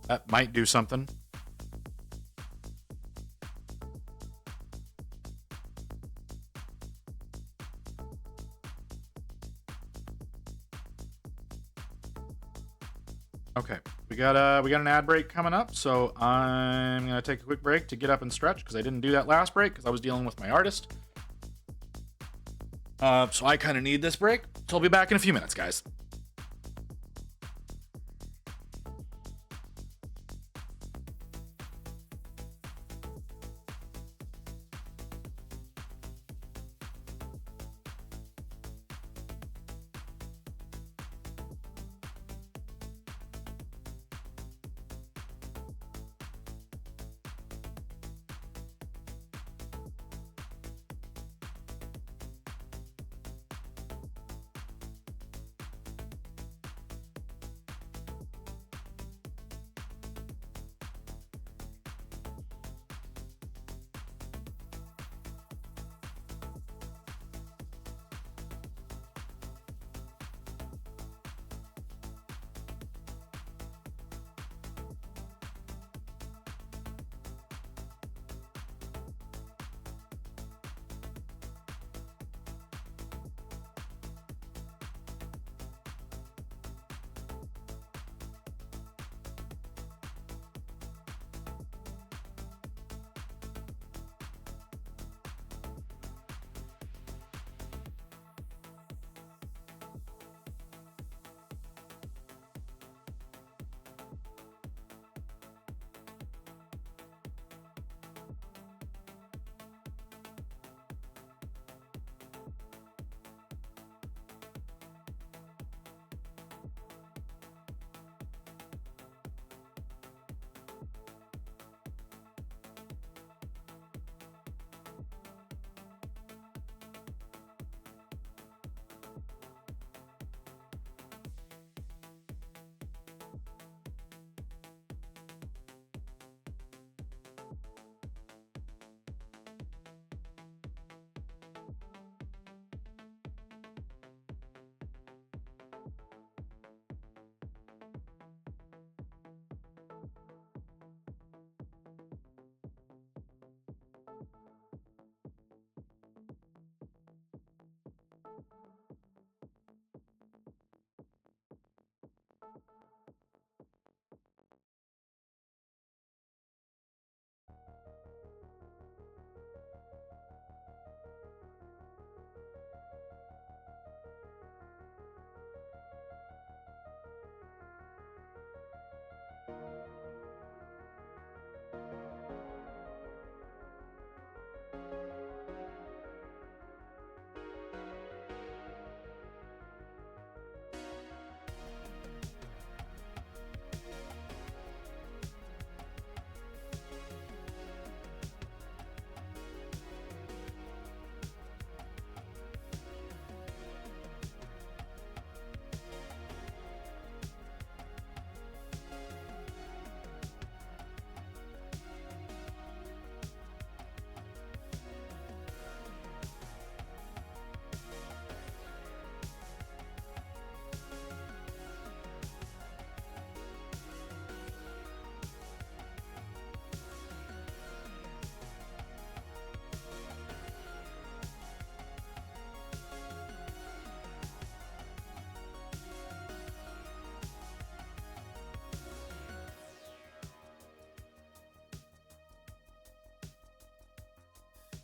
That might do something. Okay, we got an ad break coming up, so I'm gonna take a quick break to get up and stretch because I didn't do that last break because I was dealing with my artist. So I kind of need this break. So I'll be back in a few minutes, guys.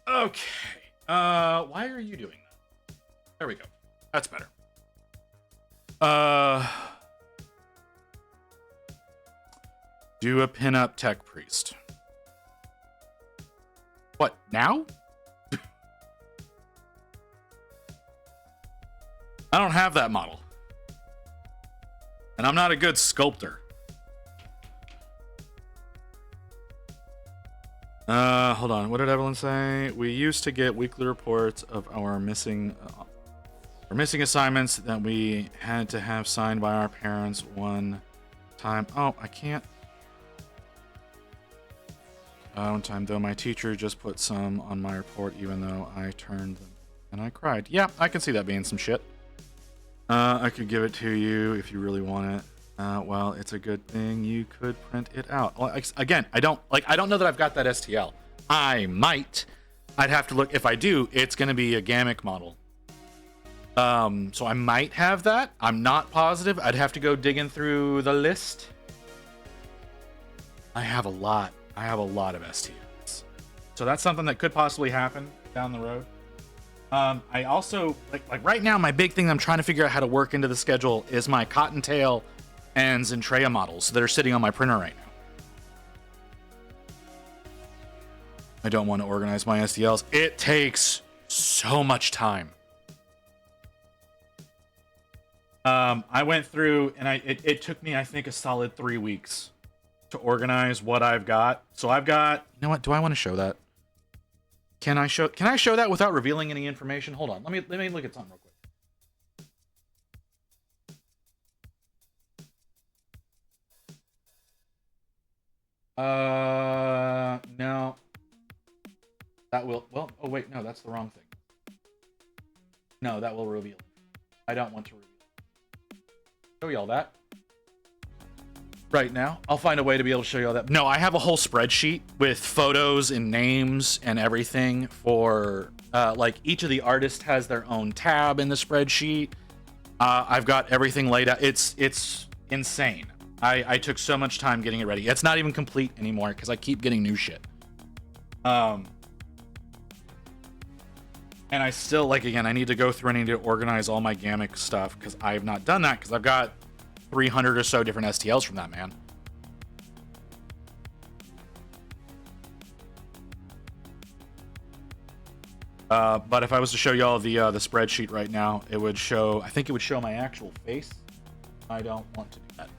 Okay. Why are you doing that? There we go. That's better. Do a pinup tech priest. What, now? I don't have that model. And I'm not a good sculptor. Hold on. What did Evelyn say? We used to get weekly reports of our missing assignments that we had to have signed by our parents one time. Oh, I can't. One time, though, my teacher just put some on my report, even though I turned them and I cried. Yeah, I can see that being some shit. I could give it to you if you really want it. Well, it's a good thing you could print it out. Again, I don't know that I've got that STL. I might. I'd have to look. If I do, it's going to be a Gamic model. So I might have that. I'm not positive. I'd have to go digging through the list. I have a lot of STLs. So that's something that could possibly happen down the road. I also like right now my big thing I'm trying to figure out how to work into the schedule is my Cottontail and Zentreya models that are sitting on my printer right now. I don't want to organize my STLs. It takes so much time. I went through and it took me, I think, a solid 3 weeks to organize what I've got. So I've got, you know what? Do I want to show that? Can I show that without revealing any information? Hold on. Let me look at something real quick. No. That will, well, oh wait, no, that's the wrong thing. No, that will reveal. I don't want to reveal. Show y'all that. Right now, I'll find a way to be able to show y'all that. No, I have a whole spreadsheet with photos and names and everything for, like each of the artists has their own tab in the spreadsheet. I've got everything laid out. It's insane. I took so much time getting it ready. It's not even complete anymore because I keep getting new shit. And I still, like, again, I need to go through and I need to organize all my Gamic stuff because I have not done that because I've got 300 or so different STLs from that man. But if I was to show y'all the spreadsheet right now, it would show, I think it would show my actual face. I don't want to do that.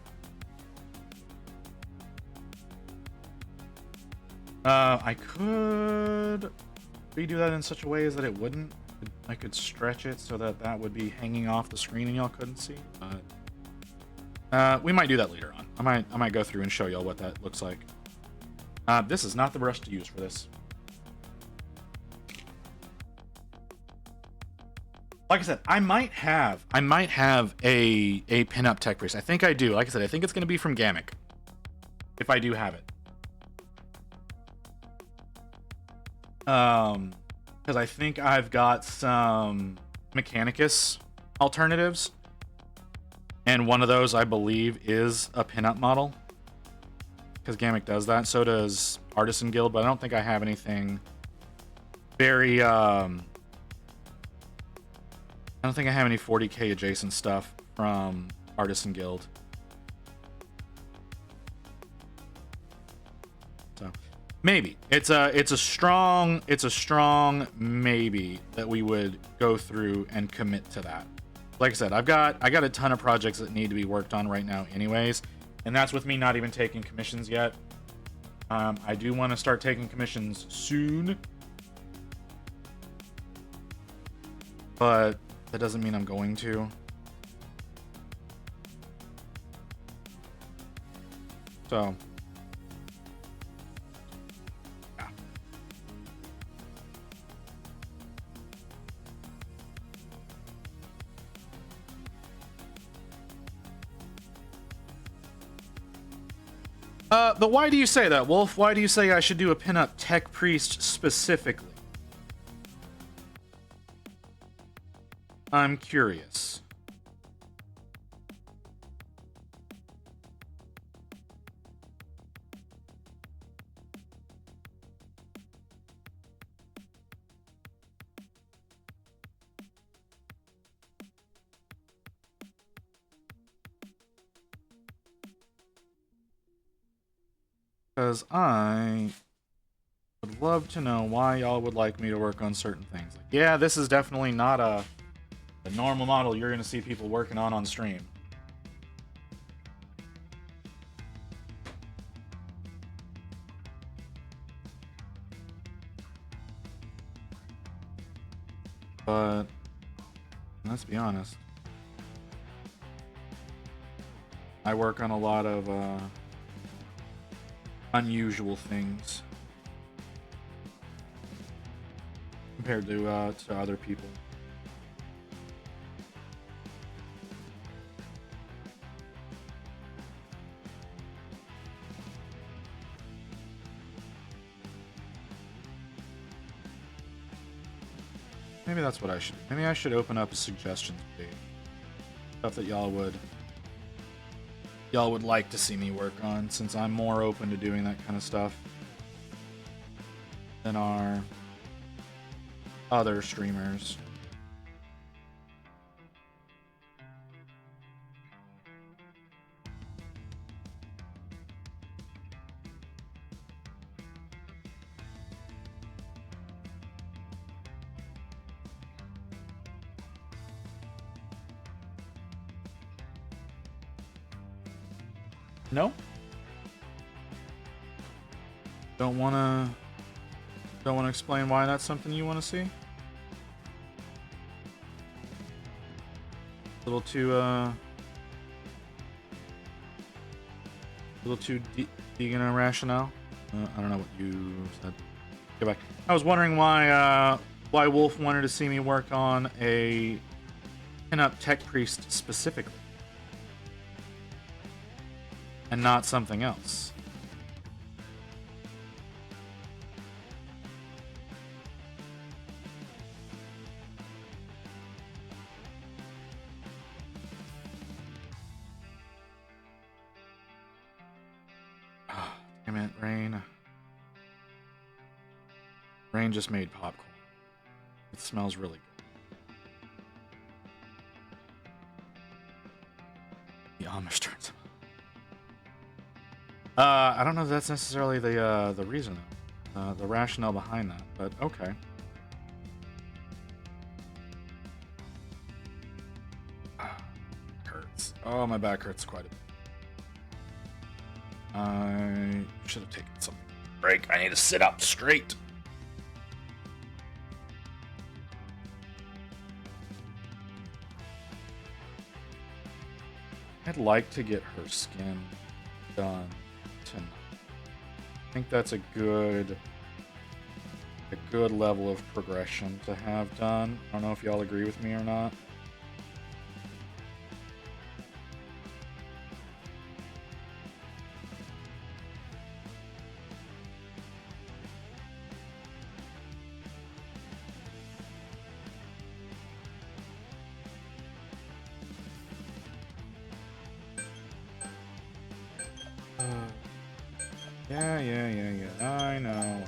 I could redo that in such a way as that it wouldn't. I could stretch it so that that would be hanging off the screen and y'all couldn't see. But we might do that later on. I might go through and show y'all what that looks like. This is not the brush to use for this. Like I said, I might have a pinup tech priest. I think I do. Like I said, I think it's going to be from Gamic, if I do have it. Because I think I've got some Mechanicus alternatives, and one of those I believe is a pinup model. Because Gamic does that, so does Artisan Guild, but I don't think I have anything very I don't think I have any 40k adjacent stuff from Artisan Guild. So maybe it's a strong maybe that we would go through and commit to that. Like I said, I got a ton of projects that need to be worked on right now anyways, and that's with me not even taking commissions yet. I do want to start taking commissions soon, but that doesn't mean I'm going to. So, yeah. But why do you say that, Wolf? Why do you say I should do a pinup tech priest specifically? I'm curious. Because I would love to know why y'all would like me to work on certain things. Like, yeah, this is definitely not the normal model you're going to see people working on stream. But let's be honest. I work on a lot of unusual things compared to other people. Maybe that's what I should do. Maybe I should open up a suggestions page. Stuff that y'all y'all would like to see me work on, since I'm more open to doing that kind of stuff than our other streamers. No? Don't wanna explain why that's something you want to see? A little too vegan and rationale. I don't know what you said. Go back. I was wondering why Wolf wanted to see me work on a pinup tech priest specifically, and not something else. Oh, damn it, Rain. Rain just made popcorn. It smells really good. The Amish turns him. I don't know if that's necessarily the reason, the rationale behind that, but okay. Hurts. Oh, my back hurts quite a bit. I should have taken something. Break. I need to sit up straight. I'd like to get her skin done tonight. I think that's a good level of progression to have done. I don't know if y'all agree with me or not. Yeah. I know.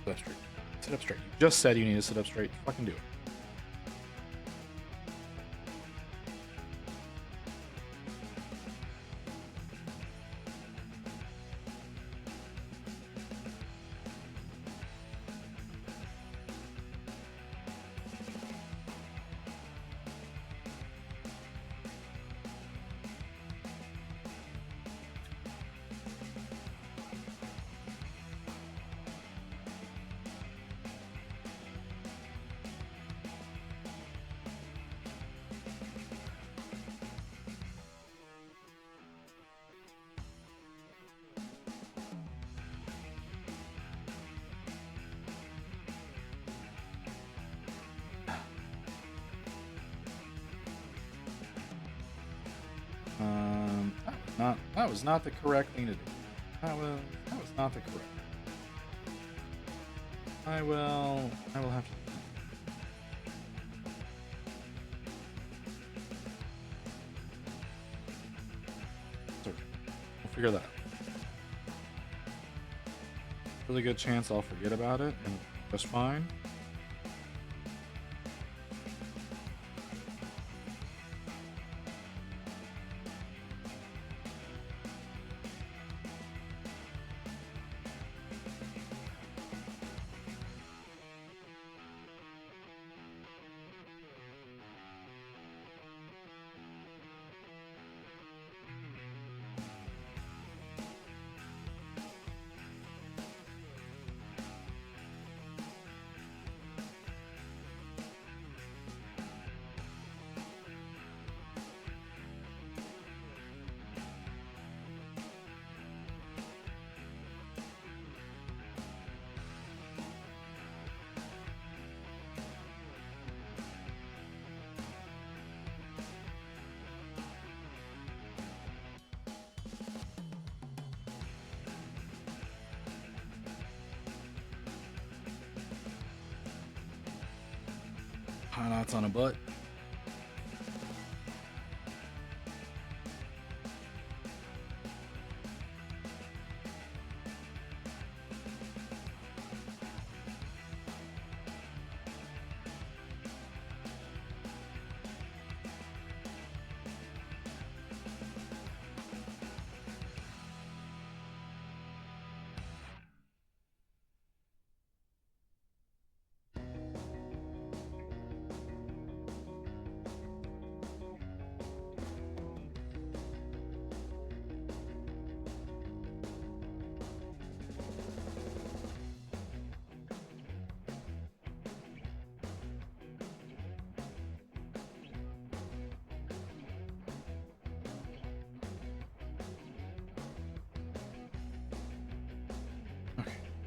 Sit up straight. Sit up straight. You just said you need to sit up straight. Fucking do it. That was not the correct thing to do. That was not the correct. I will have to. It's okay. We'll figure that out. Really good chance I'll forget about it and just fine. hot dots on a butt.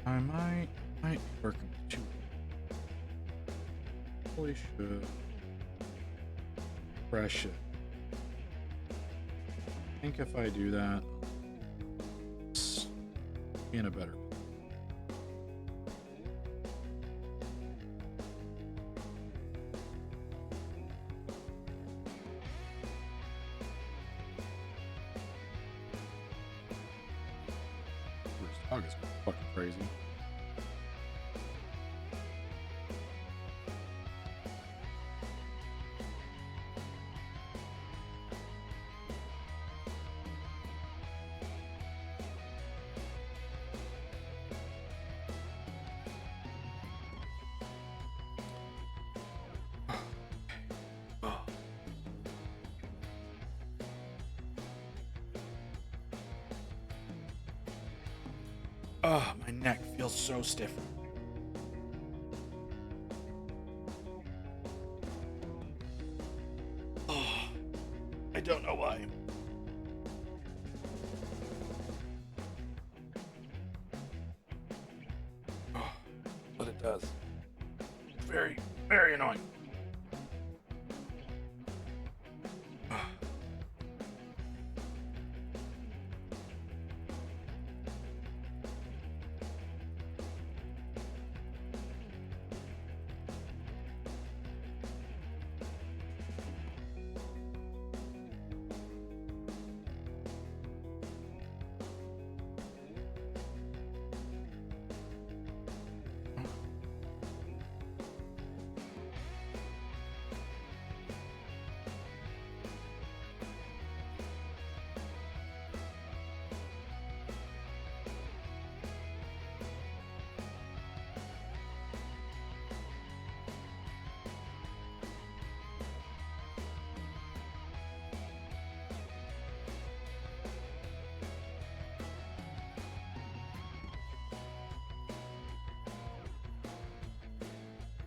I might be working too. Probably should fresh it. I think if I do that, it's in a better. This dog is fucking crazy. Oh, my neck feels so stiff. Oh, I don't know why. Oh, but it does. It's very, very annoying.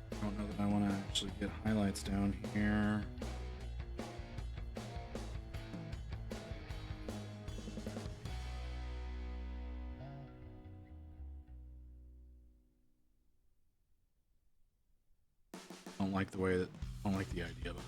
I don't know that I want to actually get highlights down here. I don't like the way that, I don't like the idea of it.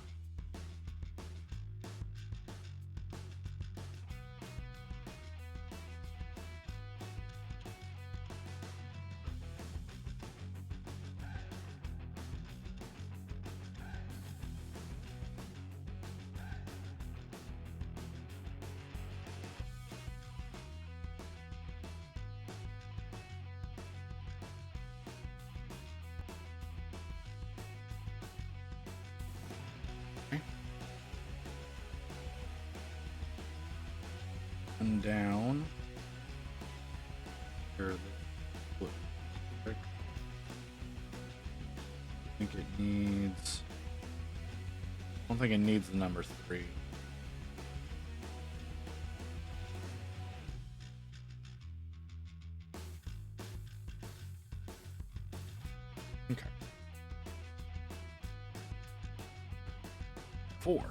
And down. Here, I think it needs. I don't think it needs the number 3. Okay. 4.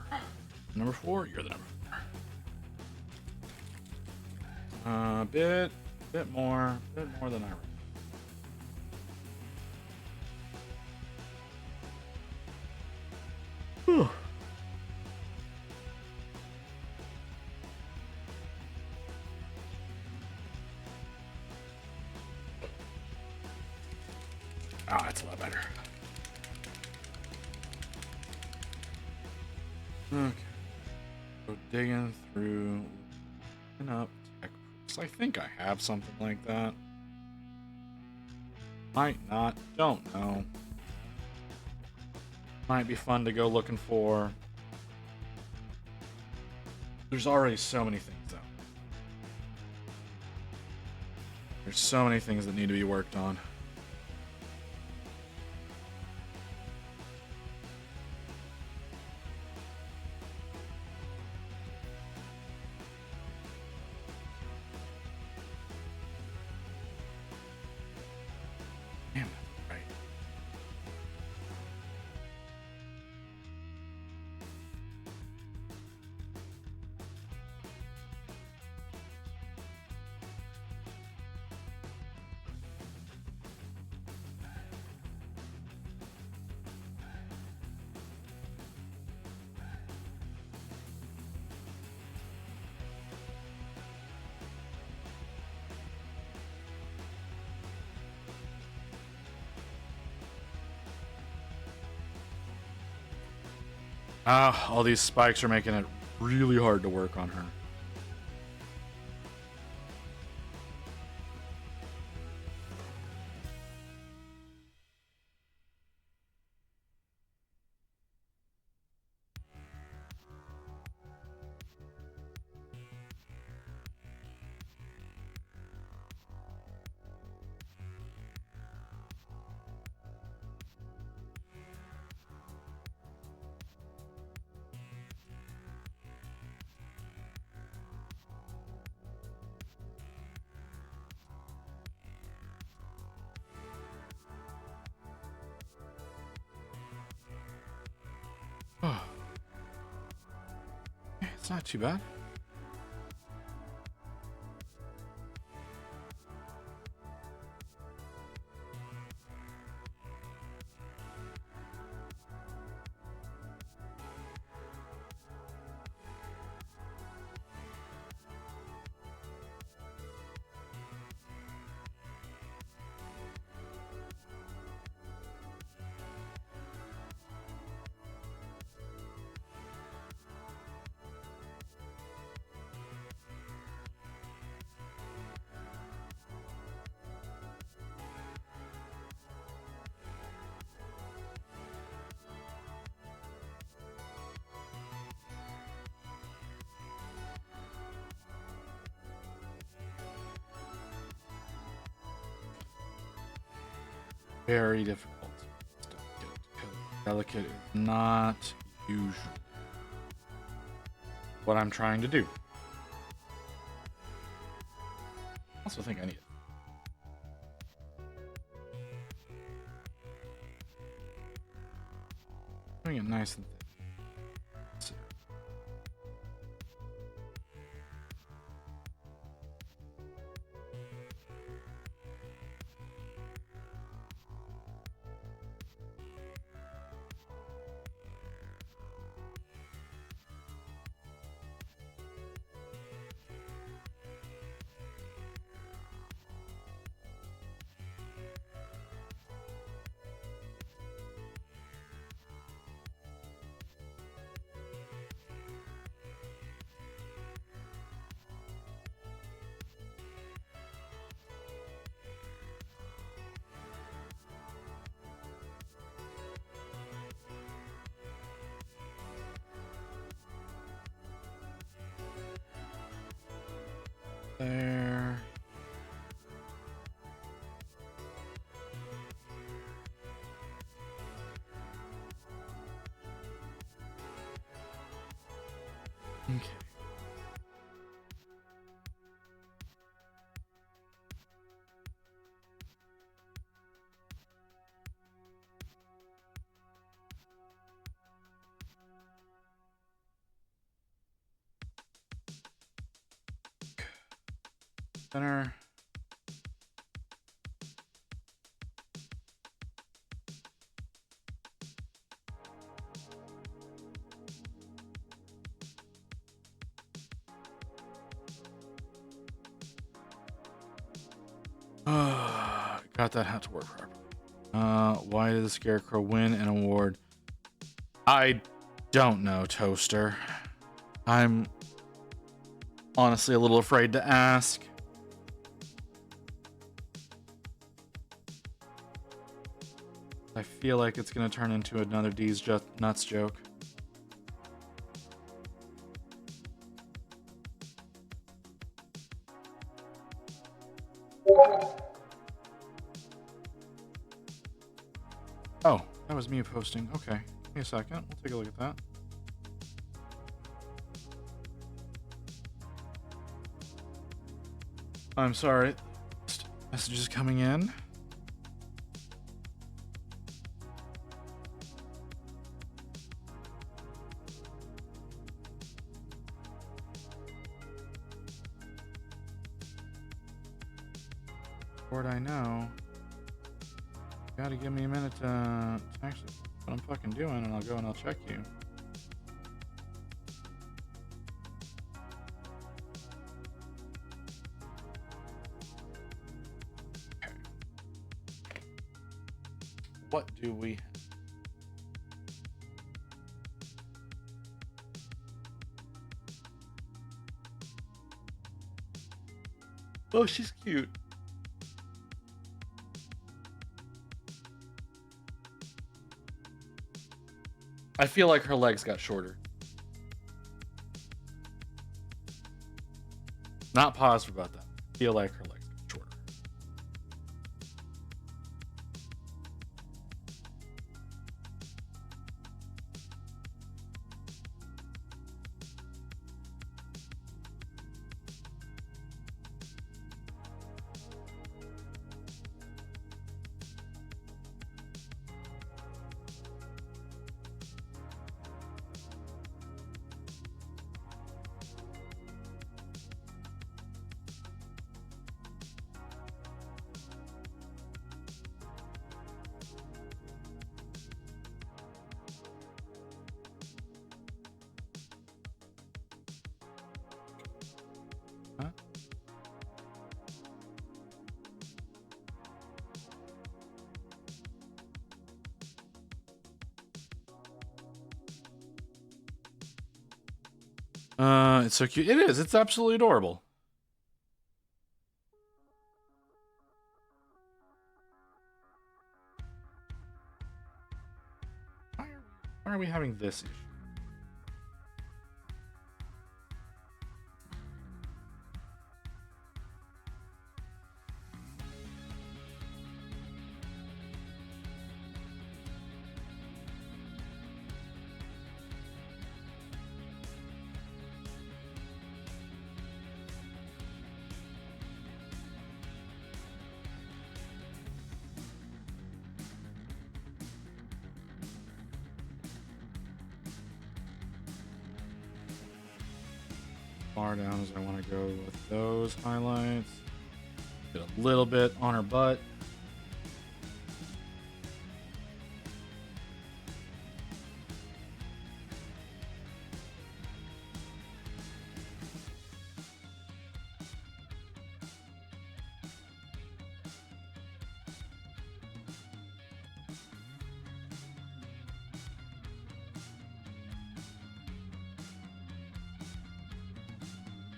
Number 4. You're the number 4. Bit more than I read. Whew. Oh, that's a lot better. Okay. So digging through, looking up tech. I think I have something like that. Might not. Don't know. Might be fun to go looking for. There's already so many things though. There's so many things that need to be worked on. Damn, that's right. Ah, all these spikes are making it really hard to work on her. It's not too bad. Very difficult. Delicate is not usually what I'm trying to do. I also think I need it. Doing it nice and thin. Let's see. There. Okay. Center. Got that hat to work properly. Why did the Scarecrow win an award? I don't know, Toaster. I'm honestly a little afraid to ask. I feel like it's gonna turn into another D's Just Nuts joke. Oh, that was me posting. Okay, give me a second. We'll take a look at that. I'm sorry. Messages coming in. Lord, I know. You gotta give me a minute to actually what I'm fucking doing, and I'll go and I'll check you. Okay. What do we have? Oh, she's cute. I feel like her legs got shorter. Not positive about that. I feel like her legs got shorter. Huh? It's so cute. It is. It's absolutely adorable. Why are we having this issue? Far down as I want to go with those highlights. Get a little bit on her butt.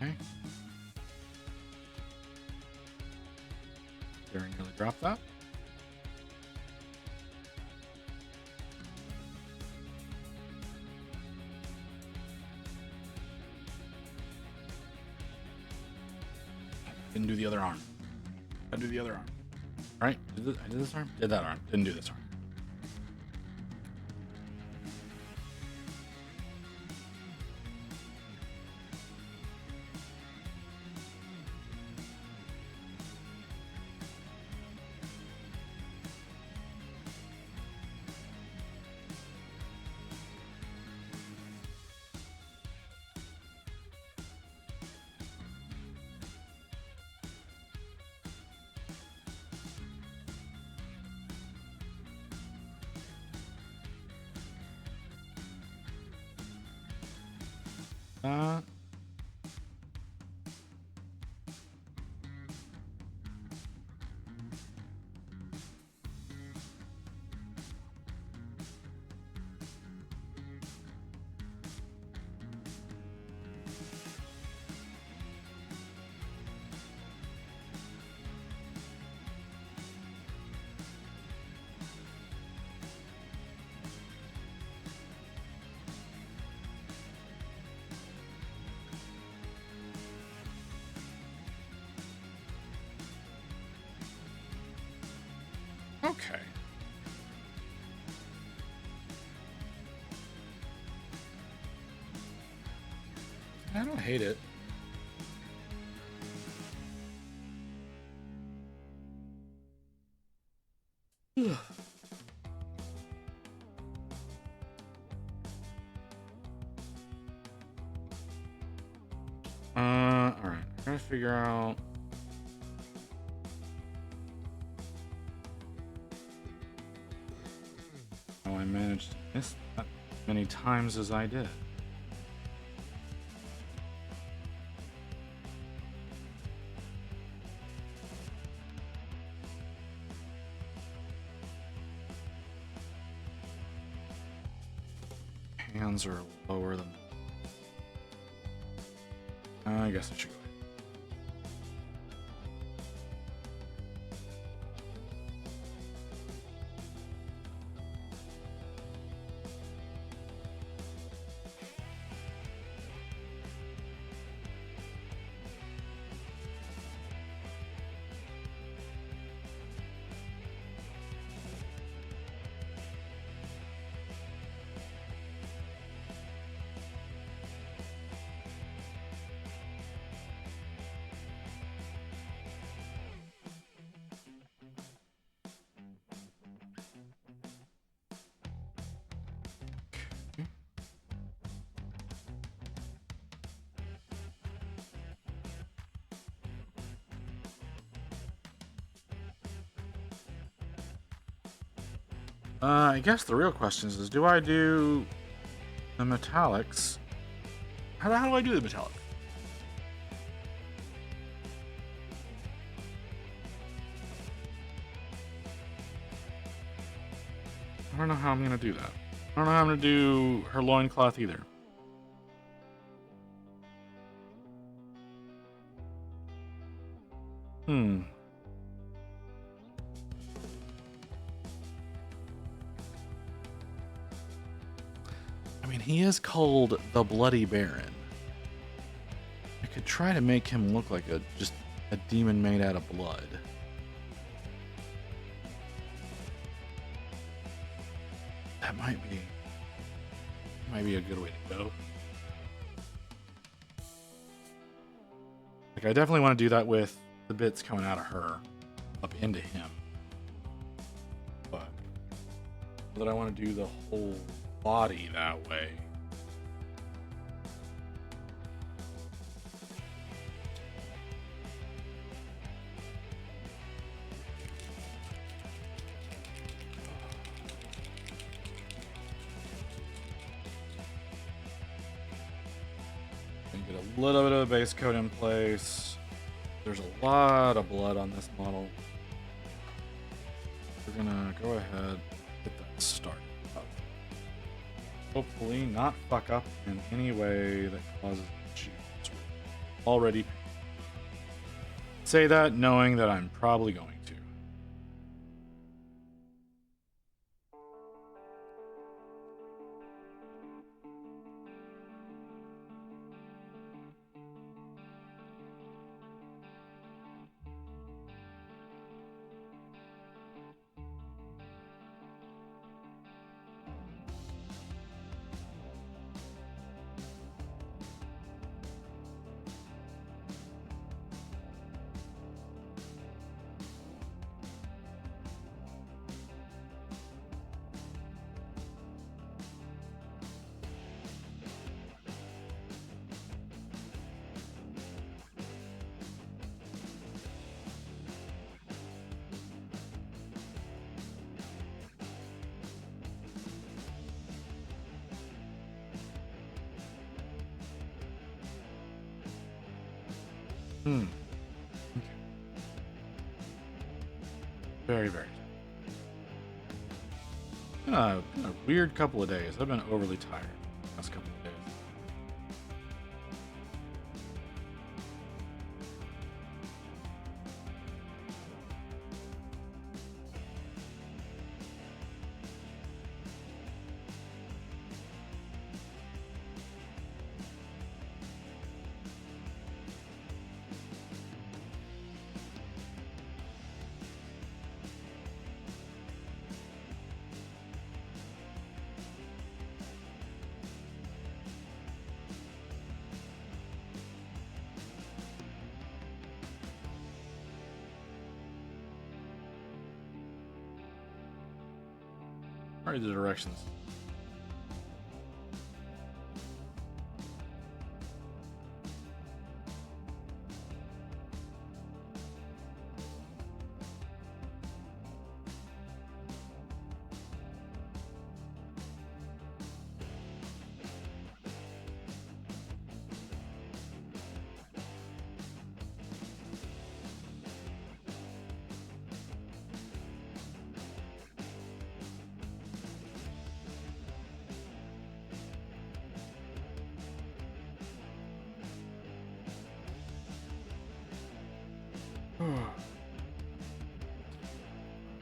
Okay. Very nearly dropped that. Didn't do the other arm. Gotta do the other arm. All right. I did this arm. Did that arm. Didn't do this arm. Uh, Okay. I don't hate it. Alright. I'm trying to figure out. How I managed to miss that many times as I did. Hands are lower than. I guess I should go. I guess the real question is do I do the metallics? How the hell do I do the metallic? I don't know how I'm gonna do that. I don't know how I'm gonna do her loincloth either. I mean, he is called the Bloody Baron. I could try to make him look like just a demon made out of blood. That might be a good way to go. Like, I definitely want to do that with the bits coming out of her up into him. But that I want to do the whole body that way. Get a little bit of the base coat in place. There's a lot of blood on this model. We're gonna go ahead and get that started up. Hopefully not fuck up in any way that causes issues. Already say that knowing that I'm probably going to. Okay. Very, very. Been a weird couple of days. I've been overly tired the last couple of days. read the directions.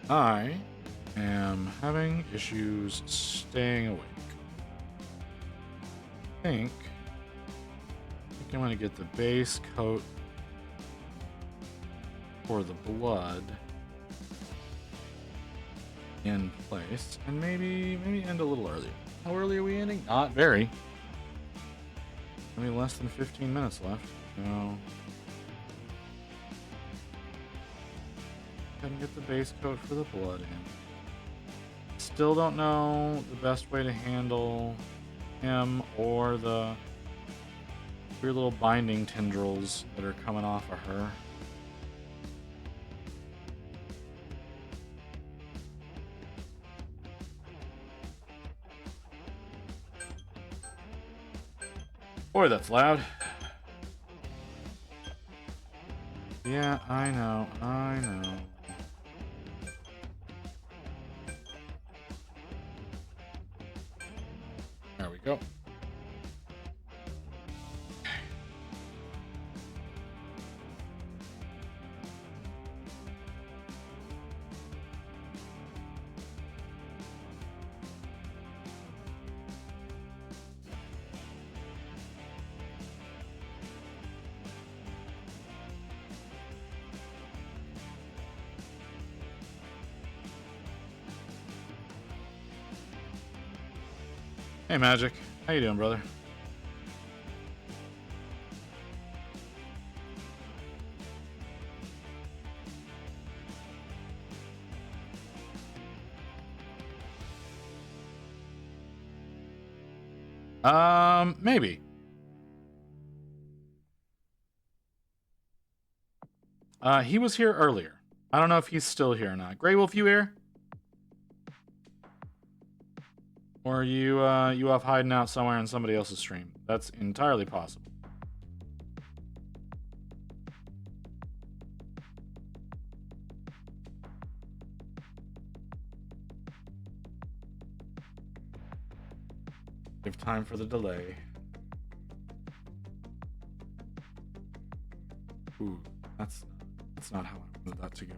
I am having issues staying awake. I think I'm going to get the base coat for the blood in place, and maybe end a little earlier. How early are we ending? Not very. Maybe less than 15 minutes left. So and get the base coat for the blood in. Still don't know the best way to handle him or the weird little binding tendrils that are coming off of her. Boy, that's loud. Yeah, I know. There we go. Hey, Magic. How you doing, brother? Maybe. He was here earlier. I don't know if he's still here or not. Grey Wolf, you here? Or are you off hiding out somewhere in somebody else's stream? That's entirely possible. Give time for the delay. Ooh, that's not how I wanted that to go.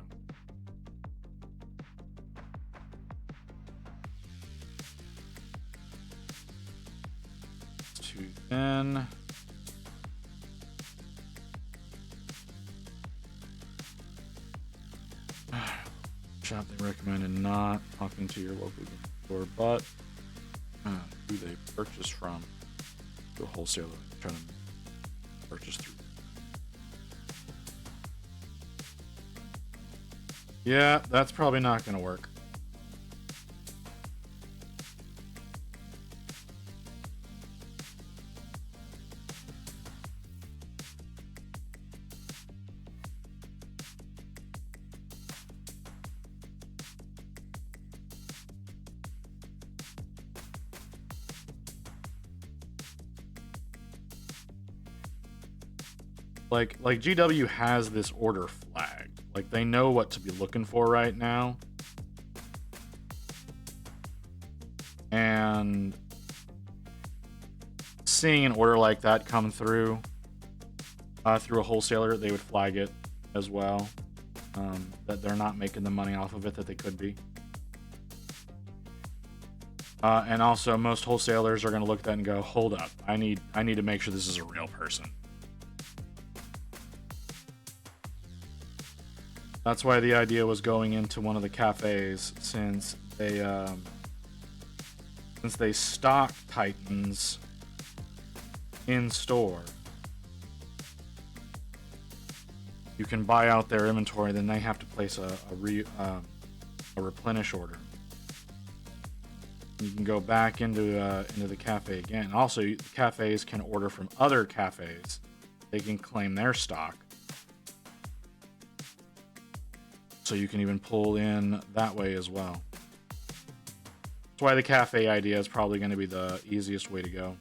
Too thin. Shop they recommended not talking to your local store, but who they purchase from, to a wholesaler trying to purchase through. Yeah, that's probably not going to work. Like GW has this order flagged. Like they know what to be looking for right now. And seeing an order like that come through through a wholesaler, they would flag it as well. That they're not making the money off of it that they could be. And also most wholesalers are going to look at that and go, hold up, I need to make sure this is a real person. That's why the idea was going into one of the cafes, since they stock Titans in store. You can buy out their inventory, then they have to place a replenish order. You can go back into the cafe again. Also, cafes can order from other cafes. They can claim their stock. So you can even pull in that way as well. That's why the cafe idea is probably going to be the easiest way to go.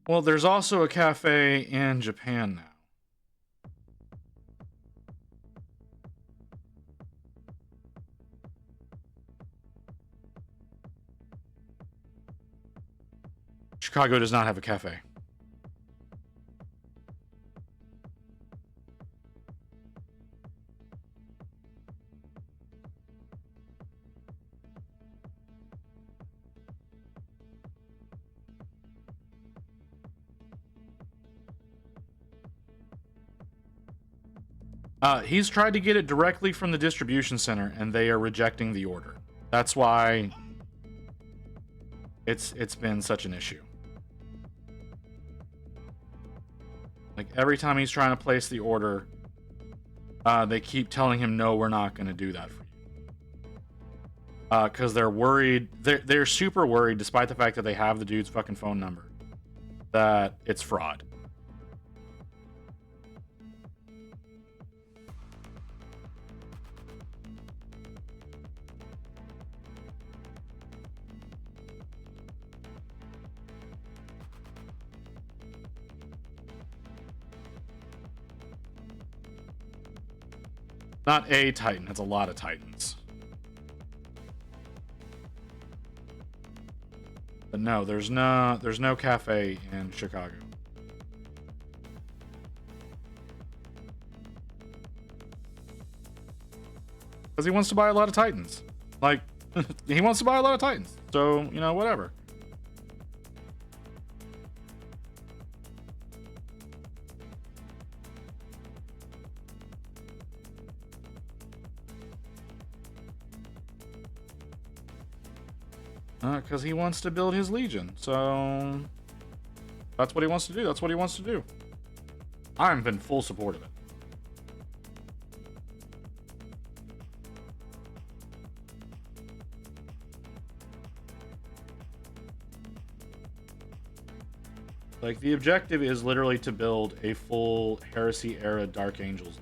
Well, there's also a cafe in Japan now. Chicago does not have a cafe. He's tried to get it directly from the distribution center, and they are rejecting the order. That's why it's been such an issue. Like, every time he's trying to place the order, they keep telling him, no, we're not going to do that for you. Because they're worried. They're super worried, despite the fact that they have the dude's fucking phone number, that it's fraud. Not a Titan, it's a lot of Titans. But no, there's no cafe in Chicago. Because he wants to buy a lot of Titans. Like, he wants to buy a lot of Titans. So, you know, whatever. Because he wants to build his Legion. So that's what he wants to do. That's what he wants to do. I'm in full support of it. Like, the objective is literally to build a full Heresy era Dark Angels.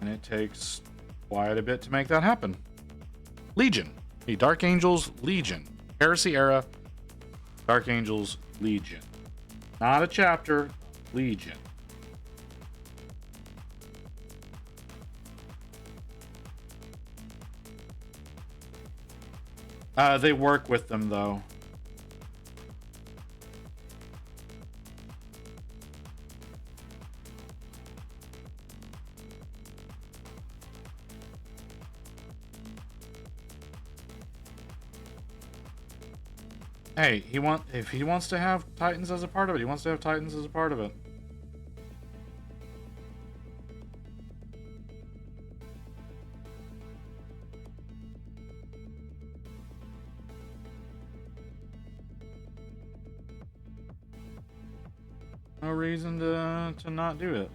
And it takes quite a bit to make that happen. Legion. The Dark Angels Legion. Heresy era Dark Angels Legion. Not a chapter, Legion. They work with them, though. Hey, if he wants to have Titans as a part of it, he wants to have Titans as a part of it. No reason to not do it.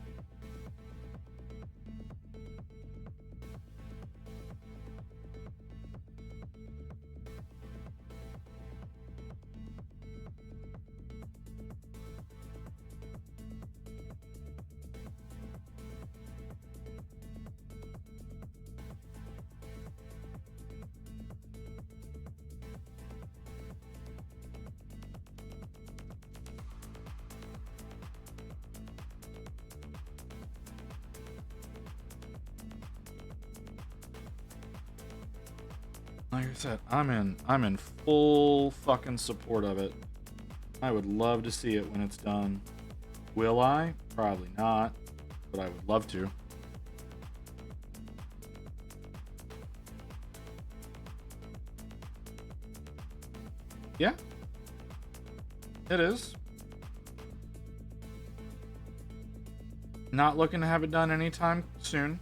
Like I said, I'm in full fucking support of it. I would love to see it when it's done. Will I? Probably not, but I would love to. Yeah. It is. Not looking to have it done anytime soon.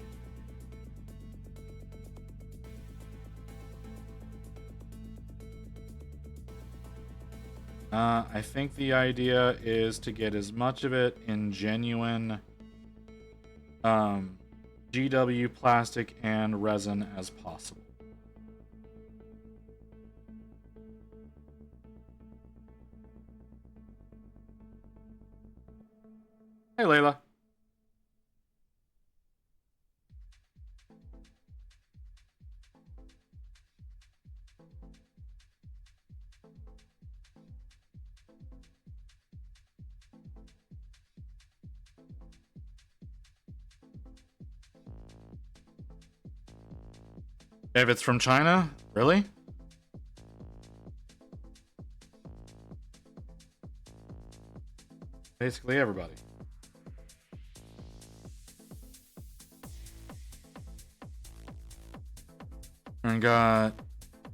I think the idea is to get as much of it in genuine GW plastic and resin as possible. Hey, Layla. If it's from China? Really? Basically everybody. And got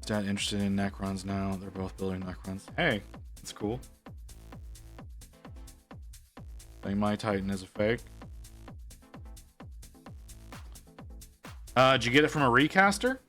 Stat interested in Necrons now. They're both building Necrons. Hey, that's cool. I think my Titan is a fake. Did you get it from a recaster?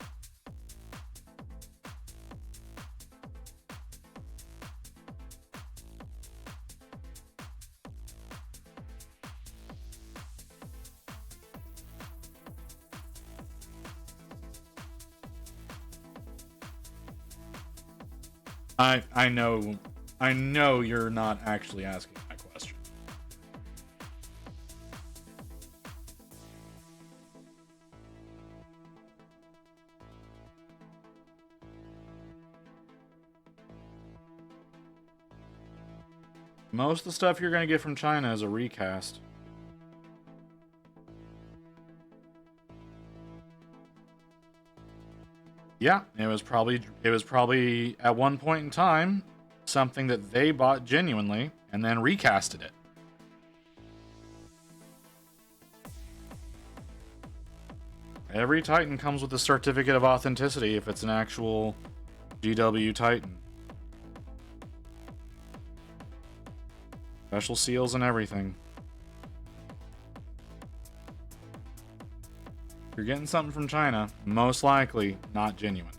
I know you're not actually asking that question. Most of the stuff you're going to get from China is a recast. Yeah, it was probably at one point in time something that they bought genuinely and then recasted it. Every Titan comes with a certificate of authenticity if it's an actual GW Titan. Special seals and everything. If you're getting something from China, most likely not genuine.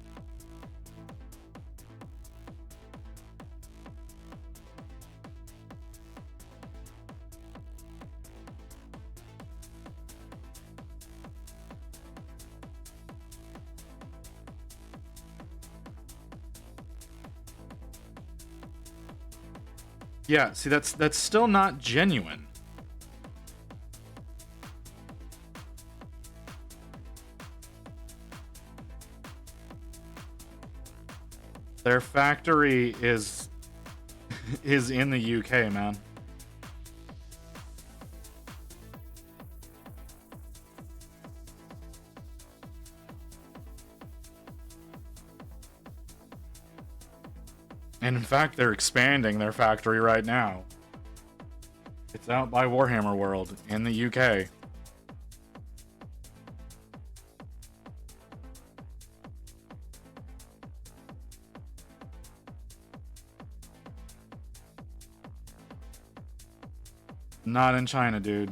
Yeah, see, that's still not genuine. Their factory is in the UK, man. And in fact, they're expanding their factory right now. It's out by Warhammer World in the UK. Not in China, dude.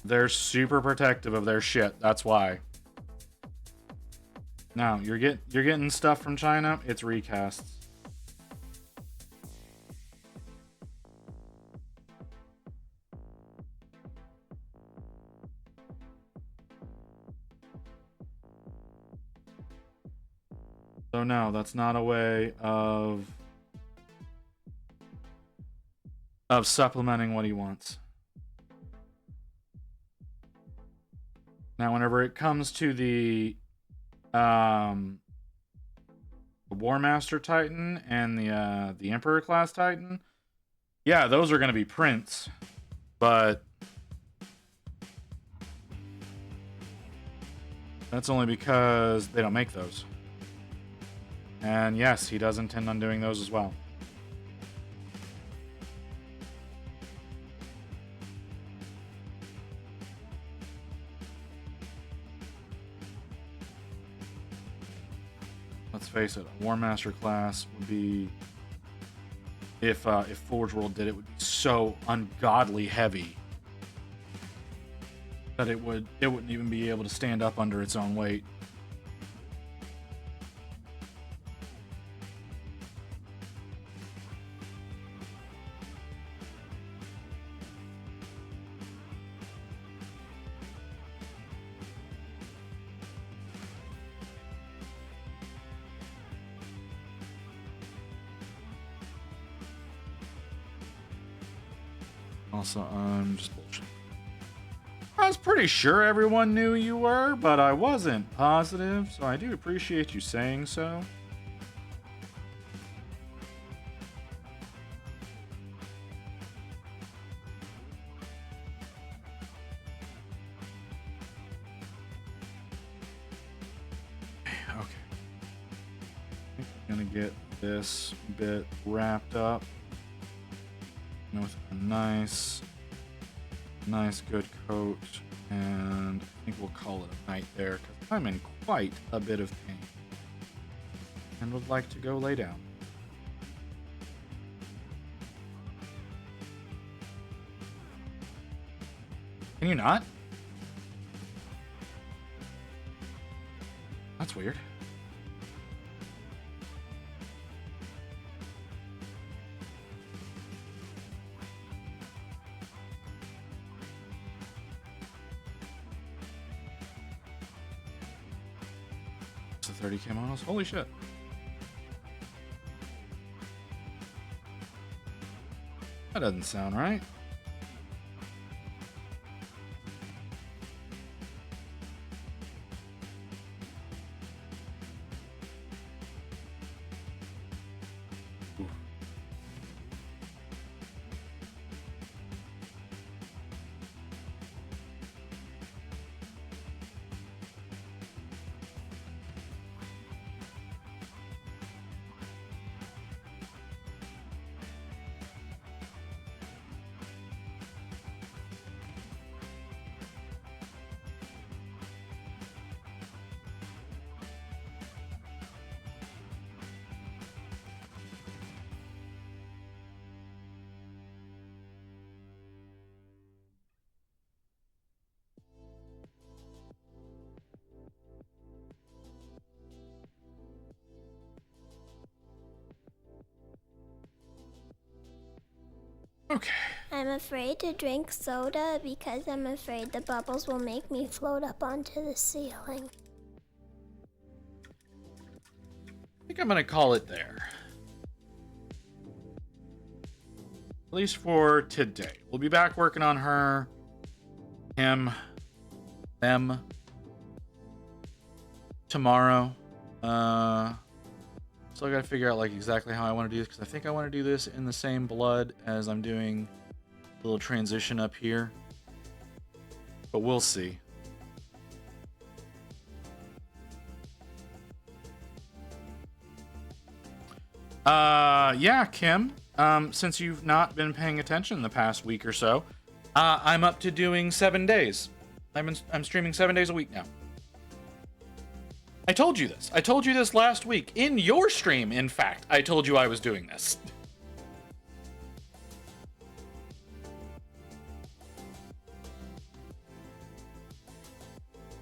They're super protective of their shit. That's why. Now, you're getting stuff from China, it's recasts. So no, that's not a way of supplementing what he wants. Now, whenever it comes to the War Master Titan and the Emperor class Titan, yeah, those are going to be prints, but that's only because they don't make those. And yes, he does intend on doing those as well. let's face it, a War Master class would be, if Forge World did it, would be so ungodly heavy that it wouldn't even be able to stand up under its own weight. Also, I'm just bullshit. I was pretty sure everyone knew you were, but I wasn't positive, so I do appreciate you saying so. Okay. I'm gonna get this bit wrapped up with a nice good coat, and I think we'll call it a night there because I'm in quite a bit of pain and would like to go lay down. Can you not? That's weird. The 30 kimonos. Holy shit. That doesn't sound right. Ooh. Okay. I'm afraid to drink soda because I'm afraid the bubbles will make me float up onto the ceiling. I think I'm gonna call it there. At least for today. We'll be back working on her, him, them tomorrow. So I gotta figure out like exactly how I want to do this, because I think I want to do this in the same blood as I'm doing a little transition up here. But we'll see. Yeah, Kim. Since you've not been paying attention the past week or so, I'm up to doing 7 days. I'm streaming 7 days a week now. I told you this. I told you this last week. In your stream, in fact, I told you I was doing this.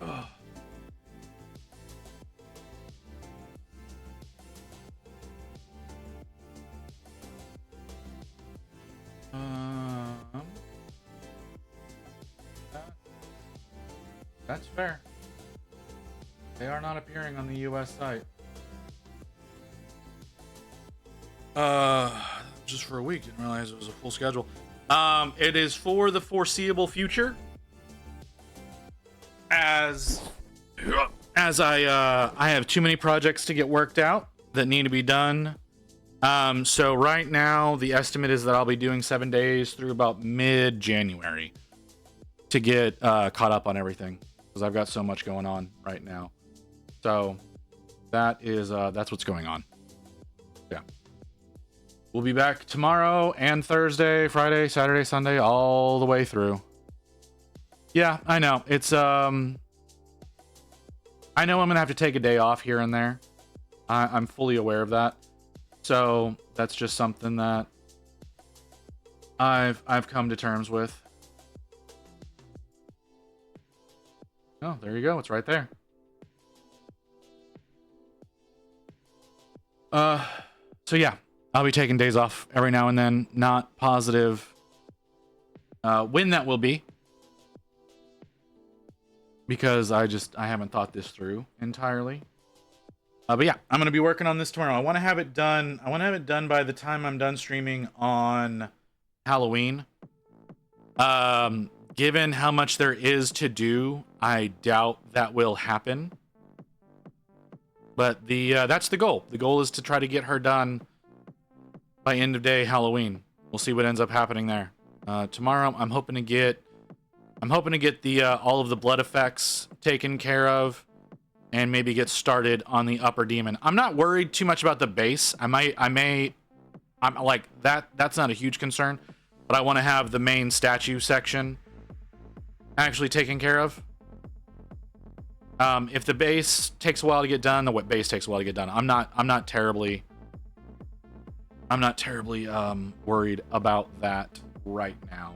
Ugh. That's fair. They are not appearing on the US site. Just for a week. Didn't realize it was a full schedule. It is for the foreseeable future. As I have too many projects to get worked out that need to be done. So right now the estimate is that I'll be doing 7 days through about mid-January to get caught up on everything, because I've got so much going on right now. So that is that's what's going on. Yeah. We'll be back tomorrow and Thursday, Friday, Saturday, Sunday, all the way through. Yeah, I know. It's I know I'm gonna have to take a day off here and there. I'm fully aware of that. So that's just something that I've come to terms with. Oh, there you go. It's right there. So yeah, I'll be taking days off every now and then. Not positive when that will be, because I haven't thought this through entirely. But yeah, I'm gonna be working on this tomorrow. I want to have it done. I want to have it done by the time I'm done streaming on Halloween. Given how much there is to do, I doubt that will happen. But that's the goal. The goal is to try to get her done by end of day Halloween. We'll see what ends up happening there. Tomorrow, I'm hoping to get the all of the blood effects taken care of, and maybe get started on the upper demon. I'm not worried too much about the base. I'm like that. That's not a huge concern, but I want to have the main statue section actually taken care of. If the base takes a while to get done, the base takes a while to get done. I'm not terribly worried about that right now.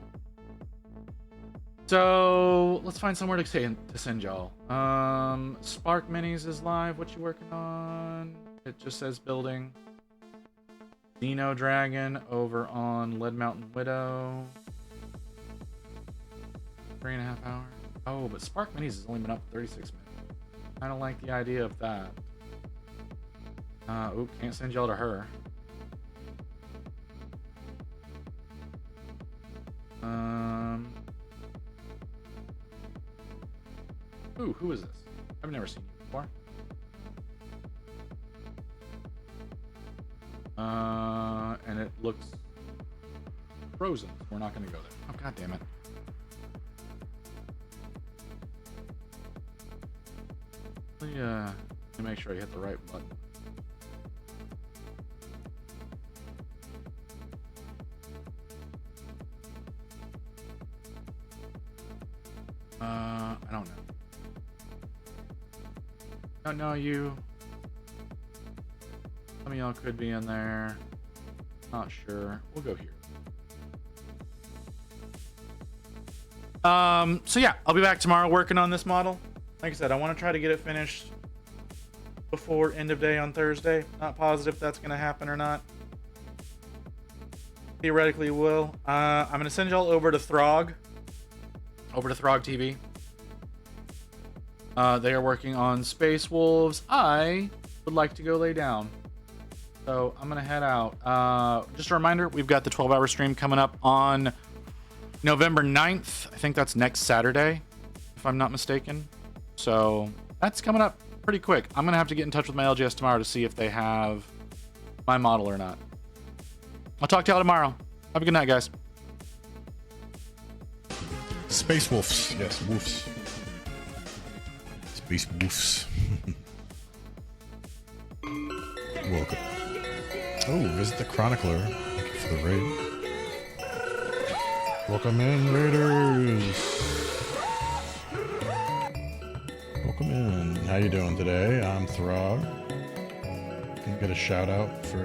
So let's find somewhere to send y'all. Spark Minis is live. What you working on? It just says building. Xeno Dragon over on Lead Mountain Widow. 3.5 hours. Oh, but Spark Minis has only been up 36 minutes. I don't like the idea of that. Oop, can't send y'all to her. Ooh, who is this? I've never seen you before. And it looks frozen. We're not gonna go there. Oh, god damn it. Let me make sure I hit the right button. I don't know. Don't know you. Some of y'all could be in there. Not sure. We'll go here. So yeah, I'll be back tomorrow working on this model. Like I said, I want to try to get it finished before end of day on Thursday. Not positive if that's going to happen or not. Theoretically it will. I'm going to send y'all over to Throg. Over to Throg TV. They are working on Space Wolves. I would like to go lay down. So I'm going to head out. Just a reminder, we've got the 12-hour stream coming up on November 9th. I think that's next Saturday, if I'm not mistaken. So that's coming up pretty quick. I'm going to have to get in touch with my LGS tomorrow to see if they have my model or not. I'll talk to y'all tomorrow. Have a good night, guys. Space Wolves. Yes, wolves. Space Wolves. Welcome. Oh, visit the Chronicler. Thank you for the raid. Welcome in, Raiders. Welcome in. How you doing today? I'm Throg. Can you get a shout out for